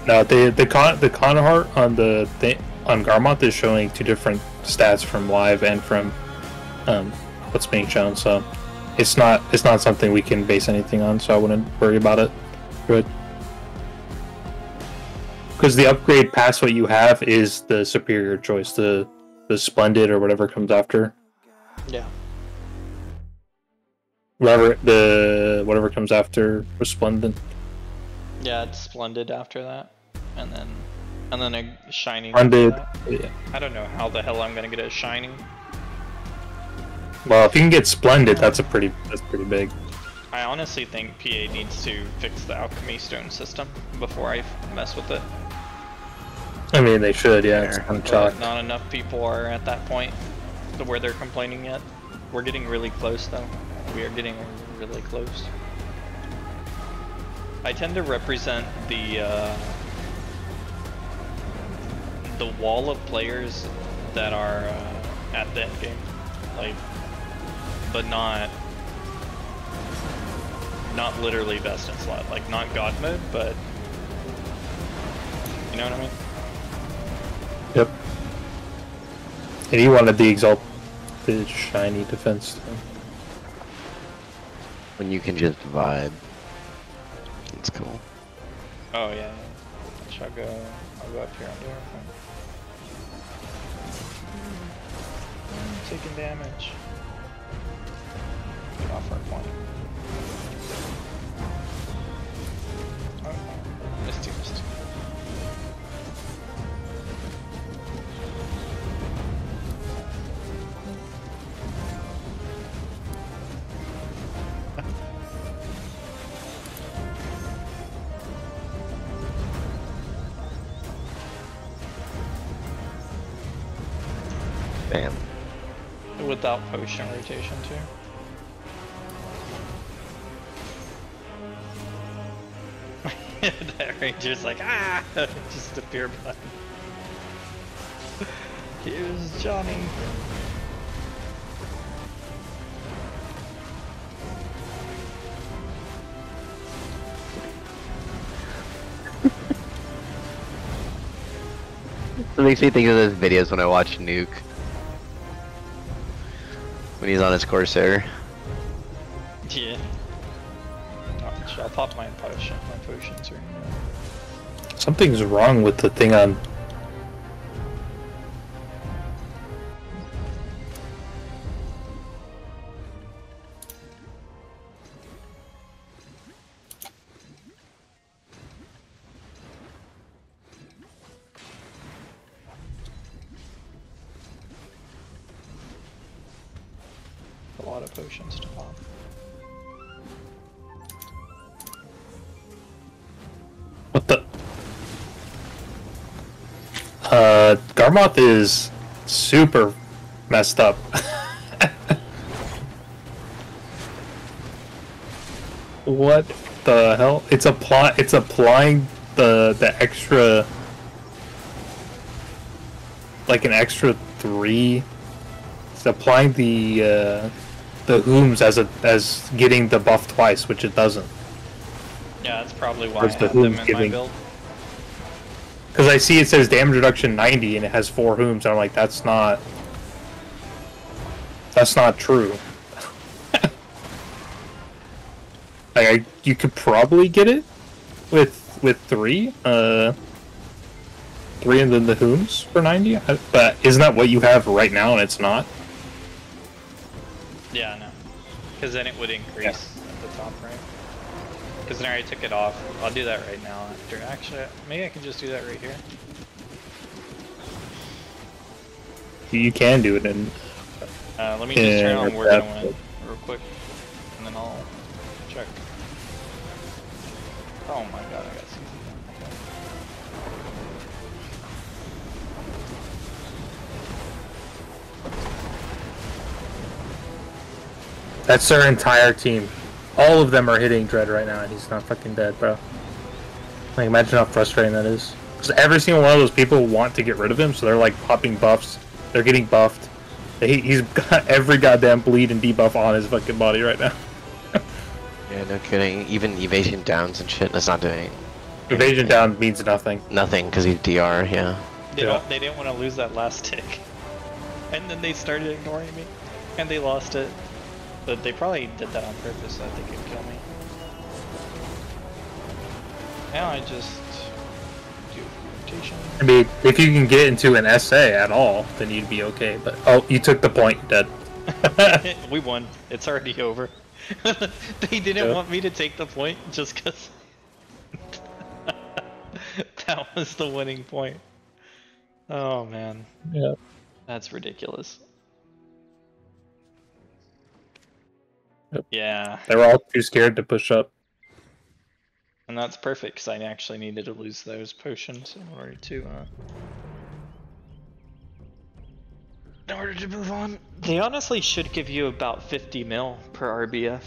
No, the con heart on on Garmoth is showing 2 different stats from live and from what's being shown. So it's not something we can base anything on. So I wouldn't worry about it. Good. Because the upgrade past what you have is the superior choice, the Splendid or whatever comes after. Yeah. Whatever comes after Resplendent. Yeah, it's Splendid after that, and then a Shining. Splendid. after that. Yeah. I don't know how the hell I'm gonna get a Shining. Well, if you can get Splendid, that's pretty big. I honestly think PA needs to fix the alchemy stone system before I mess with it. I mean, they should, yeah. It's kind of But chalk. not enough people are at that point to where they're complaining yet. We're getting really close, though. We are getting really close. I tend to represent the wall of players that are at the end game, like, but not literally best in slot, like not God mode, but you know what I mean? Yep. And he wanted the exalted shiny defense. Too. When you can just vibe. It's cool. Oh yeah. I'll go up here and do everything. Taking damage. Get off our point. Oh, missed. Damn. Without potion rotation too. That ranger's like, ah! Just appear behind. Here's Johnny. It makes me think of those videos when I watch Nuke. When he's on his Corsair. Yeah. I'll pop my potions right now. Something's wrong with the thing on. A lot of potions to pop. What the? Garmoth is super messed up. What the hell? It's applying the extra, like an extra 3, it's applying the Hooms as getting the buff twice, which it doesn't. Yeah, that's probably why I Where's the have them Hooms in my giving? build. Because I see it says damage reduction 90 and it has 4 Hooms, and I'm like, that's not true. Like, you could probably get it with 3, 3 and then the Hooms for 90, but isn't that what you have right now and it's not? Yeah, I know. Because then it would increase at the top, right? Because then I already took it off. I'll do that right now after. Actually, maybe I can just do that right here. You can do it in... Let me just turn on We're Gonna Win real quick, and then I'll check. Oh my god, I got CC. That's their entire team. All of them are hitting Dread right now, and he's not fucking dead, bro. Like, imagine how frustrating that is. Because every single one of those people want to get rid of him, so they're like popping buffs. They're getting buffed. He's got every goddamn bleed and debuff on his fucking body right now. Yeah, no kidding. Even evasion downs and shit, that's not doing Evasion down means nothing. nothing because he's DR, yeah. They didn't want to lose that last tick. And then they started ignoring me. And they lost it. But they probably did that on purpose so that they could kill me. Now I just do rotation. I mean, if you can get into an SA at all, then you'd be okay. But oh, you took the point, you're dead. We won. It's already over. They didn't want me to take the point just because that was the winning point. Oh man. Yeah. That's ridiculous. Yep. Yeah. They were all too scared to push up. And that's perfect because I actually needed to lose those potions in order to move on. They honestly should give you about 50 mil per RBF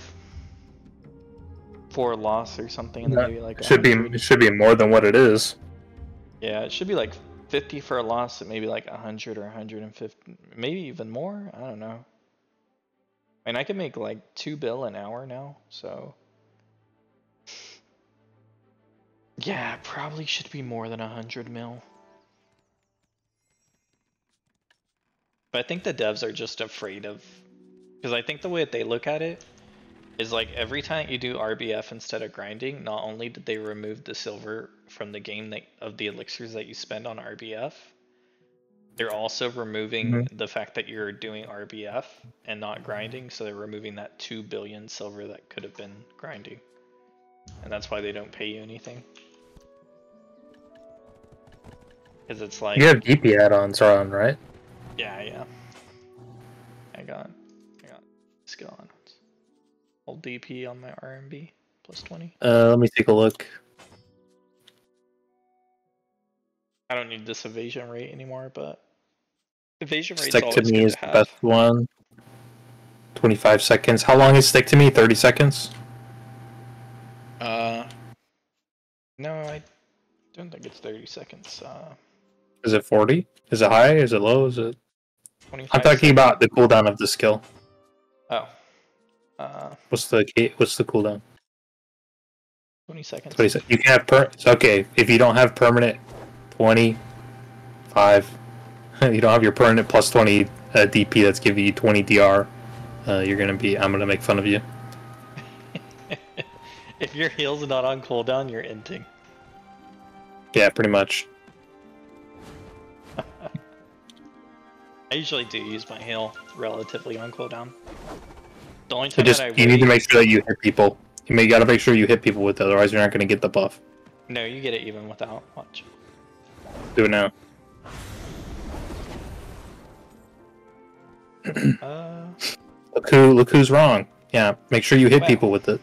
for a loss or something, and then maybe like It should be more than what it is. Yeah, it should be like 50 for a loss, and maybe like 100 or 150, maybe even more. I don't know. I mean, I can make like 2 bill an hour now, so yeah, it probably should be more than 100 mil. But I think the devs are just afraid of, because I think the way that they look at it is like every time you do RBF instead of grinding, not only did they remove the silver from the game of the elixirs that you spend on RBF, they're also removing the fact that you're doing RBF and not grinding, so they're removing that 2 billion silver that could have been grinding. And that's why they don't pay you anything. Because it's like... You have DP add-ons on, right? Yeah. I got skill on. Hold DP on my RMB plus 20. Let me take a look. I don't need this evasion rate anymore, but evasion rate's Stick to always me good is to the have. best one. 25 seconds. How long is stick to me? 30 seconds? No, I don't think it's 30 seconds. Is it 40? Is it high? Is it low? Is it... 25 I'm talking seconds. about the cooldown of the skill. Oh. What's the cooldown? 20 seconds. 20 seconds. You can have okay, if you don't have permanent 25, you don't have your permanent plus 20 DP that's giving you 20 DR, I'm gonna make fun of you. If your heal's not on cooldown, you're inting. Yeah, pretty much. I usually do use my heal relatively on cooldown. The only time that I You need to make sure that you hit people. You gotta make sure you hit people with it, otherwise you're not gonna get the buff. No, you get it even without. Watch. Do it now. Look who's wrong. Yeah, make sure you hit people with it.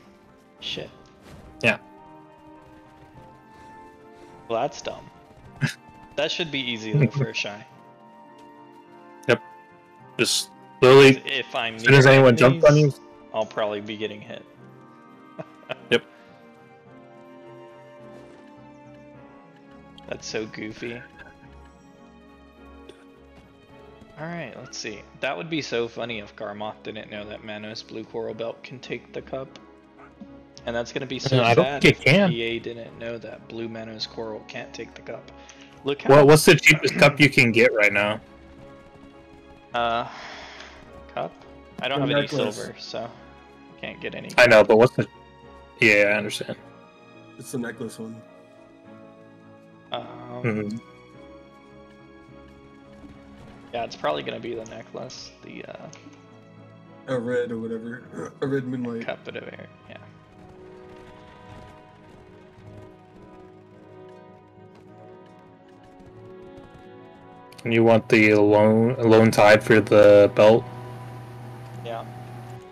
Shit. Yeah. Well, that's dumb. That should be easy though for a shy. Yep. Just literally, If I'm as soon as anyone jumps on you, I'll probably be getting hit. yep. That's so goofy. Alright, let's see. That would be so funny if Garmoth didn't know that Manos Blue Coral Belt can take the cup. And that's gonna be so I don't sad think if it can. EA didn't know that Blue Manos Coral can't take the cup. Look how What's the cheapest cup you can get right now? cup? I don't The have any necklace. silver, so can't get any. I know, but what's the? Yeah, I understand. It's the necklace one. Mhm. Yeah, it's probably gonna be the necklace, the A red or whatever. A red moonlight. cup of air. Yeah. And you want the lone tide for the belt? Yeah.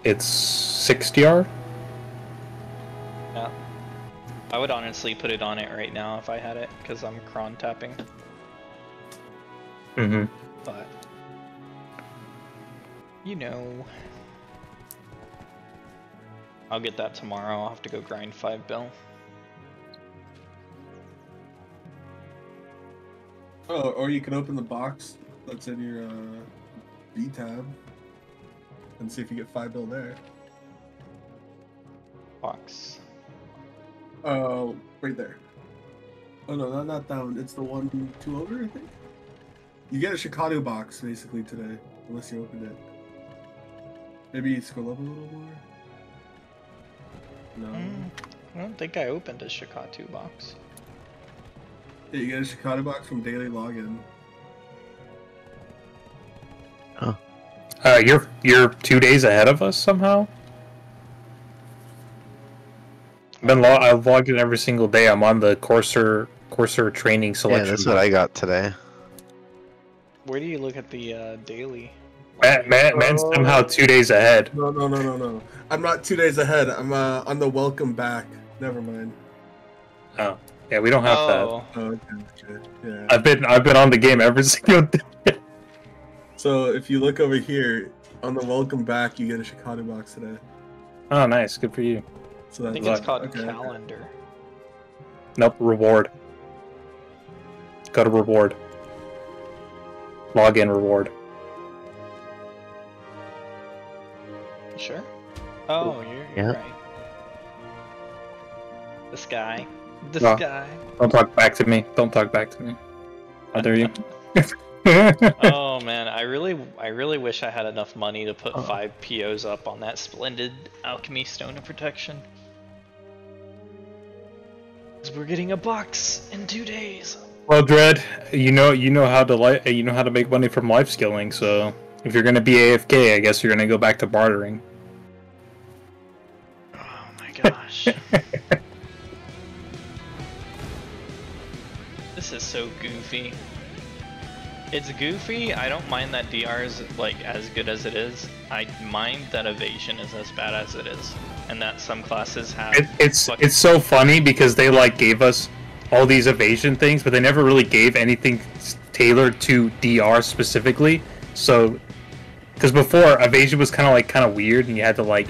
It's 60R. Yeah. I would honestly put it on it right now if I had it, because I'm cron tapping. Mm-hmm. But you know, I'll get that tomorrow. I'll have to go grind 5 bill. Oh, or you can open the box that's in your B tab and see if you get 5 bill there. Box. Oh, right there. Oh no, not that one. It's the one 2 over, I think. You get a Shikadu box basically today, unless you opened it. Maybe you scroll up a little more. No. I don't think I opened a Shikatu box. Yeah, you get a Shikadu box from daily login. You're 2 days ahead of us somehow. I've logged in every single day. I'm on the Courser training selection. Yeah, that's what I got today. Where do you look at the daily? Man's somehow 2 days ahead. No. I'm not 2 days ahead. I'm on the welcome back. Never mind. Oh, yeah, we don't have Oh, Oh, okay. Yeah. that. I've been on the game every single day. So if you look over here on the welcome back, you get a Shikadu box today. Oh, nice, good for you. So I that's think it's Look, called okay. calendar. Nope, reward. Go to reward. Login reward. Sure. Oh, you're Yeah. right. This guy. This No. guy. Don't talk back to me. Don't talk back to me. How dare you? Oh man, I really wish I had enough money to put 5 POs up on that splendid alchemy stone of protection. 'Cause we're getting a box in 2 days. Well, Dread, you know how to make money from life skilling. So if you're gonna be AFK, I guess you're gonna go back to bartering. Oh my gosh. This is so goofy. It's goofy. I don't mind that DR is like as good as it is. I mind that evasion is as bad as it is, and that some classes have. It's so funny because they like gave us all these evasion things, but they never really gave anything tailored to DR specifically. So, because before evasion was kind of weird, and you had to like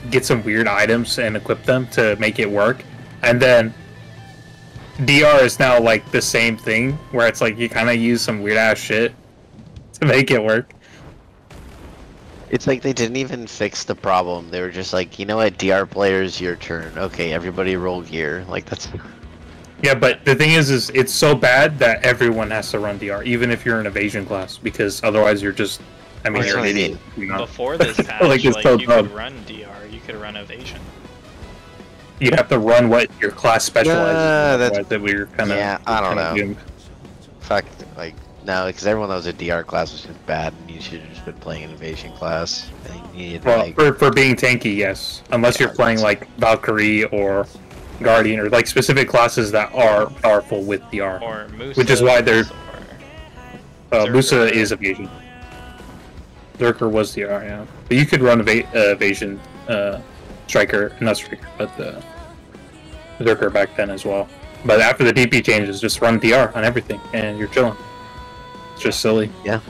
get some weird items and equip them to make it work, and then DR is now like the same thing, where it's like you kind of use some weird ass shit to make it work. It's like they didn't even fix the problem. They were just like, you know what, DR players, your turn. Okay, everybody roll gear. Like that's. Yeah, but the thing is it's so bad that everyone has to run DR, even if you're an evasion class, because otherwise you're just, I mean, That's you're an what I idiot. mean. You know? Before this patch, Like, it's like so you dumb. could run DR, you could run evasion. You'd have to run what your class specializes in, that's- otherwise that we're kind of Yeah, I don't know. Fuck, like, no, because everyone knows a DR class was just bad, and you should have just been playing an invasion class. And you needed to, Well, like, for being tanky, yes. Unless you're playing like Valkyrie or Guardian or like specific classes that are powerful with DR. Or Musa. Which is why they're- Zerker. Musa is evasion. Zerker was DR, yeah. But you could run evasion, striker, not striker, but Zerker back then as well. But after the DP changes, just run DR on everything, and you're chilling. It's just silly. yeah.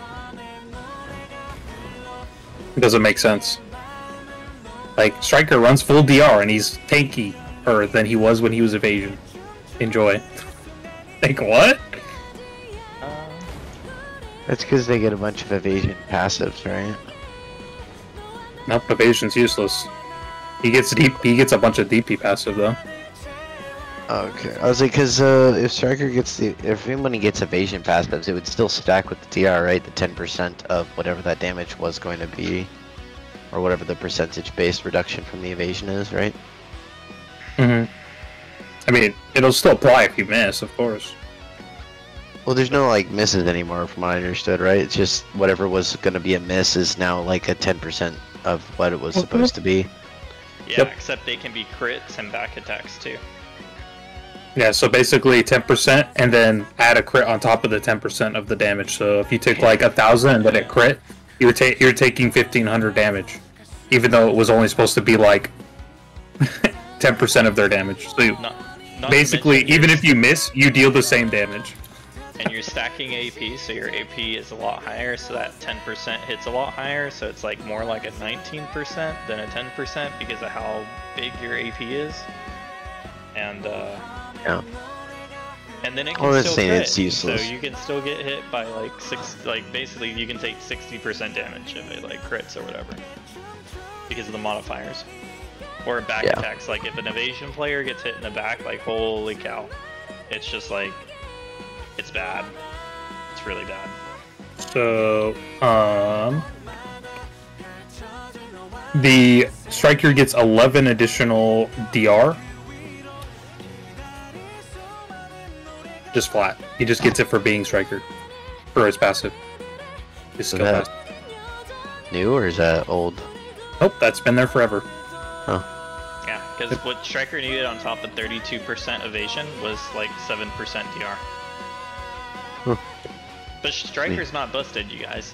It doesn't make sense. Like, Striker runs full DR, and he's tankier than he was when he was evasion. Enjoy. Like, what? That's because they get a bunch of evasion passives, right? Nope, evasion's useless. He gets a bunch of DP passive though. Okay. I was like, because if Striker gets if anybody gets evasion passives, it would still stack with the DR, right? The 10% of whatever that damage was going to be, or whatever the percentage-based reduction from the evasion is, right? Mm-hmm. I mean, it'll still apply if you miss, of course. Well, there's no like misses anymore, from what I understood, right? It's just whatever was going to be a miss is now like a 10% of what it was supposed to be. Yeah, Yep. except they can be crits and back attacks too. Yeah, so basically 10% and then add a crit on top of the 10% of the damage. So if you take like 1,000 and then it crit, you're taking 1,500 damage, even though it was only supposed to be like 10% of their damage. So Not basically, to mention even if you miss, you deal the same damage. and you're stacking AP, so your AP is a lot higher, so that 10% hits a lot higher, so it's like more like a 19% than a 10% because of how big your AP is. And Yeah. and then it Well, can that's still saying crit, it's useless. so you can still get hit by like basically you can take 60% damage if it like crits or whatever because of the modifiers. Or back Yeah. attacks, like if an evasion player gets hit in the back, like holy cow, it's just like, it's bad. It's really bad. So, the Striker gets 11 additional DR. Just flat. He just gets it for being Striker. For his passive. His skill that- passive. New or is that old? Nope, that's been there forever. Yeah, because what Striker needed on top of 32% evasion was like 7% DR. Huh. But Striker's not busted, you guys.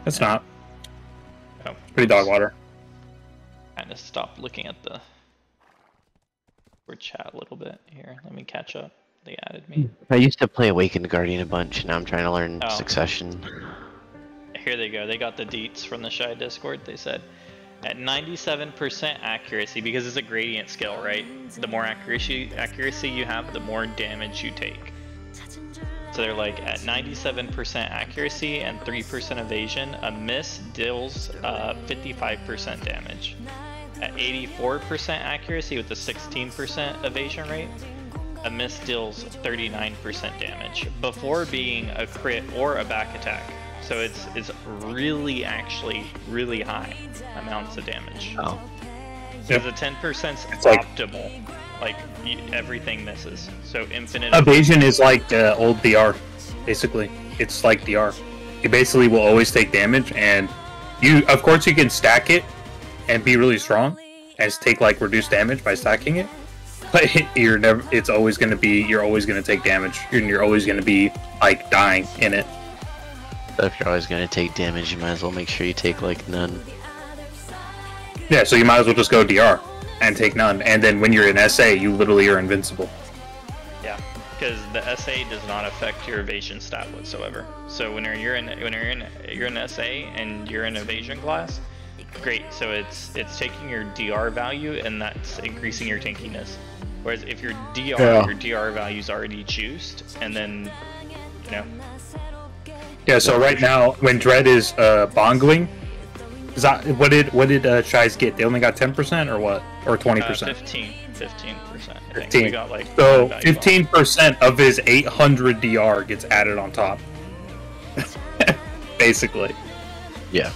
It's not. Oh, Pretty dog water. kind of stopped looking at the word chat a little bit here. Let me catch up. They added me. I used to play Awakened Guardian a bunch. Now I'm trying to learn Oh. Succession. Here they go. They got the deets from the Shy Discord. They said at 97% accuracy, because it's a gradient skill, right? The more accuracy you have, the more damage you take. So they're like at 97% accuracy and 3% evasion, a miss deals 55% damage. At 84% accuracy with a 16% evasion rate, a miss deals 39% damage before being a crit or a back attack. So it's really actually really high amounts of damage. Oh. Because the 10% is like- optimal. Like everything misses. So infinite. Evasion is like old DR, basically. It's like DR. You basically will always take damage, and of course you can stack it and be really strong, and take like reduced damage by stacking it. But it's always gonna be, you're always gonna take damage, and you're always gonna be like dying in it. But if you're always gonna take damage, you might as well make sure you take like none. Yeah, so you might as well just go DR and take none, and then when you're in SA, you literally are invincible. Yeah, because the SA does not affect your evasion stat whatsoever. So when you're in SA and you're in evasion class, great. So it's taking your DR value and that's increasing your tankiness. Whereas if your DR value is already juiced, and then you know. Yeah, so right now when Dread is bongling, what did Shies get? They only got 10% or what? Or 20%? 15%. I think 15. we got like So value 15% of his 800 DR gets added on top. Basically. Yeah.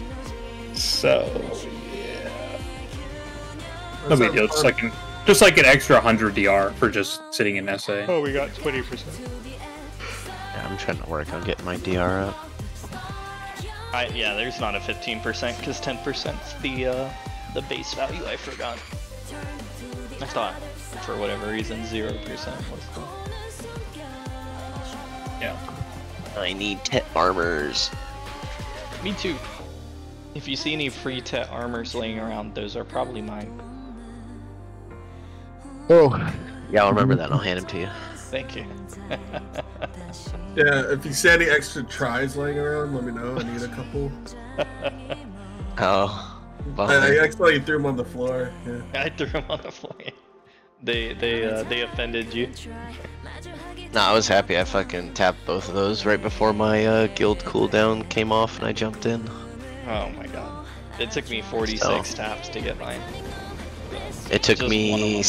So no big deal. Just like an extra 100 DR for just sitting in SA. Oh, we got 20%. Yeah, I'm trying to work on getting my DR up. Yeah, there's not a 15% because 10%'s the base value. I forgot. I thought for whatever reason 0% was the. Yeah. I need Tet armors. Me too. If you see any free Tet armors laying around, those are probably mine. Oh. Yeah, I'll remember that. I'll hand them to you. Thank you. Yeah, if you see any extra tries laying around, let me know. I need a couple. Oh. Well, I accidentally threw them on the floor. Yeah. I threw them on the floor. They offended you. Nah, I was happy I fucking tapped both of those right before my guild cooldown came off and I jumped in. Oh my god. It took me 46 taps to get mine. It took Just me one of them.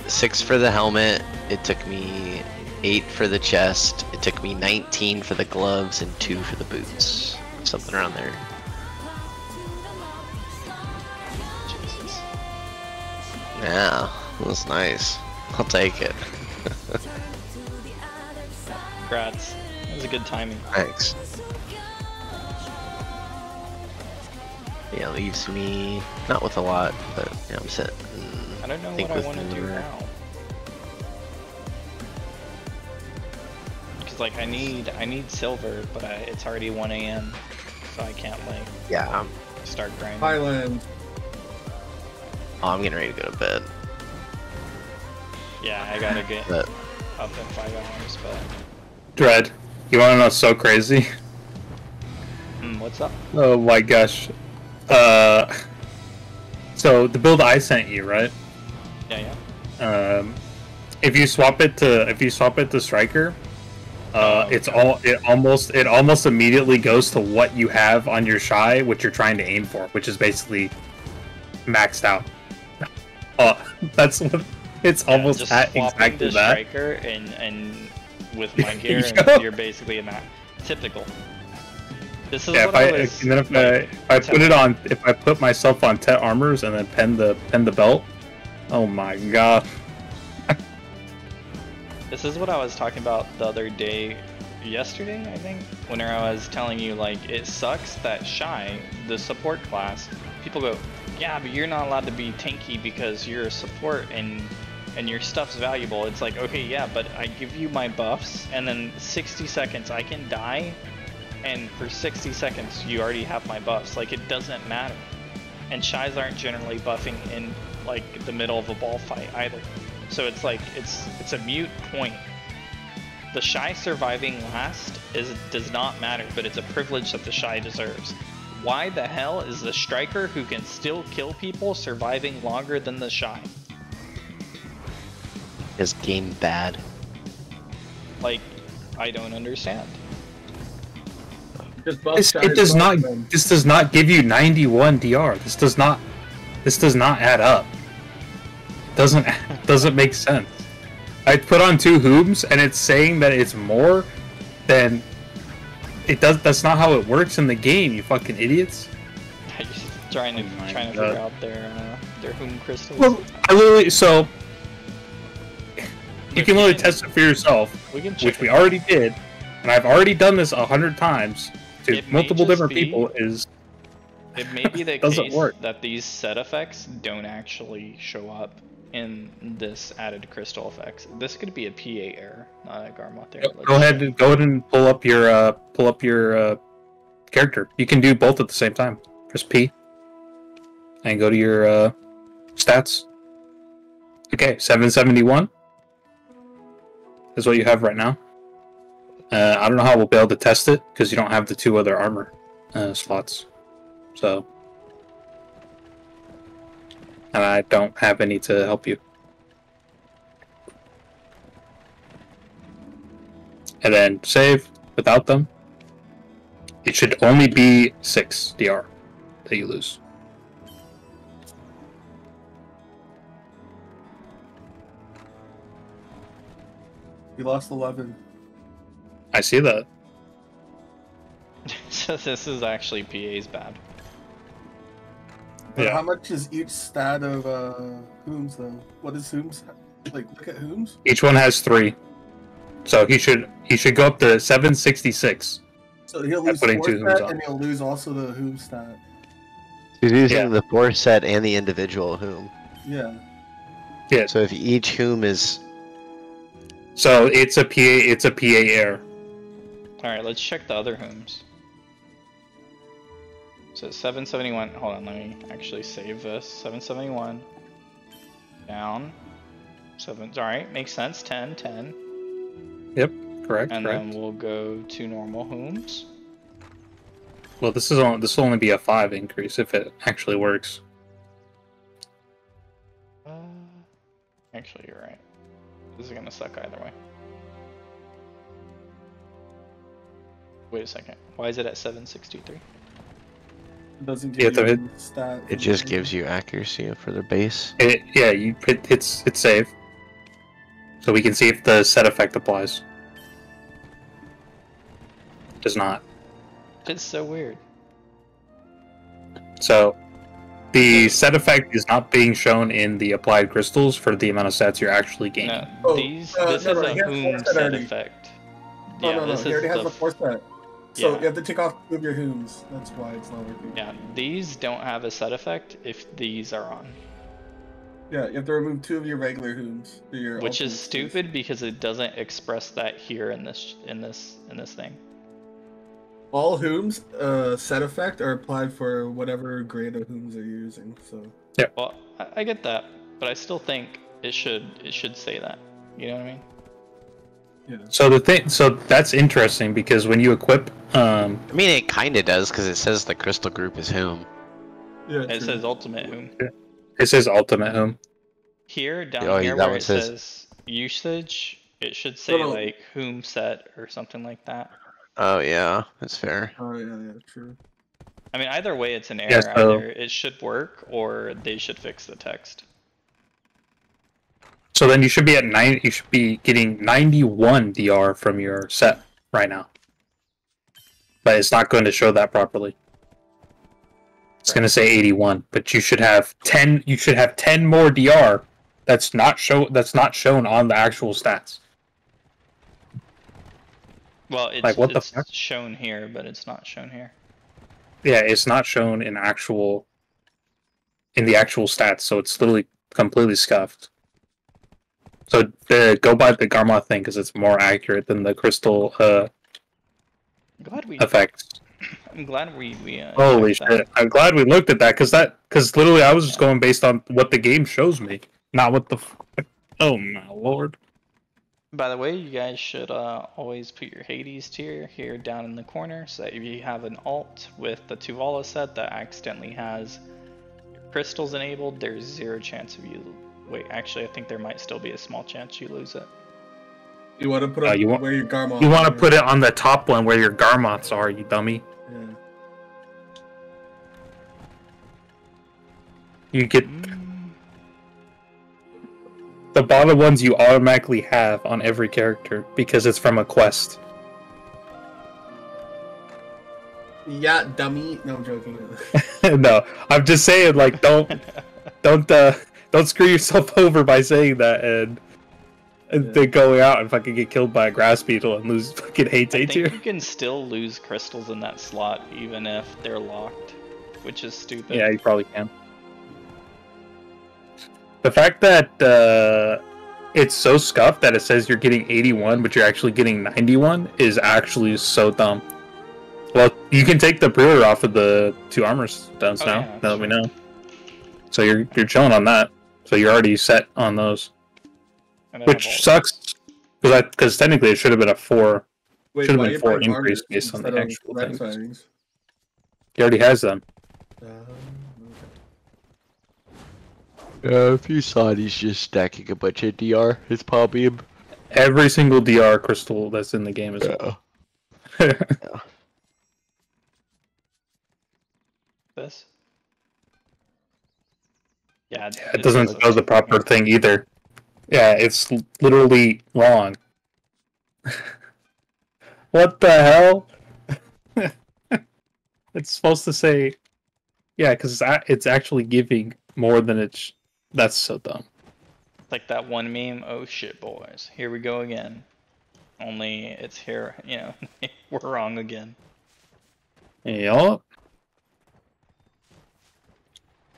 six for the helmet. It took me 8 for the chest. It took me 19 for the gloves and 2 for the boots. Something around there. Jesus. Yeah, that was nice. I'll take it. Congrats. That was a good timing. Thanks. Yeah, leaves me not with a lot, but yeah, I'm set. I don't know think what I with want to do the- now. Cause like I need silver, but it's already 1 AM, so I can't like Yeah, start grinding. Highland. I'm getting ready to go to bed. Yeah, I gotta get But up in 5 hours, but Dread, you want to know what's so crazy? what's up? Oh my gosh. So the build I sent you, right? Yeah, yeah. If you swap it to striker, Oh, it almost immediately goes to what you have on your shy, which you're trying to aim for, which is basically maxed out. That's what it's Yeah, almost just at swapping exactly the that. striker and with my gear, Yo. and you're basically a map. Typical. This is Yeah, what I was. and then if I put it on, if I put myself on Tet armors and then pen the belt, oh my god. This is what I was talking about the other day, yesterday, I think, when I was telling you, like, it sucks that Shy, the support class, people go, yeah, but you're not allowed to be tanky because you're a support and your stuff's valuable. It's like, okay, yeah, but I give you my buffs, and then 60 seconds I can die, and for 60 seconds you already have my buffs. Like, it doesn't matter. And Shies aren't generally buffing in, like, the middle of a ball fight either. So it's like, it's a mute point. The Shy surviving last does not matter, but it's a privilege that the Shy deserves. Why the hell is the striker who can still kill people surviving longer than the Shy? is game bad. Like, I don't understand. Just buff This Shine's buff them. does not give you 91 DR. This does not add up. Doesn't make sense. I put on 2 hooms and it's saying that it's more than it does. That's not how it works in the game, you fucking idiots. I'm just trying to my trying to God. figure out their home crystals. Well, I literally so you can literally Look, test it for yourself, we can check which we it. already did, and I've already done this 100 times to It may multiple just different be- people. Is It may be the Doesn't case work. that these set effects don't actually show up in this added crystal effects. This could be a PA error, not a Garmoth error. Let's go ahead check. and pull up your character. You can do both at the same time. Press P and go to your stats. Okay, 771 is what you have right now. I don't know how we'll be able to test it because you don't have the 2 other armor slots. So, and I don't have any to help you. And then save without them. It should only be 6 DR that you lose. You lost 11. I see that. So this is actually PA's bad. But Yeah. how much is each stat of Hooms though? What is Hooms? Like, look at Hooms. Each one has 3. So he should go up to 766. So he'll By lose putting 4 2 Hooms stat, on. and he'll lose also the Hoom stat. He's using Yeah. the 4 set and the individual whom. Yeah. Yeah. So if each whom is So it's a PA error. Alright, let's check the other homes. So 771, hold on, let me actually save this. 771. Down. 7, alright, makes sense. 10, 10. Yep, correct. And correct. then we'll go to normal homes. Well, this will only be a 5 increase if it actually works. Actually, you're right. This is gonna suck either way. Wait a second. Why is it at 763? It doesn't Yeah, give the- you stat. It just gives you accuracy for the base. It's save. So we can see if the set effect applies. Does not. It's so weird. So the set effect is not being shown in the applied crystals for the amount of stats you're actually gaining. No, Oh, this no, is no, a he has whom four set set already. effect. Oh, Yeah, no, this he already is has the the 4 set. So yeah. you have to take off 2 of your whom's. That's why it's not working. Yeah, these don't have a set effect if these are on. Yeah, you have to remove 2 of your regular whom's. Your Which is ultimate stupid because it doesn't express that here in this thing. All whom's set effect are applied for whatever grade of whom's they're using. So Well, I get that, but I still think it should say that. You know what I mean? yeah, So that's interesting because when you equip, I mean, it kind of does because it says the crystal group is whom. yeah. It true. says ultimate whom. it says ultimate whom. Here, down Oh, here that where one it says- says usage, it should say no. like whom set or something like that. Oh yeah, that's fair. Oh yeah, true. I mean, either way, it's an error. Yeah, so- Either it should work or they should fix the text. So then you should be at 9. You should be getting 91 DR from your set right now, but it's not going to show that properly. It's going to say 81, but you should have 10. You should have 10 more DR. That's not shown on the actual stats. Well, it's, Like, what the it's fuck? shown here, but it's not shown here. Yeah, it's not shown in the actual stats, so it's literally completely scuffed. So go by the Garmoth thing because it's more accurate than the crystal I'm glad we. effects. I'm glad we. Holy checked that. shit! I'm glad we looked at that because literally I was just going based on what the game shows me, not what the. Oh my lord! By the way, you guys should always put your Hades tier here down in the corner, so that if you have an alt with the Tuvala set that accidentally has your crystals enabled, there's 0 chance of you. Wait, actually, I think there might still be a small chance you lose it. You want to put it you want- where your Garmon. You want to put it on the top one where your Garmoths are, you dummy. Yeah. You get the bottom ones you automatically have on every character because it's from a quest. Yeah, dummy. No, I'm joking. No, I'm just saying, like, don't screw yourself over by saying that and then going out and fucking get killed by a grass beetle and lose fucking hate I tier. think you can still lose crystals in that slot even if they're locked, which is stupid. Yeah, you probably can. The fact that it's so scuffed that it says you're getting 81, but you're actually getting 91 is actually so dumb. Well, you can take the brewer off of the 2 armor stones now, yeah, now that we sure. know. So you're chilling on that. So you're already set on those, And I have all- which sucks because technically it should have been a 4. Wait, Should've why been you 4 buying increase armors based on the instead of actual red things. fangs? He already has them. If you saw he's just stacking a bunch of DR, it's probably him. Every single DR crystal that's in the game is. this. Yeah, It doesn't show the proper thing either. Yeah, it's literally wrong. What the hell? It's supposed to say, yeah, because it's actually giving more than it's. That's so dumb. Like that one meme, oh shit boys, here we go again. Only it's here, you know, we're wrong again. Yup.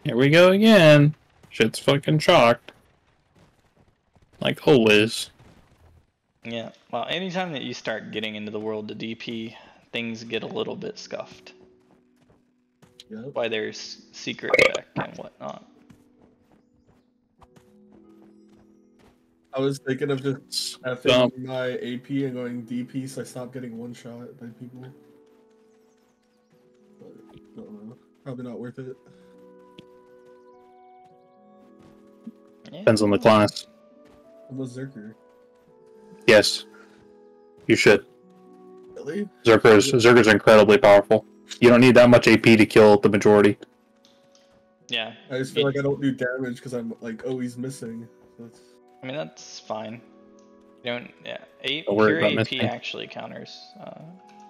Here we go again. Shit's fucking chalked. Like always. Yeah, well, anytime that you start getting into the world of DP, things get a little bit scuffed. Yep. Why there's secret tech and whatnot. I was thinking of just Dumb. effing my AP and going DP so I stopped getting one shot by people. But, I don't know. Probably not worth it. Yeah. Depends on the class. Almost Zerker. Yes, you should. Really? Zerkers are incredibly powerful. You don't need that much AP to kill the majority. Yeah. I just feel like I don't do damage because I'm like always missing. That's... I mean, that's fine. You don't, yeah. Don't worry Pure about AP missing. actually counters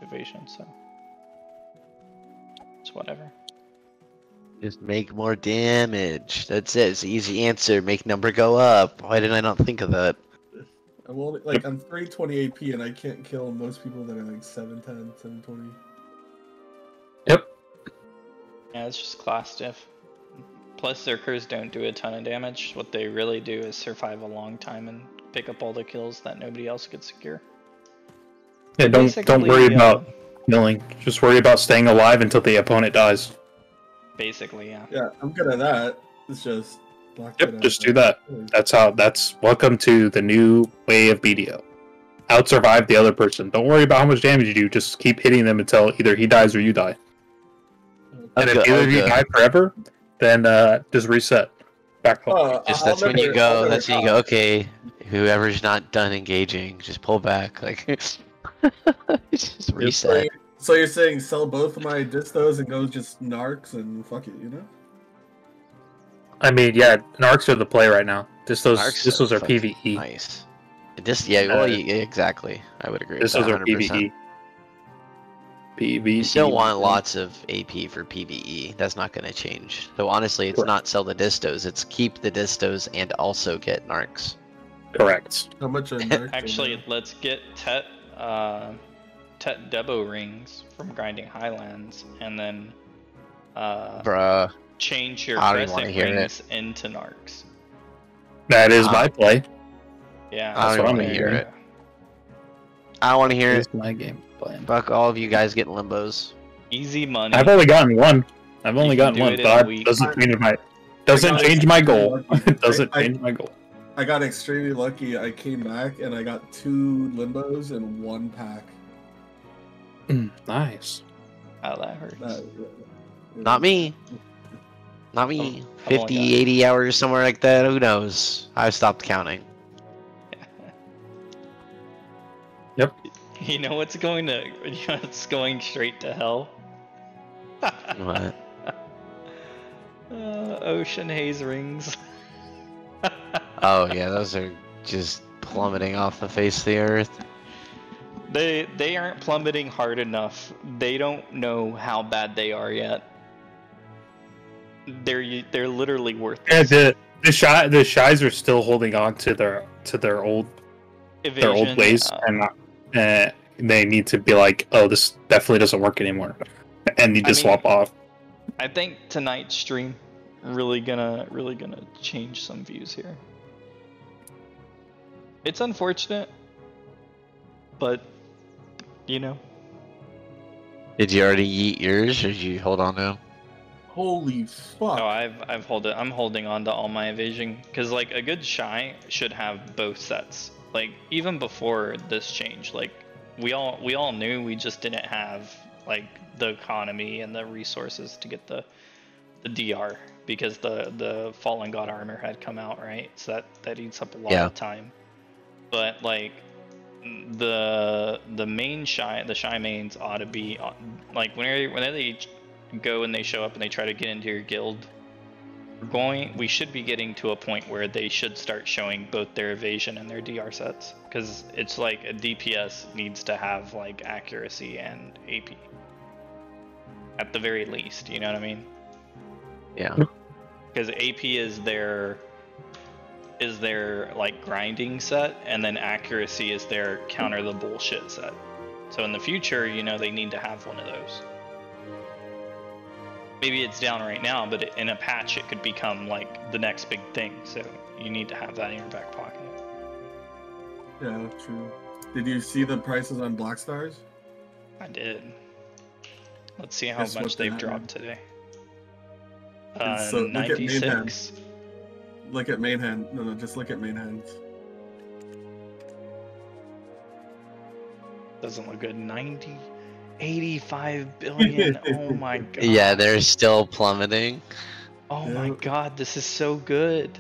evasion, so it's whatever. Just make more damage. That's it. It's the easy answer. Make number go up. Why did I not think of that? I'm only like I'm 320 AP and I can't kill most people that are like 710, 720. Yep. Yeah, it's just class diff. Plus, Zerkers don't do a ton of damage. What they really do is survive a long time and pick up all the kills that nobody else could secure. Yeah, don't Basically, worry about killing. Just worry about staying alive until the opponent dies. Basically, yeah. Yeah, I'm good at that. It's just block Yep, it just out. do that. That's welcome to the new way of BDO. Out-survive the other person. Don't worry about how much damage you do. Just keep hitting them until either he dies or you die. And if either of you die forever, then just reset. Back home. Just that's when you go. That's when you go. Okay, whoever's not done engaging, just pull back. Like, just reset. So you're saying sell both of my distos and go just narcs and fuck it, you know? I mean, yeah, narcs are the play right now. Distos are fucking PvE. Nice. Well, yeah, exactly. I would agree. Distos are 100%. PvE. PvE. You still want lots of AP for PvE. That's not going to change. So honestly, it's not sell the distos. It's keep the distos and also get narcs. Correct. How much are narcs? Actually, let's get Tet Debo rings from grinding Highlands, and then Bruh. change your I don't even wanna crescent hear rings into narcs. That is my play. Yeah, I don't That's even what want I'm to hear hearing. it. I don't want to hear That it. is my game plan. Fuck all of you guys getting limbos. easy money. I've only gotten one. I've only You can gotten do one, it in but a that week. doesn't change my goal. lucky. It doesn't I- change my goal. I got extremely lucky. I came back and I got 2 limbos and 1 pack. Nice. Oh, that hurts. Not me. Not me. I've only 50, got- 80 hours, somewhere like that. Who knows? I stopped counting. You know what's going to? You know what's going straight to hell? What? Ocean haze rings. Oh yeah, those are just plummeting off the face of the earth. They aren't plummeting hard enough. They don't know how bad they are yet. They're literally worthless. Yeah, the shies are still holding on to their old Evasion, ways, and they need to be like, oh, this definitely doesn't work anymore, and need to swap off. I think tonight's stream really gonna change some views here. It's unfortunate, but you know. Did you already eat yours, or did you hold on to them? Holy fuck. No, I'm holding on to all my evasion because like a good shy should have both sets. Like even before this change, like we all knew, we just didn't have like the economy and the resources to get the DR because the Fallen God armor had come out, right? So that eats up a lot of time. But like the main shy, the shy mains ought to be like whenever they go and they show up and they try to get into your guild, we should be getting to a point where they should start showing both their evasion and their DR sets, because it's like a DPS needs to have like accuracy and AP at the very least, you know what I mean? Yeah. Because AP is their like grinding set, and then accuracy is their counter the bullshit set. So in the future, you know, they need to have one of those. Maybe it's down right now, but in a patch it could become like the next big thing, so you need to have that in your back pocket. Yeah, true. Did you see the prices on Black Stars? I did. Let's see how Guess much what they've that dropped today. So look at main 96. Look at main hand. No, just look at main hands. Doesn't look good. 85 billion. Oh my god. Yeah, they're still plummeting. Oh my god, this is so good.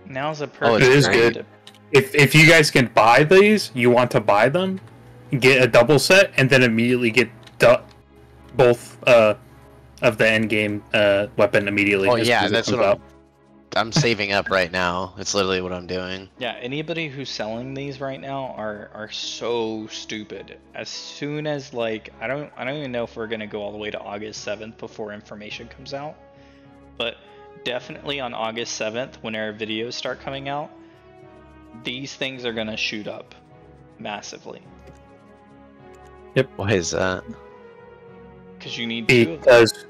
Now's a Oh, perfect it is time good. to if you guys can buy these, you want to buy them, get a double set, and then immediately get both of the end game weapon immediately. Oh as yeah, soon as it that's comes what out. I'm saving up right now. It's literally what I'm doing. Yeah, anybody who's selling these right now are so stupid. As soon as like I don't even know if we're gonna go all the way to August 7th before information comes out, but definitely on August 7th when our videos start coming out, these things are gonna shoot up massively Why is that? because you need two of them. Because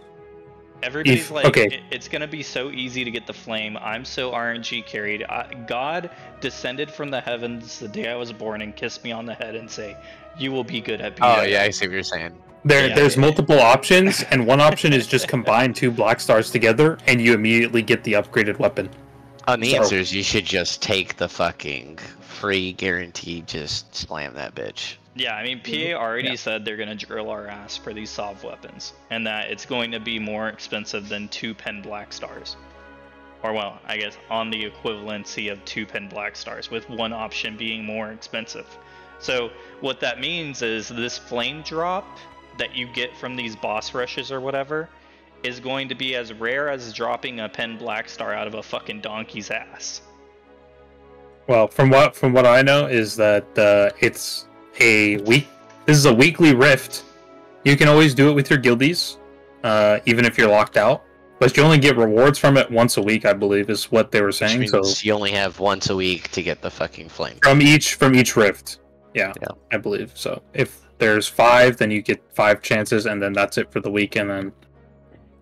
Everybody's like, okay. it's gonna be so easy to get the flame. I'm so RNG carried. God descended from the heavens the day I was born and kissed me on the head and say, "You will be good at being." Oh yeah, I see what you're saying. there's multiple options, and one option is just combine 2 black stars together, and you immediately get the upgraded weapon. The So- answer is you should just take the fucking free guarantee. Just slam that bitch. Yeah, I mean, PA already said they're gonna drill our ass for these SOV weapons, and that it's going to be more expensive than 2 pen black stars. Or well, I guess on the equivalency of 2 pen black stars, with one option being more expensive. So what that means is this flame drop that you get from these boss rushes or whatever is going to be as rare as dropping a pen black star out of a fucking donkey's ass. Well, from what I know is that it's a week. This is a weekly rift. You can always do it with your guildies, even if you're locked out. But you only get rewards from it once a week, I believe, is what they were Which saying. means So you only have once a week to get the fucking flame. from each rift, yeah, I believe. So if there's 5, then you get 5 chances, and then that's it for the week. And then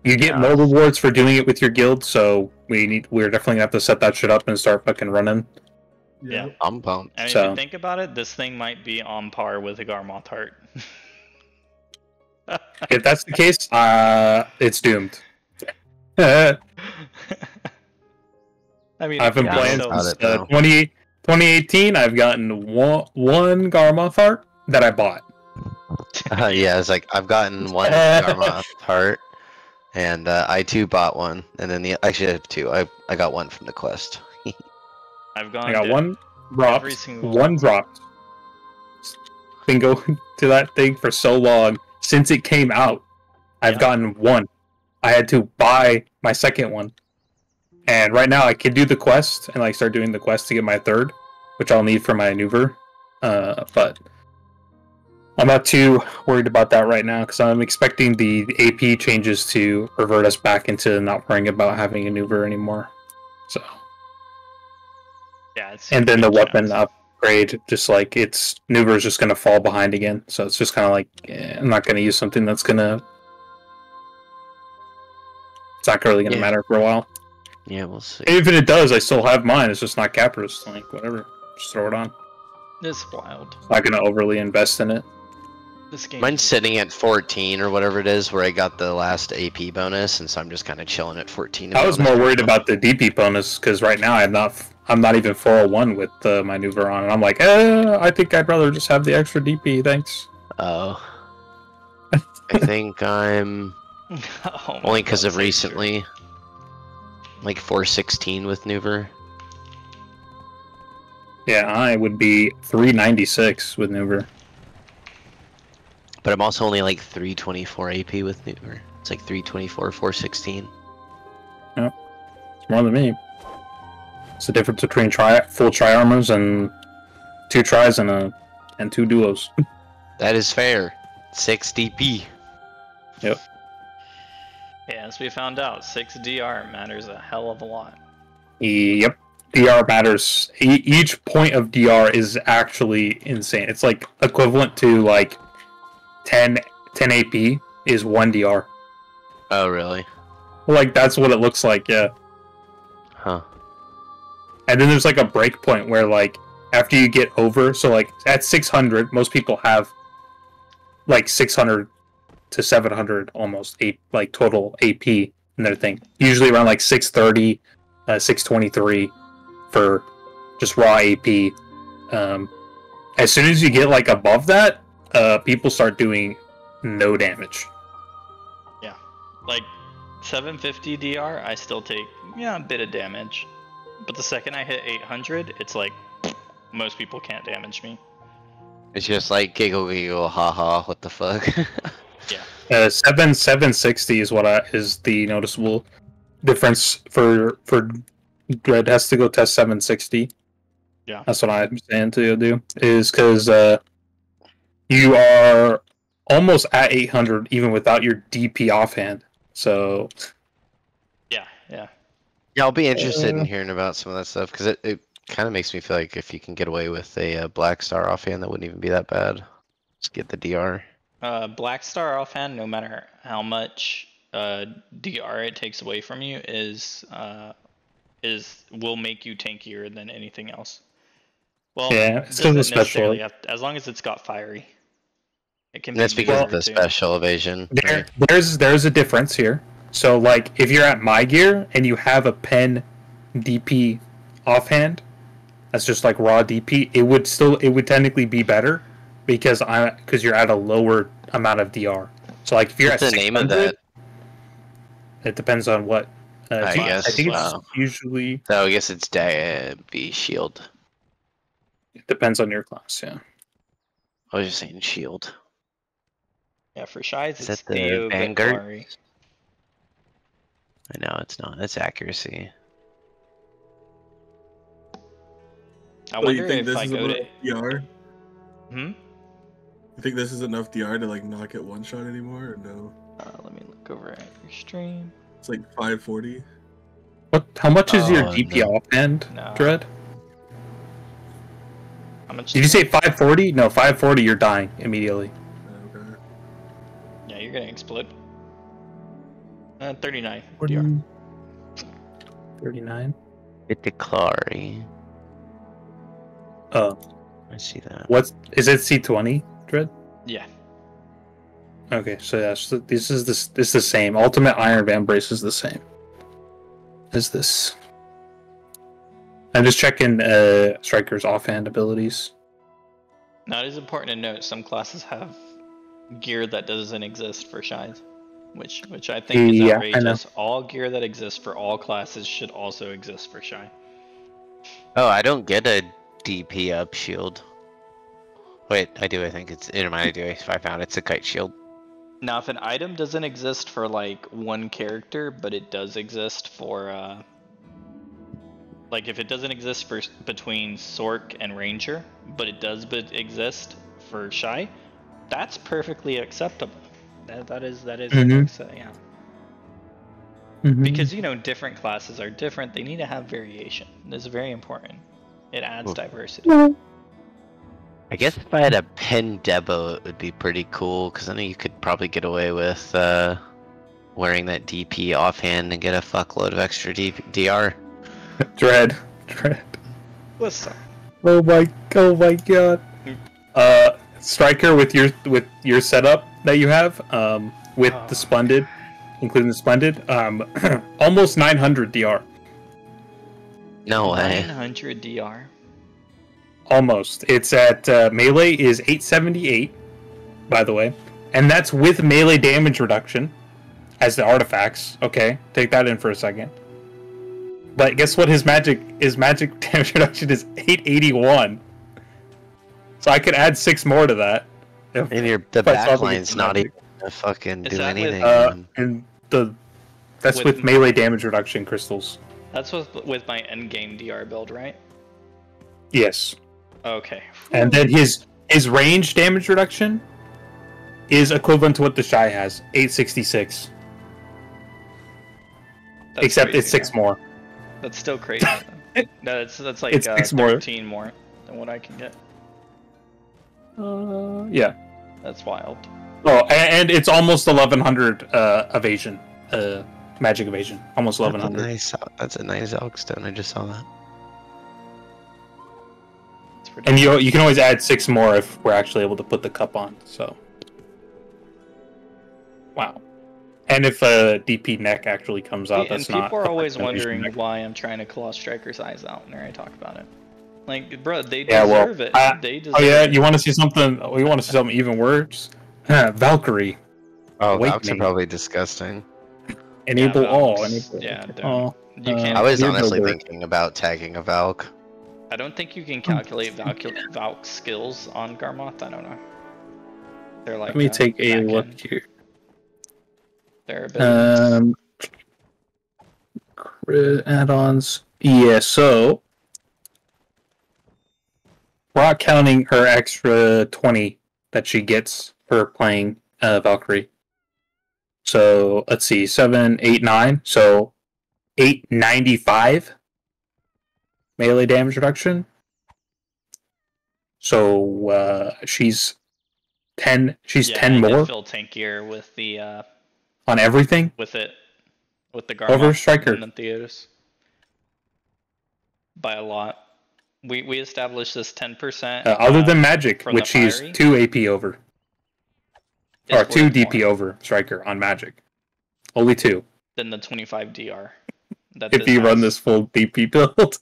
you get more rewards for doing it with your guild. So we're definitely gonna have to set that shit up and start fucking running. Yeah. I'm pumped. I mean, So- if you think about it, this thing might be on par with a Garmoth heart. If that's the case, it's doomed. I've I mean, been Yeah, playing about since it, though. 2018. I've gotten one Garmoth heart that I bought. Yeah, it's like I've gotten one Dharma heart, and I too bought one, and then actually I have 2. I got one from the quest. I've gone. I got to one dropped, every single one dropped. Been going to that thing for so long since it came out. I've Yeah. gotten one. I had to buy my second one, and right now I can do the quest and like start doing the quest to get my third, which I'll need for my maneuver. But I'm not too worried about that right now because I'm expecting the AP changes to revert us back into not worrying about having a maneuver anymore. So. Yeah, it's And then the good weapon chance. upgrade, just like its maneuver is just going to fall behind again. So it's just kind of like, I'm not going to use something that's going to. It's not really going to matter for a while. Yeah, we'll see. Even if it does, I still have mine. It's just not Capra's. Like, whatever. Just throw it on. It's wild. Not going to overly invest in it. This game. Mine's sitting at 14 or whatever it is, where I got the last AP bonus, and so I'm just kind of chilling at 14. I was more worried about the DP bonus because right now I'm not even 401 with the maneuver on, and I'm like, I think I'd rather just have the extra DP. Thanks. Oh. I think I'm Oh my only because God, of so true. recently, like 416 with Nuver. Yeah, I would be 396 with Nuver. But I'm also only like 324 AP with Nuver. It's like 324, 416. It's more than me. It's the difference between full tri armors and 2 tries and 2 duos. That is fair. 6 DP. Yep. Yeah, as we found out, 6 DR matters a hell of a lot. Yep. DR matters. Each point of DR is actually insane. It's like equivalent to like 10 AP is 1 DR. Oh, really? Like that's what it looks like, yeah. Huh. And then there's like a break point where like after you get over, so like at 600, most people have like 600 to 700 almost like total AP in their thing. Usually around like 630, 623 for just raw AP. As soon as you get like above that, people start doing no damage. Yeah, like 750 DR, I still take a bit of damage, but the second I hit 800, it's like most people can't damage me. It's just like giggle giggle haha. What the fuck? Yeah. 760 is the noticeable difference for Dread has to go test 760. Yeah. That's what I'm saying to do is because you are almost at 800 even without your DP offhand. So Yeah. Yeah, I'll be interested in hearing about some of that stuff because it kind of makes me feel like if you can get away with a Black Star offhand, that wouldn't even be that bad. Just get the DR. Black Star offhand, no matter how much DR it takes away from you, will make you tankier than anything else. Well, yeah, it's because doesn't of special. necessarily have to, as long as it's got fiery. It can. That's be because of easier the too. special evasion. Right? There's a difference here. So like if you're at my gear and you have a pen DP offhand, that's just like raw DP. It would technically be better because you're at a lower amount of DR. So like if you're What's at the name of that? it depends on what. I guess. I think it's Wow. usually So I guess it's B shield. it depends on your class. Yeah. I was just saying shield. Yeah, for Shies, Is it's that the Theo Vanguard? Victory. I know it's not. That's accuracy. I So you wonder think if this I is go enough to. DR? Hmm. You think this is enough DR to like not get one shot anymore, or no? Let me look over at your stream. It's like 540. How much is your Oh, DP no. offhand, No. Dread? How much? Did you say 540? No, 540. You're dying immediately. Okay. Yeah, you're gonna explode. 39 DR. 39. Get the Clary. Oh, I see that. is it C20, Dread? Yeah. Okay, so yeah, so this is the same. Ultimate Iron Van Brace is the same. Is this? I'm just checking Striker's offhand abilities. Now it is important to note some classes have gear that doesn't exist for Shies, which I think is Yeah, I know. outrageous. All gear that exists for all classes should also exist for Shy. Oh, I don't get a DP up shield. Wait, I do. I think it's. I do. If I found it's a kite shield. Now, if an item doesn't exist for like one character, but it does exist for like if it doesn't exist for between Sork and Ranger, but it does exist for Shy, that's perfectly acceptable. That is yeah. Mhm. Because you know different classes are different. They need to have variation. This is very important. It adds diversity. I guess if I had a pen debo, it would be pretty cool because I know you could probably get away with wearing that DP offhand and get a fuckload of extra DR. Dread. Listen. Oh my god. Striker with your setup that you have, with the Splendid, including the Splendid, almost 900 DR. No way. 900 DR. Almost. It's at melee is 878, by the way, and that's with melee damage reduction as the artifacts. Okay, take that in for a second. But guess what? His magic damage reduction is 881. So I could add 6 more to that. And the if I saw backline's the not magic. even gonna fucking Is do that with, anything. And that's With- with melee damage reduction crystals. That's with my endgame DR build, right? Yes. Okay. And then his range damage reduction is equivalent to what the Shy has, 866. That's Except crazy. it's 6 more. That's still crazy. No, that's like It's 6 more. 13 more than what I can get. Yeah. That's wild. Oh, and it's almost 1100 evasion, magic evasion. Almost That's 1100. that's a nice Elkstone. I just saw that. It's pretty And you can always add 6 more if we're actually able to put the cup on. So, wow. And if a DP neck actually comes out, and that's not. people are always an evasion wondering neck. why I'm trying to claw Striker's eyes out whenever I talk about it. Like, bro, they Yeah, well, deserve it. They deserve Oh yeah, it. you want to see something? We want to see something even worse. Valkyrie. Oh, Awakening. Valks are probably disgusting. Enable Yeah, all. Valks. Enable. Yeah, don't. Oh, You can't. I was You're honestly no dirt. thinking about tagging a Valk. I don't think you can calculate Valk skills on Garmoth. I don't know. They're like Let me take a back look end. here. Their abilities. Add-ons. Yeah, so we're not counting her extra 20 that she gets for playing Valkyrie. So let's see, 7, 8, 9. So 895 melee damage reduction. So she's 10. She's Yeah, 10 I more did feel tankier with the on everything with the Garmoth over Striker. and the Theos by a lot. We established this 10%. Other than Magic, from which the she's Fiery. 2 AP over. Or It's 2 worth DP more over Striker on Magic. Only 2. than the 25 DR. That If you run has. this full DP build.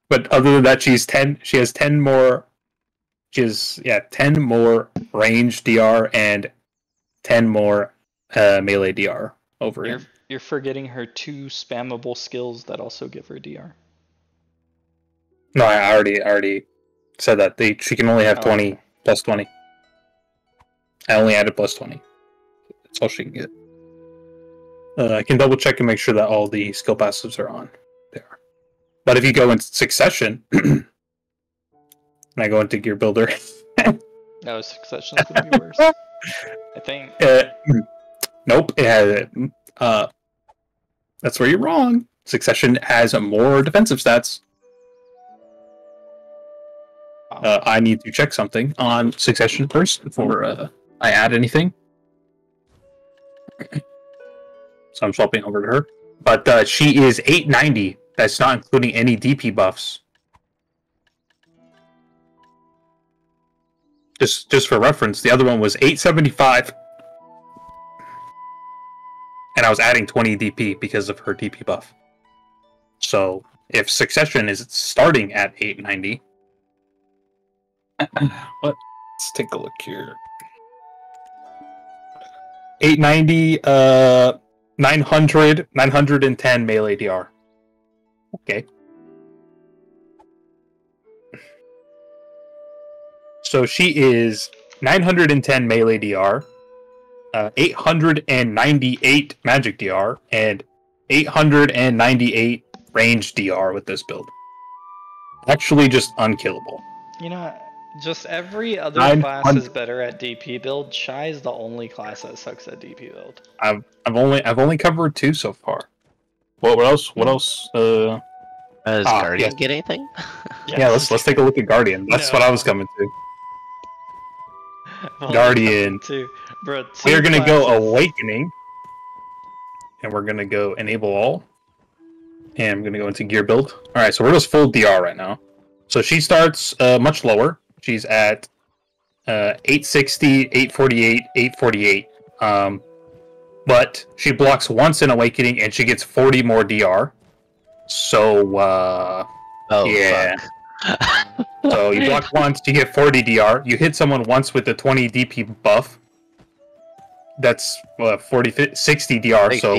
But other than that, she's 10. She has 10 more. She has 10 more range DR and 10 more melee DR over him. You're forgetting her 2 spammable skills that also give her DR. No, I already said that. She can only have 20 plus 20. I only added plus 20. That's all she can get. I can double check and make sure that all the skill passives are on there. But if you go in succession, and I go into Gear Builder. No, Succession's gonna be worse. I think. Nope, it has. That's where you're wrong. Succession has more defensive stats. I need to check something on Succession first before I add anything. So I'm swapping over to her. But she is 890. That's not including any DP buffs. Just for reference, the other one was 875. And I was adding 20 DP because of her DP buff. So if Succession is starting at 890... Let's take a look here. 890, 900, 910 melee DR. Okay. So she is 910 melee DR, 898 magic DR, and 898 range DR with this build. Actually, just unkillable. You know, just every other class is better at DP build. Shy is the only class that sucks at DP build. I've only covered 2 so far. What else? What else? Does Guardian get anything? Yeah, let's take a look at Guardian. That's what I was coming to. Well, Guardian. Bro, We're gonna go Awakening, and we're gonna go Enable All, and I'm gonna go into Gear Build. All right, so we're just full DR right now. So she starts much lower. She's at 860, 848, 848. But she blocks once in Awakening, and she gets 40 more DR. So yeah. Fuck. So you block once, you get 40 DR. You hit someone once with the 20 DP buff. That's 60 DR. So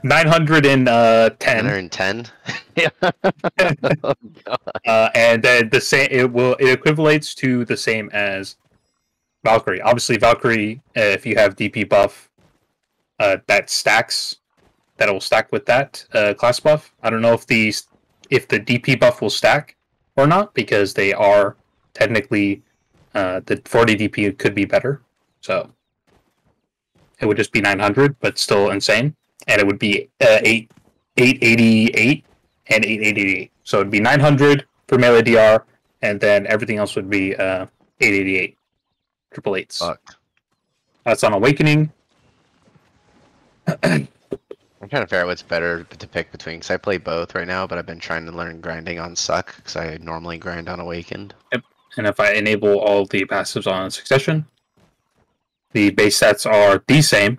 910. 910. Oh, and then the same. It equivalates to the same as Valkyrie. Obviously, Valkyrie, if you have DP buff, that stacks. That will stack with that class buff. I don't know if the DP buff will stack or not, because they are technically the 40 DP could be better. So it would just be 900, but still insane. And it would be 888 and 888. So it'd be 900 for melee DR, and then everything else would be 888. Triple eights. Fuck. That's on Awakening. I'm trying to figure out what's better to pick between, because I play both right now, but I've been trying to learn grinding on Suck, because I normally grind on Awakened. Yep. And if I enable all the passives on Succession, the base stats are the same.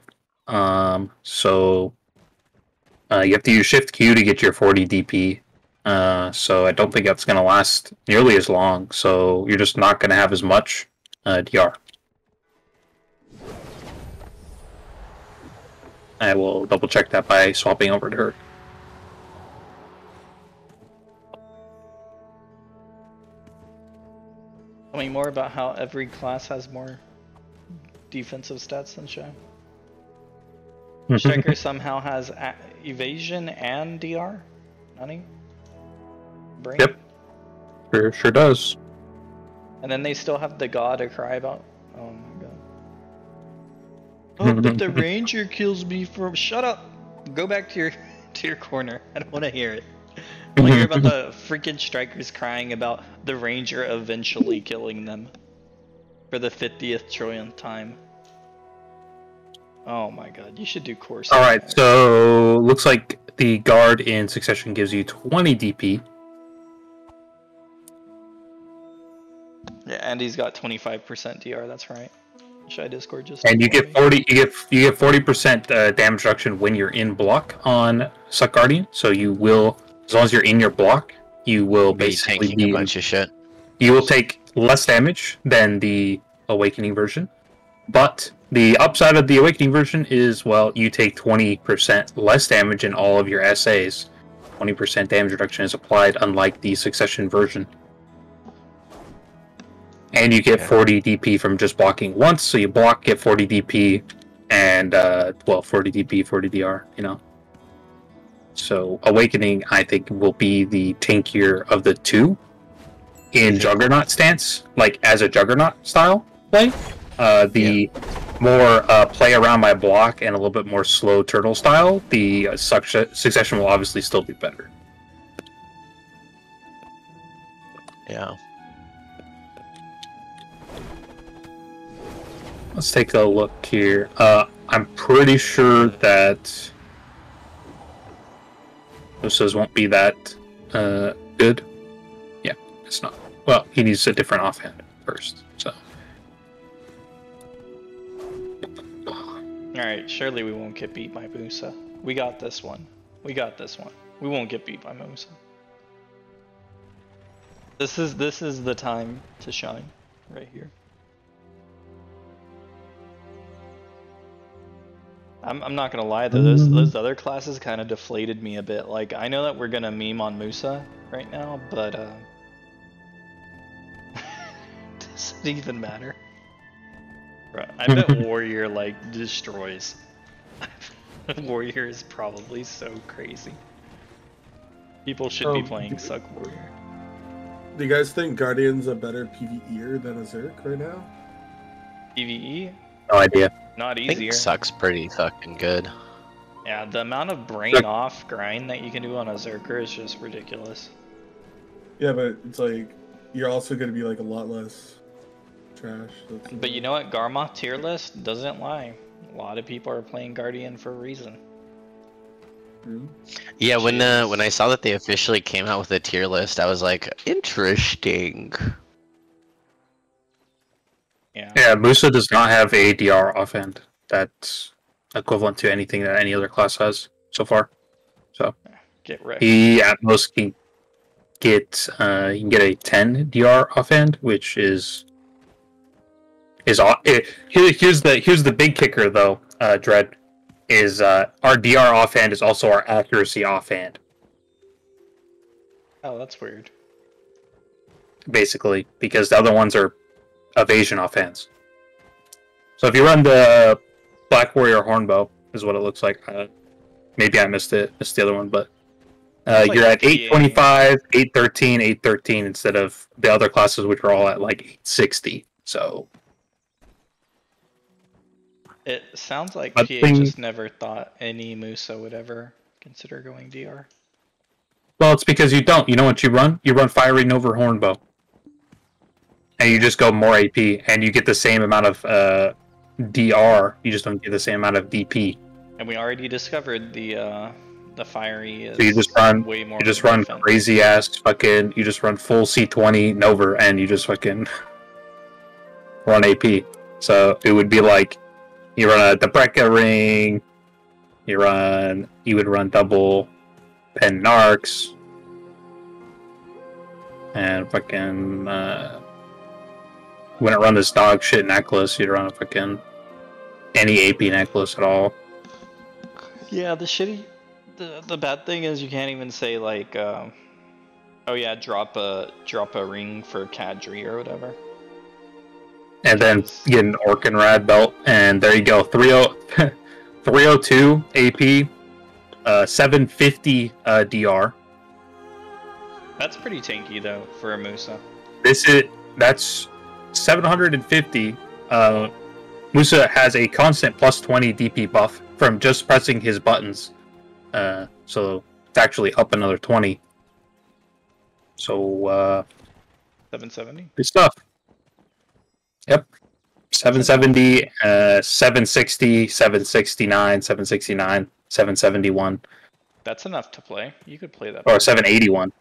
So you have to use Shift Q to get your 40 DP. So I don't think that's going to last nearly as long. So you're just not going to have as much DR. I will double check that by swapping over to her. explain more about how every class has more defensive stats than Shy? Striker somehow has evasion and DR? Nani? Brain? Yep. Sure does. And then they still have the god to cry about. Oh my god. Oh, but the ranger kills me from. Shut up! Go back to your corner. I don't want to hear it. I want to hear about the freaking strikers crying about the ranger eventually killing them for the 50th trillionth time. Oh my god, you should do course. Alright, so looks like the guard in Succession gives you 20 DP. Yeah, and he's got 25% DR, that's right. Should I Discord just And you get 40% damage reduction when you're in block on Suck Guardian. So you will, as long as you're in your block, you will basically tanking a bunch of shit. You will take less damage than the Awakening version. But the upside of the Awakening version is, well, you take 20% less damage in all of your essays. 20% damage reduction is applied, unlike the Succession version. And you get 40 DP from just blocking once, so you block, get 40 DP, and, 40 DP, 40 DR, you know. So, Awakening, I think, will be the tankier of the two in Juggernaut stance, like, as a Juggernaut style play. More play around my block and a little bit more slow turtle style, the Succession will obviously still be better. Yeah. Let's take a look here. I'm pretty sure that Musa's won't be that good. Yeah, it's not. Well, he needs a different offhand first, so. Alright, surely we won't get beat by Musa. We got this one. We won't get beat by Musa. This is the time to shine, right here. I'm not gonna lie though, those other classes kind of deflated me a bit. Like, I know that we're gonna meme on Musa right now, but does it even matter? Right, I bet Warrior like destroys. Warrior is probably so crazy. People should be playing Suck Warrior. Do you guys think Guardian's a better PvEer than a Zerk right now? PvE? No idea. Not I think easier. Suck's pretty fucking good. Yeah, the amount of brain off grind that you can do on a Zerker is just ridiculous. Yeah, but it's like, you're also going to be like a lot less trash. But you know what? Garmoth tier list doesn't lie. A lot of people are playing Guardian for a reason. Yeah, when I saw that they officially came out with a tier list, I was like, interesting. Yeah, Musa does not have a DR offhand that's equivalent to anything that any other class has so far. So get wrecked. He at most can get you can get a 10 DR offhand, which is here's the big kicker though, Dread, is our DR offhand is also our accuracy offhand. Oh, that's weird. Basically, because the other ones are evasion offhands. So if you run the Black Warrior Hornbow, is what it looks like. Maybe I missed the other one, but you're at 825, 813, 813 instead of the other classes, which are all at like 860. So it sounds like PA just never thought any Musa would ever consider going DR. Well, it's because you don't. You know what you run? You run Fiery Nova Hornbow. And you just go more AP, and you get the same amount of DR. You just don't get the same amount of DP. And we already discovered the fiery is so you just run way more. You just run crazy ass fucking. You just run full C20 Nova, and you just fucking run AP. So it would be like you run a Debreka ring. You would run double Pen Narcs, and fucking. Wouldn't run this dog shit necklace, you'd run a fucking any AP necklace at all. Yeah, the bad thing is you can't even say like, oh yeah, drop a ring for Kadri or whatever. And then get an Orc and Rad belt, and there you go. 302 AP, 750 DR. That's pretty tanky though for a Musa. That's 750. Musa has a constant plus 20 DP buff from just pressing his buttons. So it's actually up another 20. So 770. good stuff. Yep. 770, 760, 769, 769, 771. That's enough to play. You could play that. Or 781.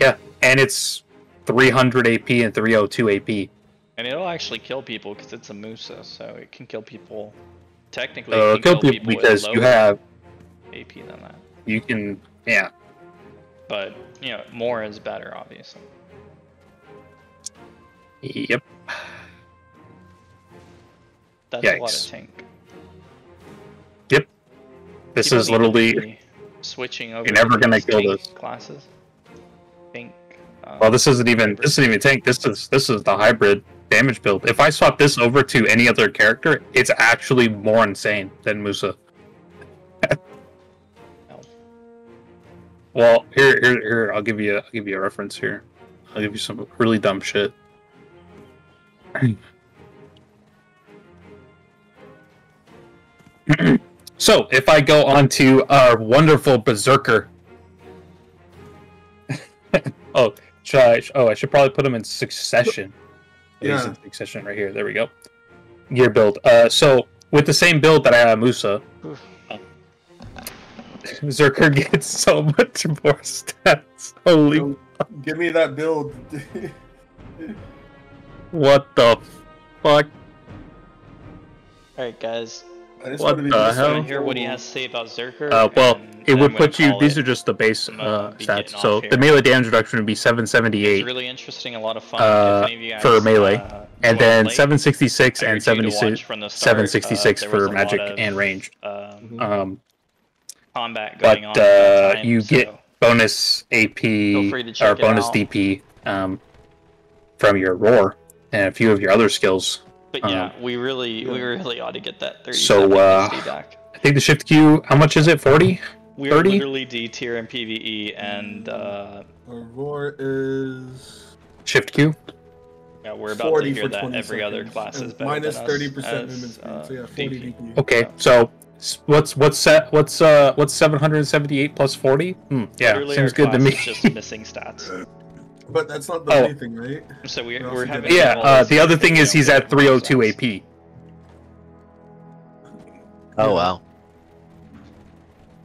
Yeah, and it's 300 AP and 302 AP. And it'll actually kill people because it's a Musa, so it can kill people. Technically, it can Kill people with because you lower have... AP than that. You can... Yeah. But, you know, more is better, obviously. Yep. That's a lot Yikes. of tank. Yep. This People is need to literally... be switching over. You're never to gonna these kill tank this. classes. Tank. Well, this isn't even tank. This is the hybrid damage build. If I swap this over to any other character, it's actually more insane than Musa. No. Well, here. I'll give you a reference here. I'll give you some really dumb shit. So, if I go on to our wonderful Berserker. I should probably put them in succession. Yeah. He's in succession right here. There we go. Gear build. So, with the same build that I have Musa, Berserker gets so much more stats. Holy... Give me that build. What the fuck? Alright, guys. What the hell? Hear what he has to say about Zerker. Well, and it would I'm put gonna you... call These it. are just the base I'm gonna be stats. getting So, off the here. melee damage reduction would be 778 It's really interesting, a lot of fun. If any of you guys, for melee. And then late, 766 I and urge you to watch 76, from the start. 766 There was for a magic lot of, and range. Combat going on But at that time, you so get bonus AP feel free to or check it bonus out. DP from your roar and a few of your other skills. But yeah, we really ought to get that 37 So, USD back. I think the shift Q, how much is it? 40? We're 30? literally D tier in PvE, and Our roar is we're Shift Q? about to 40 hear for that 20 every other seconds, class is and better minus than us 30% as, movement speed. So yeah, 40 DP. DP. Okay, so what's 778 plus 40? Yeah, Literally seems our good to class me. is just missing stats. But that's not the Oh. only thing, right? So we're also having getting- all Yeah, this the other because thing we is don't he's get at 302 stats. AP. Oh wow.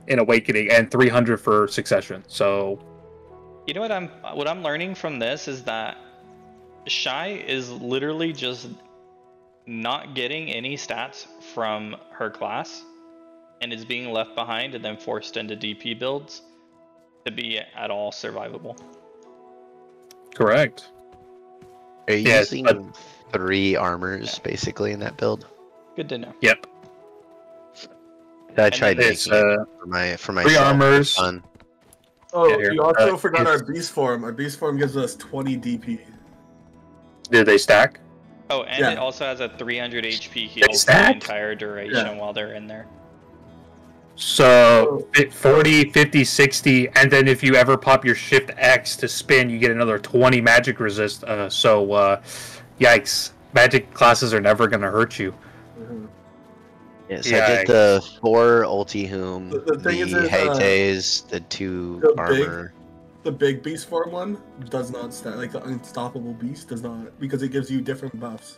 In Awakening and 300 for Succession. So You know what I'm learning from this is that Shy is literally just not getting any stats from her class and is being left behind and then forced into DP builds to be at all survivable. correct. Are you Yeah, using but- 3 armors basically in that build? Good to know. Yep. I tried It's making it for myself. 3 armors. Fun. Oh, Yeah, here. you also forgot our it's- beast form. Our beast form gives us 20 DP. Did they stack? Oh, and Yeah. it also has a 300 HP heal for the stack? entire duration Yeah. while they're in there. So 40, 50, 60, and then if you ever pop your Shift X to spin, you get another 20 magic resist. Yikes. Magic classes are never going to hurt you. Yes, I did the 4 ulti whom, The the thing is, Heites, the 2 the armor. The big beast form one does not stack. Like the unstoppable beast does not, because it gives you different buffs.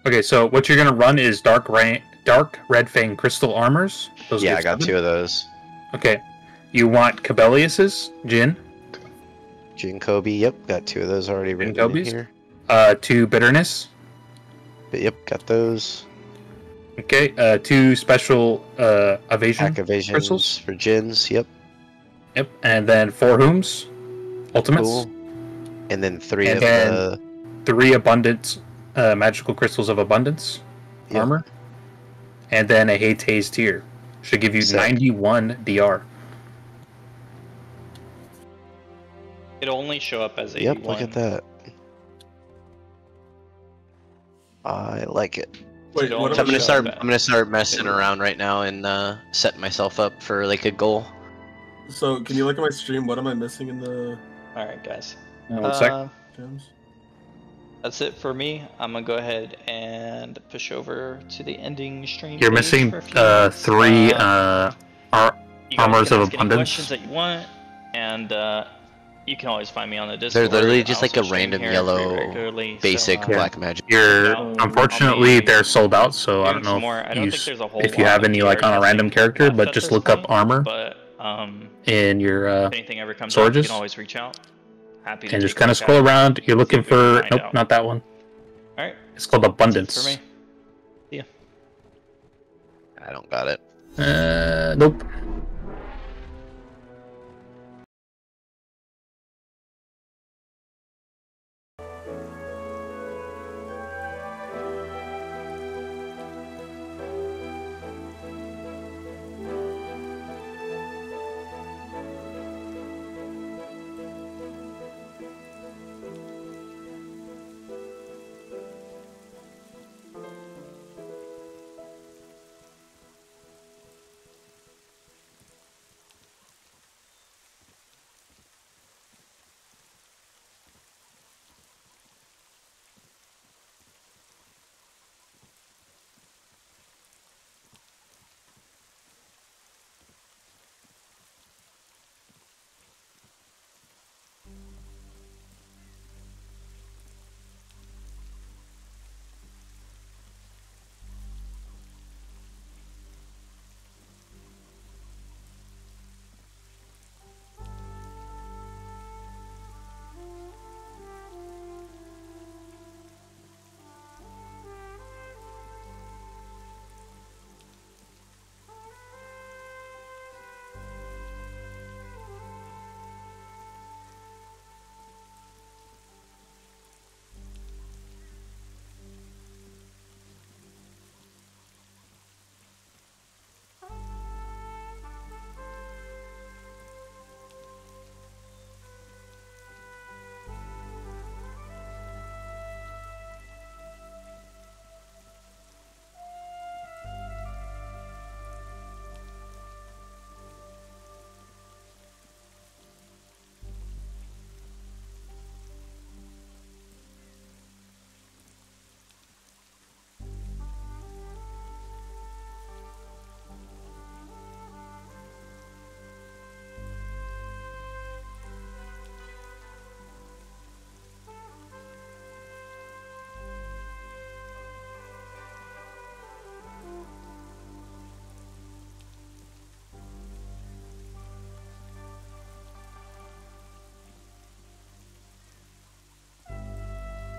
Okay, so what you're going to run is Dark Red Fang Crystal Armors. Those Yeah, give I got 7. 2 of those. Okay. You want Cabelius's, Jin. Jin Kobe, yep, got 2 of those already written in Kobe's? here. 2 Bitterness. But yep, got those. Okay, 2 special evasion Pack evasions crystals. for Jins, yep. Yep, and then 4 Hooms, ultimates. Cool. And then 3 And of then- the 3 abundance magical crystals of abundance Yep. armor, and then a Heites tier. Should give you Sick. 91 DR. It'll only show up as 81. Yep, look at that. I like it. Wait, Don't what So am I show missing? that. I'm gonna start messing around right now and setting myself up for like a goal. So, can you look at my stream? What am I missing in the Alright, guys. One sec. gems? That's it for me. I'm gonna go ahead and push over to the ending stream. You're page missing for a few minutes. 3 You guys Armors can of ask any Abundance. questions that you want, and you can always find me on the They're Discord. literally I just like also a stream random here yellow pretty regularly, basic so, Yeah. black magic. You're I'll unfortunately be they're sold out, so I doing don't know some more. I if don't you think there's a whole if you lot have of any like on a TR random testing character, left but at just this look up point, armor But in your if anything ever comes up, you storages can always reach out. Happy to and just take a kind of look scroll at it. around. You're looking if we can for find nope, out. not that one. All right, It's called that's it Abundance. for me. I don't got it. Nope.